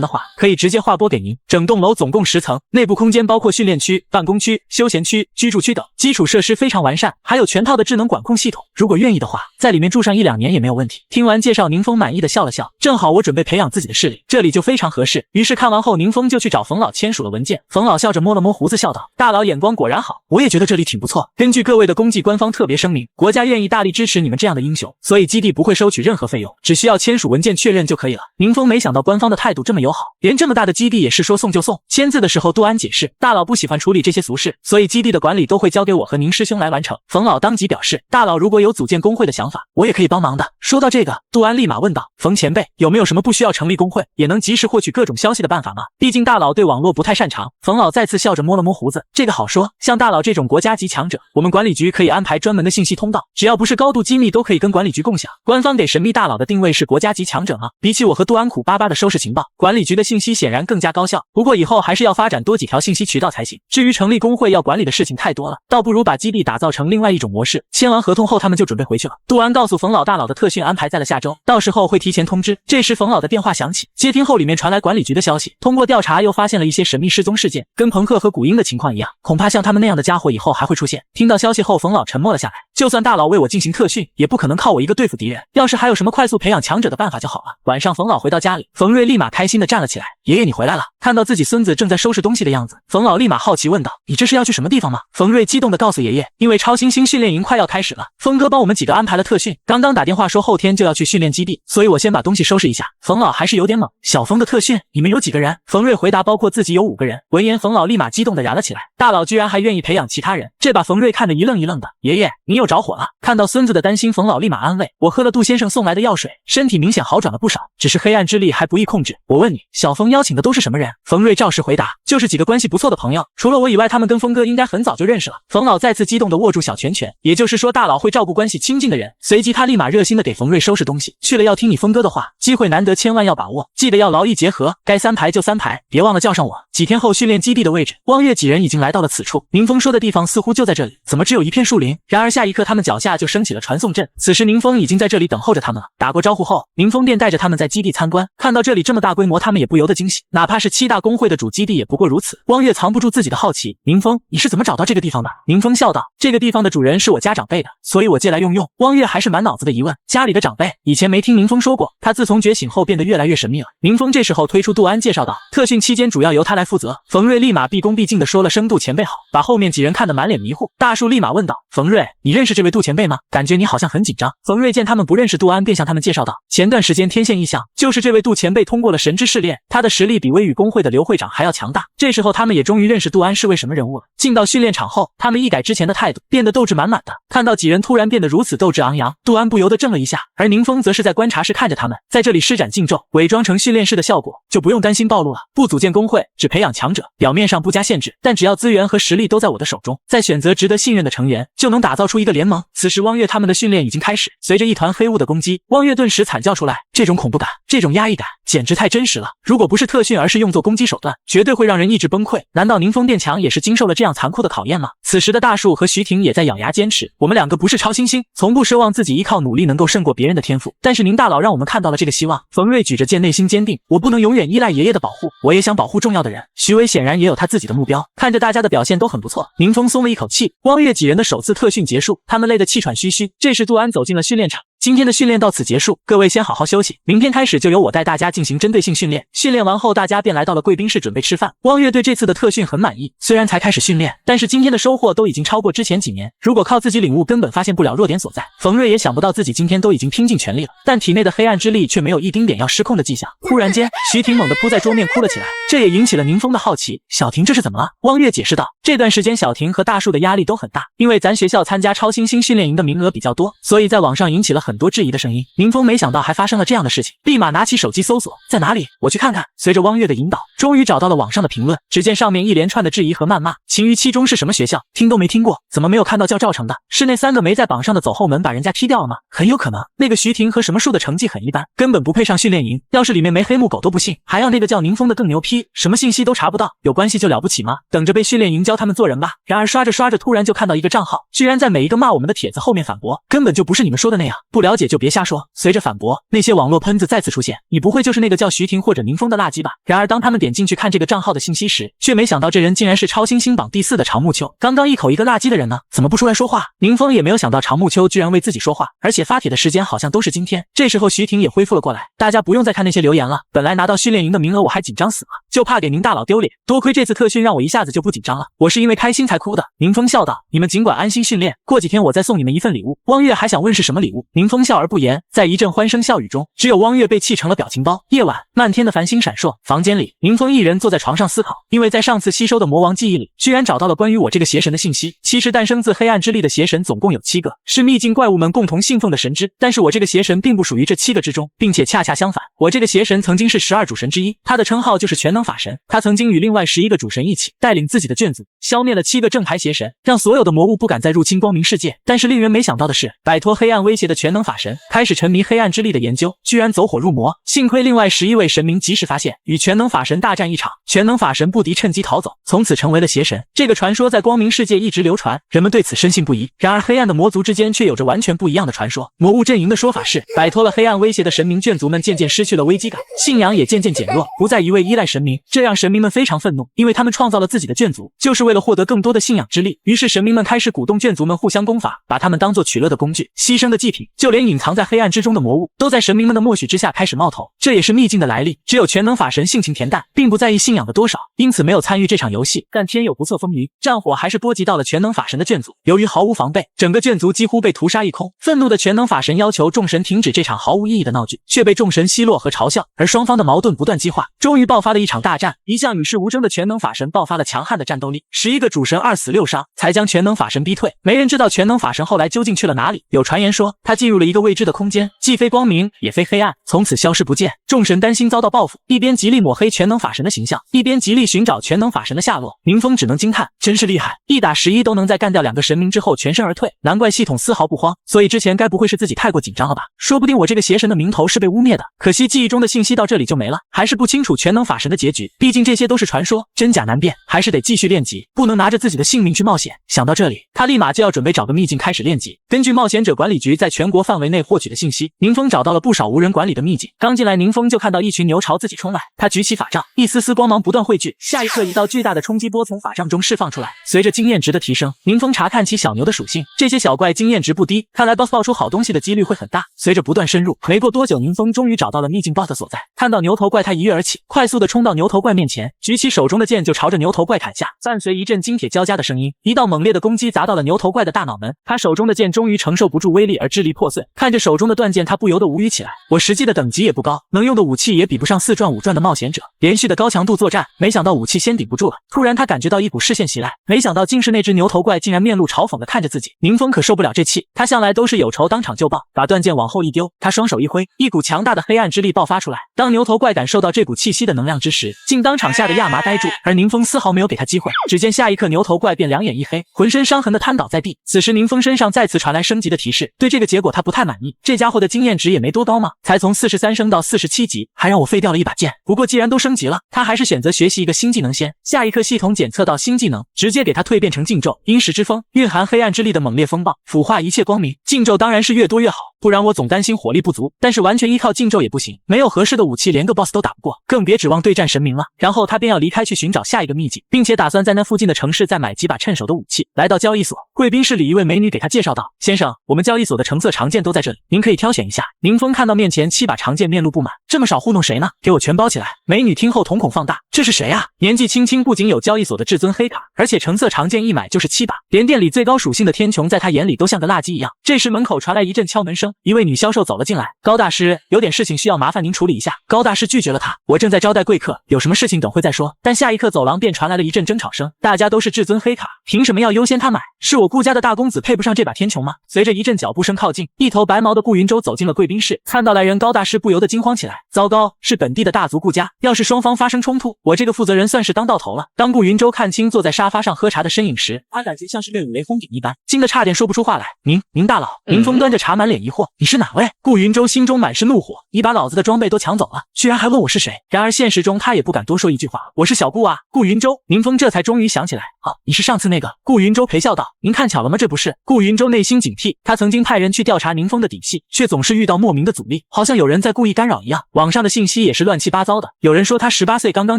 的话，可以直接划拨给您。整栋楼总共10层，内部空间包括训练区、办公区、休闲区、居住区等，基础设施非常完善，还有全套的智能管控系统。如果愿意的话，在里面住上1-2年也没有问题。听完介绍，宁风满意的笑了笑，正好我准备培养自己的势力，这里就非常合适。于是看完后，宁风就去找冯老签署了文件。冯老笑着摸了摸胡子，笑道，大佬眼光果然好，我也觉得这里挺不错。根据各位的功绩，官方特别声明，国家愿意大力支持你们这样的英雄，所以基地不会收取任何费用，只需要签署文件确认就可以了。宁风没想到官方的态度这么友好，连这么大的基地也是说送就送。签字的时候，杜安解释，大佬不喜欢处理这些俗事，所以基地的管理都会交给我和宁师兄来完成。冯老当即表示，大佬如果有组建工会的想法，我也可以帮忙的。说到这个，杜安立马问道，冯前辈有没有什么不需要成立工会也能及时获取各种消息的办法吗？毕竟大佬对网络不太擅长。冯老再次笑着摸了摸胡子，这个好说，像大佬这种国家级强者，我们管理局可以安排专门的信息通道，只要不是高度机密都可以跟管理局共享。官方给神秘大佬的定位是国家级强者吗？比起我和杜安苦巴巴的收拾情报，管理局的信息显然更加高效。不过以后还是要发展多几条信息渠道才行。至于成立工会要管理的事情太多了，倒不如把基地打造成另外一种模式。签完合同后，他们就准备回去了。杜安告诉冯老，大佬的特训安排在了下周，到时候会提前通知。这时冯老的电话响起，接听后里面传来管理局的消息，通过调查又发现了一些神秘失踪事件，跟朋克和古英的情况一样，恐怕像他们那样的家伙以后还会出现。听到消息后，冯老沉默了下来，就算大佬为我进行特训，也不可能靠我一个对付敌人，要是还有什么快速培养强者的办法就好了。晚上冯老回到家里，冯瑞立马开心的站了起来，爷爷你回来了。看到自己孙子正在收拾东西的样子，冯老立马好奇问道，你这是要去什么地方吗？冯瑞激动的告诉爷爷，因为超新星训练营快要开始了，峰哥帮我们几个安排了特训，刚刚打电话说后天就要去训练基地，所以我先把东西收拾一下。冯老还是有点懵，小峰的特训你们有几个人？冯瑞回答，包括自己有5个人。闻言，冯老立马激动的燃了起来，大佬居然还愿意培养其他人，这把冯瑞看得一愣一愣的。爷爷你又着火了。看到孙子的担心，冯老立马安慰，我喝了杜先生送来的药水，身体明显好转了不少，只是黑暗之力还不易控制。我问你，小峰邀请的都是什么人？冯瑞照实回答，就是几个关系不错的朋友，除了我以外，他们跟峰哥应该很早就认识了。冯老再次激动的握住小拳拳，也就是说大佬会照顾关系亲近的人。随即他立马热心的给冯瑞收拾东西，去了要听你峰哥的话，机会难得，千万要把握，记得要劳逸结合，该3排就3排，别忘了叫上我。几天后，训练基地的位置，汪月几人已经来到了此处，宁风说的地方似乎就在这里，怎么只有一片树林？然而下一刻他们脚下就升起了传送阵，此时宁风已经在这里等候着他们了。打过招呼后，宁风便带着他们在基地参观，看到这里这么大规模，他们也不由得惊喜，哪怕是7大工会的主基地也不过如此。汪月藏不住自己的好奇，宁风你是怎么找到这个地方的？宁风笑道，这个地方的主人是我家长辈的，所以我借来用用。汪月还是满脑子的疑问，家里的长辈以前没听宁风说过，他自从觉醒后变得越来越神秘了。宁风这时候推出杜安介绍道，特训期间主要由他来负责。冯瑞立马毕恭毕敬地说了声杜前辈好，把后面几人看得满脸迷糊。大树立马问道，冯瑞你认识这位杜前辈吗？感觉你好像很紧张。冯瑞见他们不认识杜安，便向他们介绍道，前段时间天线异象，就是这位杜前辈通过了神之试炼，他的实力比微雨工会的刘会长还要强大。这时候他们也终于认识杜安是位什么人物了。进到训练场后，他们一改之前的态度，变得斗志满满的。看到几人突然变得如此斗志昂扬，杜安不由得怔了一下，而宁风则是在观察室看着他们，在这里施展禁咒，伪装成训练室的效果，就不用担心暴露了。不组建工会，只培养强者，表面上不加限制，但只要资源和实力都在我的手中，再选择值得信任的成员，就能打造出一个联盟。此时汪月他们的训练已经开始，随着一团黑雾的攻击，汪月顿时惨叫出来，这种恐怖感，这种压抑感，简直太真实了。如果不是特训，而是用作攻击手段，绝对会让人意志崩溃。难道宁风变强也是经受了这样残酷的考验吗？此时的大树和徐婷也在咬牙坚持，我们两个不是超新星，从不奢望自己依靠努力能够胜过别人的天赋。但是宁大佬让我们看到了这个希望。冯瑞举着剑，内心坚定，我不能永远依赖爷爷的保护，我也想保护重要的人。徐伟显然也有他自己的目标。看着大家的表现都很不错，宁风松了一口气。汪月几人的首次特训结束，他们累得气喘吁吁。这时杜安走进了训练场。今天的训练到此结束，各位先好好休息，明天开始就由我带大家进行针对性训练。训练完后，大家便来到了贵宾室准备吃饭。汪月对这次的特训很满意，虽然才开始训练，但是今天的收获都已经超过之前几年。如果靠自己领悟，根本发现不了弱点所在。冯瑞也想不到自己今天都已经拼尽全力了，但体内的黑暗之力却没有一丁点要失控的迹象。忽然间，徐婷猛地扑在桌面哭了起来，这也引起了宁风的好奇。小婷这是怎么了？汪月解释道，这段时间小婷和大树的压力都很大，因为咱学校参加超新星训练营的名额比较多，所以在网上引起了很多质疑的声音。宁风没想到还发生了这样的事情，立马拿起手机搜索，在哪里？我去看看。随着汪月的引导，终于找到了网上的评论。只见上面一连串的质疑和谩骂。秦于七中是什么学校？听都没听过，怎么没有看到叫赵成的？是那3个没在榜上的走后门把人家踢掉了吗？很有可能。那个徐婷和什么树的成绩很一般，根本不配上训练营。要是里面没黑木狗都不信，还要那个叫宁风的更牛批，什么信息都查不到，有关系就了不起吗？等着被训练营教他们做人吧。然而刷着刷着，突然就看到一个账号，居然在每一个骂我们的帖子后面反驳，根本就不是你们说的那样，不了解就别瞎说。随着反驳，那些网络喷子再次出现，你不会就是那个叫徐婷或者宁风的垃圾吧？然而当他们点进去看这个账号的信息时，却没想到这人竟然是超新星榜第4的常木秋。刚刚一口一个垃圾的人呢，怎么不出来说话？宁风也没有想到常木秋居然为自己说话，而且发帖的时间好像都是今天。这时候徐婷也恢复了过来，大家不用再看那些留言了，本来拿到训练营的名额我还紧张死了，就怕给宁大佬丢脸，多亏这次特训让我一下子就不紧张了，我是因为开心才哭的。宁风笑道，你们尽管安心训练，过几天我再送你们一份礼物。汪月还想问是什么礼物，宁风笑而不言。在一阵欢声笑语中，只有汪月被气成了表情包。夜晚，漫天的繁星闪烁，房间里，宁风一人坐在床上思考，因为在上次吸收的魔王记忆里，居然找到了关于我这个邪神的信息。其实诞生自黑暗之力的邪神总共有7个，是秘境怪物们共同信奉的神之，但是我这个邪神并不属于这7个之中，并且恰恰相反，我这个邪神曾经是12主神之一，他的称号就是全能法神。他曾经与另外11个主神一起带领自己的眷族消灭了7个正牌邪神，让所有的魔物不敢再入侵光明世界。但是令人没想到的是，摆脱黑暗威胁的全能法神开始沉迷黑暗之力的研究，居然走火入魔。幸亏另外11位神明及时发现，与全能法神大战一场，全能法神不敌，趁机逃走，从此成为了邪神。这个传说在光明世界一直流传，人们对此深信不疑。然而黑暗的魔族之间却有着完全不一样的传说。魔物阵营的说法是，摆脱了黑暗威胁的神明眷族们渐渐失去了危机感，信仰也渐渐减弱，不再一味依赖神明，这让神明们非常愤怒，因为他们创造了自己的眷族，就是为了获得更多的信仰之力。于是神明们开始鼓动眷族们互相攻伐，把他们当作取乐的工具，牺牲的祭品。就连隐藏在黑暗之中的魔物，都在神明们的默许之下开始冒头。这也是秘境的来历。只有全能法神性情恬淡，并不在意信仰的多少，因此没有参与这场游戏。但天有不测风云，战火还是波及到了全能法神的眷族。由于毫无防备，整个眷族几乎被屠杀一空。愤怒的全能法神要求众神停止这场毫无意义的闹剧，却被众神奚落和嘲笑，而双方的矛盾不断激化，终于爆发了一场大战。一向与世无争的全能法神爆发了强悍的战斗力，11个主神2死6伤，才将全能法神逼退。没人知道全能法神后来究竟去了哪里。有传言说，他进入了一个未知的空间，既非光明也非黑暗，从此消失不见。众神担心遭到报复，一边极力抹黑全能法神的形象，一边极力寻找全能法神的下落。宁风只能惊叹，真是厉害，1打11都能在干掉2个神明之后全身而退，难怪系统丝毫不慌。所以之前该不会是自己太过紧张了吧？说不定我这个邪神的名头是被污蔑的。可惜记忆中的信息到这里就没了，还是不清楚全能法神的结局，毕竟这些都是传说，真假难辨，还是得继续练级，不能拿着自己的性命去冒险。想到这里，他立马就要准备找个秘境开始练级。根据冒险者管理局在全国范围内获取的信息，宁风找到了不少无人管理的秘境。刚进来，宁风就看到一群牛朝自己冲来，他举起法杖，一丝丝光芒不断汇聚，下一刻一道巨大的冲击波从法杖中释放出来。随着经验值的提升，宁风查看起小牛的属性，这些小怪经验值不低，看来 BOSS 爆出好东西的几率会很大。随着不断深入，没过多久，宁风终于找到了秘境 BOSS 的所在。看到牛头怪，他一跃而起，快速的冲到牛头怪面前，举起手中的剑就朝着牛头怪砍下。伴随一阵金铁交加的声音，一道猛烈的攻击砸到了牛头怪的大脑门，他手中的剑终于承受不住威力而支离破碎。看着手中的断剑，他不由得无语起来。我实际的等级也不高，能用的武器也比不上4转5转的冒险者，连续的高强度作战，没想到武器先顶不住了。突然他感觉到一股视线袭来，没想到竟是那只牛头怪，竟然面露嘲讽的看着自己。宁风可受不了这气，他向来都是有仇当场就报，把断剑往后一丢，他双手一挥，一股强大的黑暗之力爆发出来。当牛头怪感受到这股气息的能量之时，竟当场吓得亚麻呆住，而宁风丝毫没有给他机会。只见下一刻，牛头怪便两眼一黑，浑身伤痕的瘫倒在地。此时宁风身上再次传来升级的提示，对这个结果他不太满意，这家伙的经验值也没多高嘛，才从43升到47级，还让我废掉了一把剑。不过既然都升级了，他还是选择学习一个新技能先。下一刻系统检测到新技能，直接给他蜕变成禁咒，阴石之风，蕴含黑暗之力的猛烈风暴，腐化一切光明。禁咒当然是越多越好，不然我总担心火力不足，但是完全依靠禁咒也不行，没有合适的武器连个 boss 都打不过，更别指望对战神明了。然后他便要离开去寻找下一个秘境，并且打算在那附近的城市再买几把趁手的武器。来到交易所，贵宾室里一位美女给他介绍道：先生，我们交易所的橙色长剑都在这里，您可以挑选一下。宁风看到面前7把长剑，面露不满，这么少糊弄谁呢？给我全包起来。美女听后瞳孔放大，这是谁啊？年纪轻轻不仅有交易所的至尊黑卡，而且橙色长剑一买就是7把，连店里最高属性的天穹在他眼里都像个垃圾一样。这时门口传来一阵敲门声，一位女销售走了进来。高大师，有点事情需要麻烦您处理一下。高大师拒绝了他，我正在招待贵客，有什么事情等会再说。但下一刻走廊便传来了一阵争吵声，大家都是至尊黑卡，凭什么要优先他买？是我顾家的大公子配不上这把天穹吗？随着一阵脚步声靠近，一头白毛的顾云舟走进了贵宾室，看到来人，高大师不由得惊慌起来。糟糕，是本地的大族顾家，要是双方发生冲突，我这个负责人算是当到头了。当顾云舟看清坐在沙发上喝茶的身影时，他感觉像是略有雷轰顶一般，惊得差点说不出话来。您大佬。宁风端着茶满脸疑惑，你是哪位？顾云舟心中满是怒火，你把老子的装备都抢走了，居然还问我是谁。然而现实中他也不敢多说一句话，我是小顾啊，顾云舟。宁风这才终于想起来，你是上次那个。顾云舟陪笑道，您看巧了吗？这不是。顾云舟内心警惕，他曾经派人去调查宁风的底细，却总是遇到莫名的阻力，好像有人在故意干扰一样。网上的信息也是乱七八糟的，有人说他18岁刚刚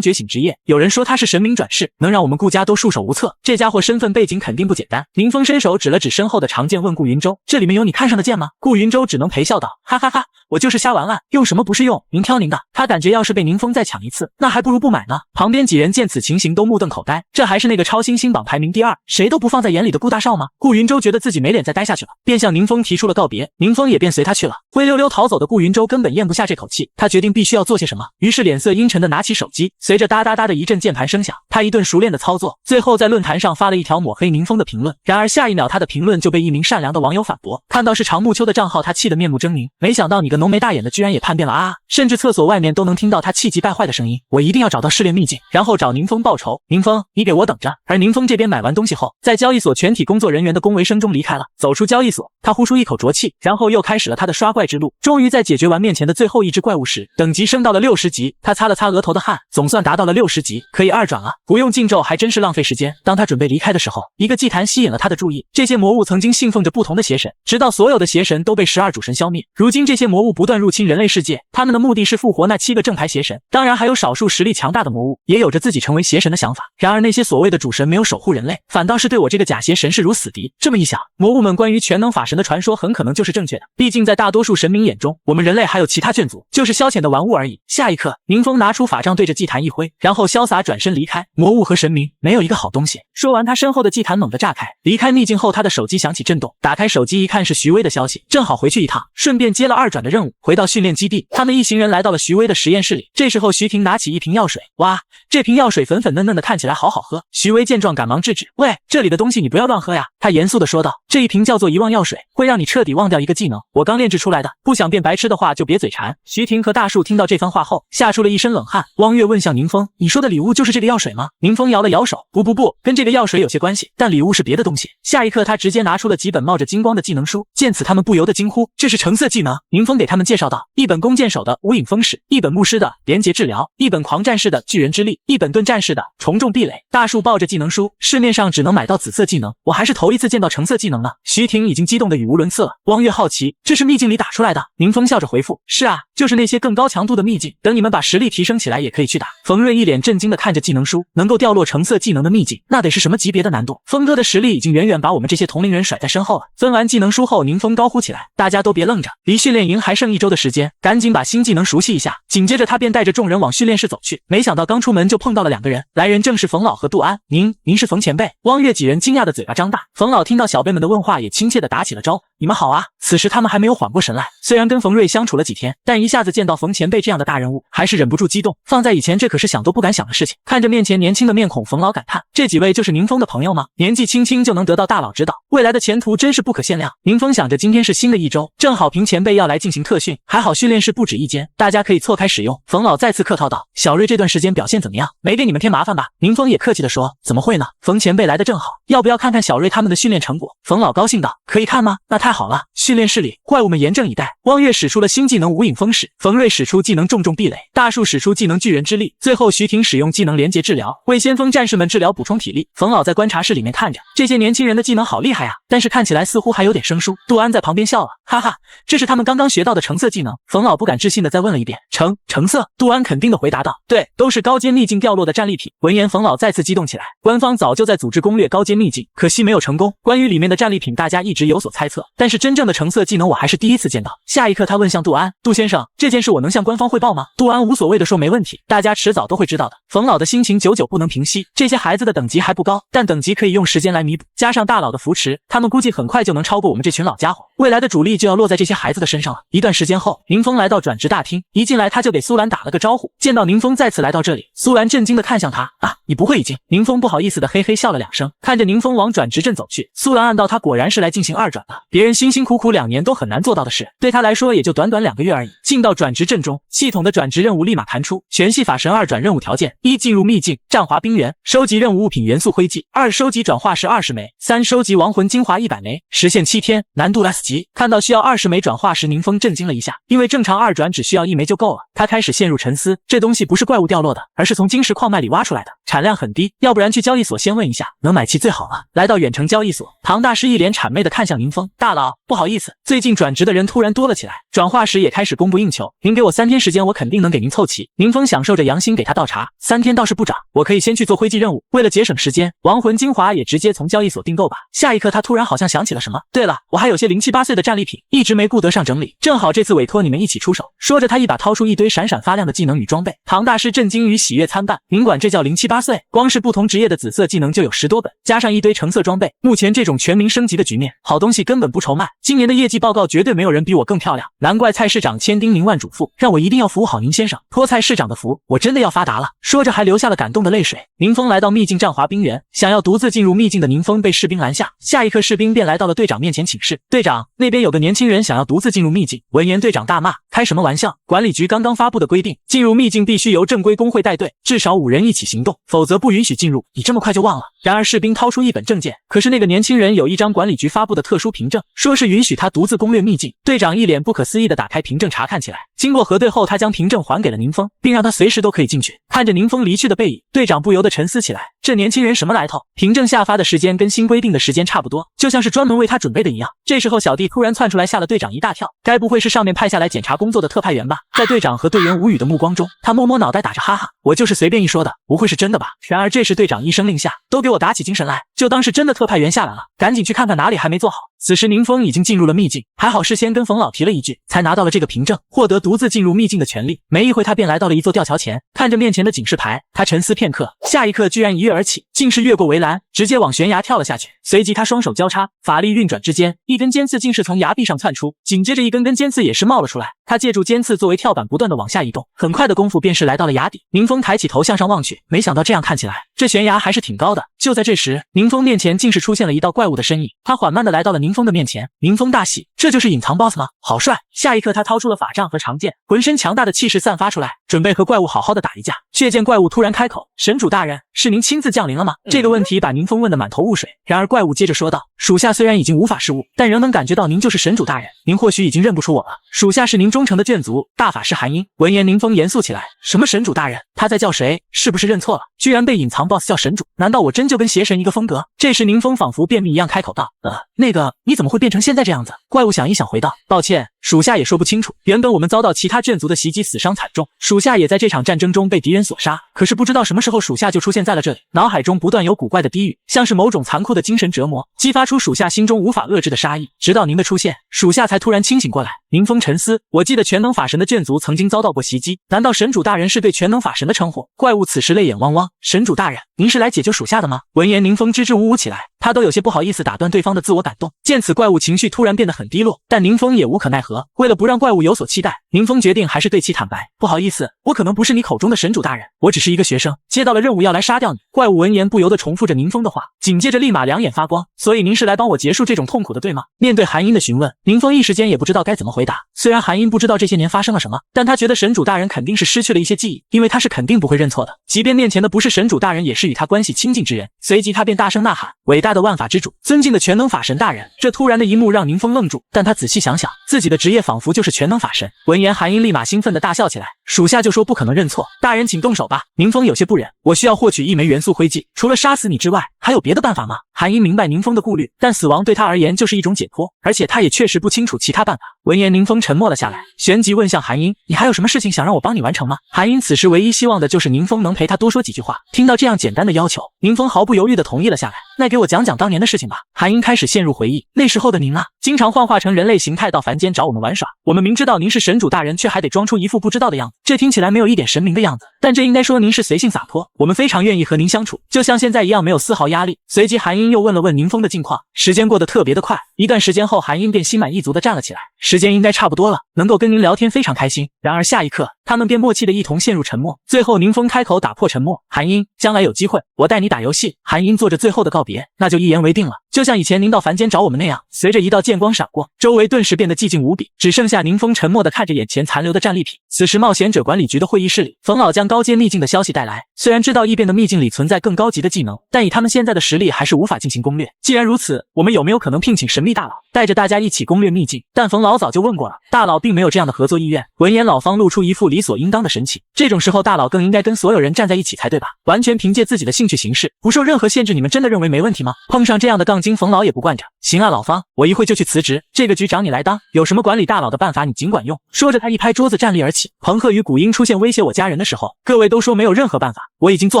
觉醒职业，有人说他是神明转世，能让我们顾家都束手无策。这家伙身份背景肯定不简单。宁风伸手指了指身后的长剑，问顾云舟，这里面有你看上的剑吗？顾云舟只能陪笑道，哈哈哈，我就是瞎玩玩，用什么不是用，您挑您的。他感觉要是被宁风再抢一次，那还不如不买呢。旁边几人见此情形都目瞪口呆，这还是那个超新星榜排名第2，谁都不放在眼里的顾大少吗？顾云舟觉得自己没脸再待下去了，便向宁风提出了告别，宁风也便随他去了。灰溜溜逃走的顾云舟根本咽不下这口气，他决定必须要做些什么，于是脸色阴沉的拿起手机，随着哒哒哒的一阵键盘声响，他一顿熟练的操作，最后在论坛上发了一条抹黑宁风的评论。然而下一秒他的评论就被一名善良的网友反驳，看到是常木秋的账号，他气得面目狰狞，没想到你个浓眉大眼的居然也叛变了啊！甚至厕所外面都能听到他气急败坏的声音，我一定要找到试炼秘境，然后找宁风报仇。宁风，你给我等着。而宁风这边买完东西后，在交易所全体工作人员的恭维声中离开了。走出交易所，他呼出一口浊气，然后又开始了他的刷怪之路。终于在解决完面前的最后一只怪物时，等级升到了60级。他擦了擦额头的汗，总算达到了60级，可以2转了。不用禁咒还真是浪费时间。当他准备离开的时候，一个祭坛吸引了他的注意。这些魔物曾经信奉着不同的邪神，直到所有的邪神都被12主神消灭。如今这些魔物不断入侵人类世界，他们的目的是复活那7个正牌邪神。当然还有少数实力强大的魔物，也有着自己成为邪神的想法。然而那些所谓的主神没有守护人类，反倒是对我这个假邪神视如死敌。这么一想，魔物们关于全能法神的传说很可能就是正确的。毕竟在大多数神明眼中，我们人类还有其他眷族，就是消遣的玩物而已。下一刻，宁风拿出法杖对着祭坛一挥，然后潇洒转身离开。魔物和神明没有一个好东西。说完，他身后的祭坛猛地炸开。离开秘境后，他的手机响起震动，打开手机一看是徐威的消息，正好回去一趟，顺便接了2转的任务。回到训练基地，他们一行人来到了徐威的实验室里。这时候徐婷拿起一瓶药水，哇，这瓶药水粉粉嫩嫩的，看起来好好喝。徐威见状赶忙制止，喂，这里的东西你不要乱喝呀。他严肃地说道，这一瓶叫做遗忘药水，会让你彻底忘掉一个技能，我刚炼制出来的，不想变白痴的话就别嘴馋。徐婷和大树听到这番话后吓出了一身冷汗。汪月问向宁风，你说的礼物就是这个药水吗？宁风摇了摇手，不，跟这个药水有些关系，但礼物是别的东西。下一刻他直接拿出了几本冒着金光的技能书，见此他们不由得惊呼，这是橙色技能。宁风给他们介绍道，一本弓箭手的无影风势，一本牧师的连结治疗，一本狂战士的巨人之力，一本盾战士的重重壁垒。大树抱着技能书，市面上只能买到紫色技能，我还是头一次见到橙色技能呢。徐婷已经激动得语无伦次了。汪月好奇，这是秘境里打出来的？宁风笑着回复，是啊，就是那些更高强度的秘境，等你们把实力提升起来也可以去打。冯瑞一脸震惊地看着技能书，能够掉落橙色技能的秘境，那得是什么级别的难度？峰哥的实力已经远远把我们这些同龄人甩在身后了。分完技能书后，宁风高呼起来，大家都别愣着，离训练营还剩1周的时间，赶紧把新技能熟悉一下。紧接着他便带着众人往训练室走去，没想到刚出门就碰到了2个人，来人正是冯老和杜安。您是冯前辈？汪月几人惊讶的嘴巴张大。冯老听到小辈们的问话，也亲切的打起了招呼，你们好啊。此时他们还没有缓过神来，虽然跟冯瑞相处了几天，但一下子见到冯前辈这样的大人物，还是忍不住激动。放在以前，这可是想都不敢想的事情。看着面前年轻的面孔，冯老感叹，这几位就是宁风的朋友吗？年纪轻轻就能得到大佬指导，未来的前途真是不可限量。宁风想着今天是新的1周，正好平前辈要来进行特训，还好训练室不止1间，大家可以错开使用。冯老再次客套道，小瑞这段时间表现怎么样？没给你们添麻烦吧？宁风也客气地说，怎么会呢？冯前辈来的正好，要不要看看小瑞他们的训练成果？冯老高兴道，可以看吗？那太太好了！训练室里，怪物们严阵以待。汪月使出了新技能无影风使，冯瑞使出技能重重壁垒，大树使出技能巨人之力，最后徐婷使用技能连结治疗，为先锋战士们治疗补充体力。冯老在观察室里面看着，这些年轻人的技能好厉害啊，但是看起来似乎还有点生疏。杜安在旁边笑了，哈哈，这是他们刚刚学到的橙色技能。冯老不敢置信的再问了一遍，橙色？杜安肯定的回答道，对，都是高阶秘境掉落的战利品。闻言，冯老再次激动起来，官方早就在组织攻略高阶秘境，可惜没有成功。关于里面的战利品，大家一直有所猜测，但是真正的橙色技能我还是第一次见到。下一刻，他问向杜安，杜先生，这件事我能向官方汇报吗？杜安无所谓的说，没问题，大家迟早都会知道的。冯老的心情久久不能平息，这些孩子的等级还不高，但等级可以用时间来弥补，加上大佬的扶持，他们估计很快就能超过我们这群老家伙，未来的主力就要落在这些孩子的身上了。一段时间后，宁风来到转职大厅，一进来他就给苏兰打了个招呼。见到宁风再次来到这里，苏兰震惊的看向他，啊，你不会已经……宁风不好意思的嘿嘿笑了两声，看着宁风往转职镇走去。苏兰暗道他果然是来进行二转的，别人辛辛苦苦2年都很难做到的事，对他来说也就短短2个月而已。进到转职镇中，系统的转职任务立马弹出，全系法神2转任务条件：1进入秘境战华冰原，收集任务物品元素灰烬；2收集转化石20枚；3收集亡魂精华100枚，时限7天，难度 S 级。看到需要20枚转化石，宁风震惊了一下，因为正常2转只需要1枚就够了。他开始陷入沉思，这东西不是怪物掉落的，而是从晶石矿脉里挖出来的，产量很低，要不然去交易所先问一下，能买齐最好了。来到远程交易所，唐大师一脸谄媚的看向宁风，大佬，不好意思，最近转职的人突然多了起来，转化石也开始供不应求，您给我3天时间，我肯定能给您凑齐。宁风享受着杨欣给他倒茶，3天倒是不长，我可以先去做灰烬任务，为了节省时间，亡魂精华也直接从交易所订购吧。下一刻他突然好像想起了什么，对了，我还有些0、7、8岁的战利品，一直没顾得上整理，正好这次委托你们一起出手。说着他一把掏出一堆闪闪发亮的技能与装备，唐大师震惊与喜悦参半，您管这叫0、7、8岁？光是不同职业的紫色技能就有10多本，加上一堆橙色装备，目前这种全民升级的局面，好东西根本不愁卖，今年的业绩报告绝对没有人比我更漂亮，难怪蔡市长千叮咛万嘱咐，让我一定要服务好宁先生，托蔡市长的福，我真的要发达了。说着还流下了感动的泪水。宁风来到秘境战华冰原，想要独自进入秘境的宁风被士兵拦下，下一刻士兵便来到了队长面前请示，队长，那边有个年轻人想要独自进入秘境。闻言队长大骂，开什么玩笑，管理局刚刚发布的规定，进入秘境必须由正规工会带队，至少5人一起行动，否则不允许进入，你这么快就忘了？然而士兵掏出一本证件，可是那个年轻人有一张管理局发布的特殊凭证，说是允许他独自攻略秘境。队长一脸不可思议地打开凭证查看起来，经过核对后，他将凭证还给了宁风，并让他随时都可以进去。看着宁风离去的背影，队长不由得沉思起来，这年轻人什么来头？凭证下发的时间跟新规定的时间差不多，就像是专门为他准备的一样。这时候小弟突然窜出来，吓了队长一大跳，该不会是上面派下来检查工作的特派员吧？在队长和队员无语的目光中，他摸摸脑袋打着哈哈，我就是随便一说的，不会是真的吧？然而这时队长一声令下，都给我打起精神来，就当是真的特派员下来了，赶紧去看看哪里还没做好。此时宁风已经进入了秘境，还好事先跟冯老提了一句，才拿到了这个凭证，获得独自进入秘境的权利。没一会他便来到了一座吊桥前，看着面前的警示牌，他沉思片刻，下一刻居然一跃而起，竟是越过围栏，直接往悬崖跳了下去。随即他双手交叉，法力运转之间，一根尖刺竟是从崖壁上窜出，紧接着一根根尖刺也是冒了出来，他借助尖刺作为跳板不断的往下移动，很快的功夫便是来到了崖底。宁风抬起头向上望去，没想到这样看起来，这悬崖还是挺高的。就在这时，宁风面前竟是出现了一道怪物的身影，他缓慢的来到了宁风的面前。宁风大喜，这就是隐藏 BOSS 吗？好帅！下一刻他掏出了法杖和长剑，浑身强大的气势散发出来，准备和怪物好好的打一架。却见怪物突然开口，神主大人，是您亲自降临了吗？这个问题把宁风问得满头雾水。然而怪物接着说道，属下虽然已经无法事物，但仍能感觉到您就是神主大人，您或许已经认不出我了，属下是您忠诚的眷族，大法师韩英。闻言宁风严肃起来，什么神主大人？他在叫谁？是不是认错了？居然被隐藏 BOSS 叫神主，难道我真就跟邪神一个风格？这时宁风仿佛便秘一样开口道，那个你怎么会变成现在这样子？怪物想一想回道，抱歉，属下也说不清楚，原本我们遭到其他眷族的袭击，死伤惨重，属下也在这场战争中被敌人所杀，可是不知道什么时候属下就出现在了这里，脑海中不断有古怪的低语，像是某种残酷的精神折磨，激发出属下心中无法遏制的杀意，直到您的出现，属下才突然清醒过来。宁风沉思，我记得全能法神的眷族曾经遭到过袭击，难道神主大人是对全能法神的称呼？怪物此时泪眼汪汪，神主大人，您是来解救属下的吗？闻言宁风支支吾吾起来，他都有些不好意思打断对方的自我感动。见此怪物情绪突然变得很低落，但宁风也无可奈何，为了不让怪物有所期待，宁风决定还是对其坦白，不好意思，我可能不是你口中的神主大人，我只是一个学生，接到了任务要来杀掉你。怪物闻言不由得重复着宁风的话，紧接着立马两眼发光，所以您是来帮我结束这种痛苦的对吗？面对韩英的询问，宁风一时间也不知道该怎么回回答。虽然韩英不知道这些年发生了什么，但他觉得神主大人肯定是失去了一些记忆，因为他是肯定不会认错的，即便面前的不是神主大人，也是与他关系亲近之人。随即他便大声呐喊：伟大的万法之主，尊敬的全能法神大人！这突然的一幕让宁风愣住，但他仔细想想，自己的职业仿佛就是全能法神。闻言，韩英立马兴奋地大笑起来，属下就说不可能认错，大人请动手吧。宁风有些不忍，我需要获取1枚元素灰烬，除了杀死你之外，还有别的办法吗？韩英明白宁风的顾虑，但死亡对他而言就是一种解脱，而且他也确实不清楚其他办法。闻言，宁风沉默了下来，旋即问向韩英：你还有什么事情想让我帮你完成吗？韩英此时唯一希望的就是宁风能陪他多说几句话。听到这样简单的要求，宁风毫不犹豫地同意了下来。那给我讲讲当年的事情吧。韩英开始陷入回忆，那时候的您啊，经常幻化成人类形态到凡间找我们玩耍，我们明知道您是神主大人，却还得装出一副不知道的样子，这听起来没有一点神明的样子，但这应该说您是随性洒脱，我们非常愿意和您相处，就像现在一样，没有丝毫压力。随即韩英又问了问宁风的近况，时间过得特别的快，一段时间后，韩英便心满意足地站了起来，时间应该差不多了，能够跟您聊天非常开心。然而下一刻，他们便默契的一同陷入沉默。最后宁风开口打破沉默：韩英，将来有机会我带你打游戏。韩英做着最后的告别，那就一言为定了，就像以前您到凡间找我们那样。随着一道剑光闪过，周围顿时变得寂静无比，只剩下宁风沉默地看着眼前残留的战利品。此时冒险者管理局的会议室里，冯老将高阶秘境的消息带来，虽然知道异变的秘境里存在更高级的技能，但以他们现在的实力还是无法进行攻略。既然如此，我们有没有可能聘请神秘大佬带着大家一起攻略秘境？但冯老早就问过了，大佬并没有这样的合作意愿。闻言，老方露出一副理所应当的神情，这种时候大佬更应该跟所有人站在一起才对吧？完全凭借自己的兴趣行事，不受任何限制，你们真的认为没问题吗？碰上这样的杠精，冯老也不惯着。行啊，老方，我一会就去辞职，这个局长你来当，有什么管理大佬的办法你尽管用。说着他一拍桌子站立而起。彭鹤与古英出现威胁我家人的时候，各位都说没有任何办法，我已经做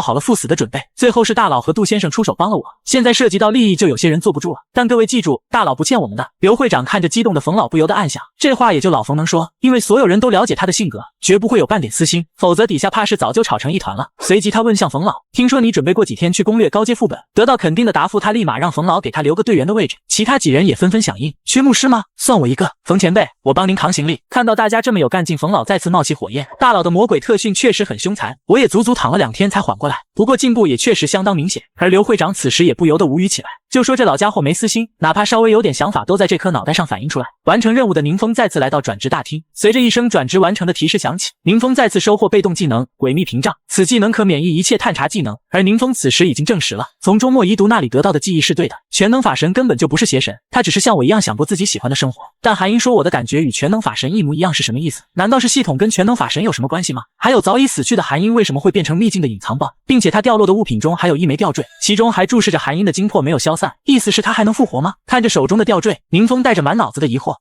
好了赴死的准备，最后是大佬和杜先生出手帮了我，现在涉及到利益，就有些人坐不住了。但各位记住，大佬不欠我们的。刘会长看着激动的冯老不由得暗想，这话也就老冯能说，因为所有人都了解他的性格，绝不会有半点私心，否则底下怕是早就吵成一团了。随即他问向冯老，听说你准备过几天去攻略高阶副本？得到肯定的答复，他立马让冯老给他留个队员的位置。其他几人也纷纷响应。缺牧师吗？算我一个。冯前辈，我帮您扛行李。看到大家这么有干劲，冯老再次冒起火焰。大佬的魔鬼特训确实很凶残，我也足足躺了2天才缓过来，不过进步也确实相当明显。而刘会长此时也不由得无语起来，就说这老家伙没私心，哪怕稍微有点想法都在这颗脑袋上反映出来。完成任务的宁风再次来到转职大厅，随着一声转职完成的提示响起，宁风再次收获被动技能诡秘屏障，此技能可免疫一切探查技能。而宁风此时已经证实了，从周末遗毒那里得到的记忆是对的，全能法神根本就不是邪神，他只是像我一样想过自己喜欢的生活。但韩英说我的感觉与全能法神一模一样是什么意思？难道是系统跟全能法神有什么关系吗？还有早已死去的韩英为什么会变成秘境的隐藏宝，并且他掉落的物品中还有1枚吊坠，其中还注视着韩英的精魄没有消散，意思是他还能复活吗？看着手中的吊坠，宁风带着满脑子的疑惑。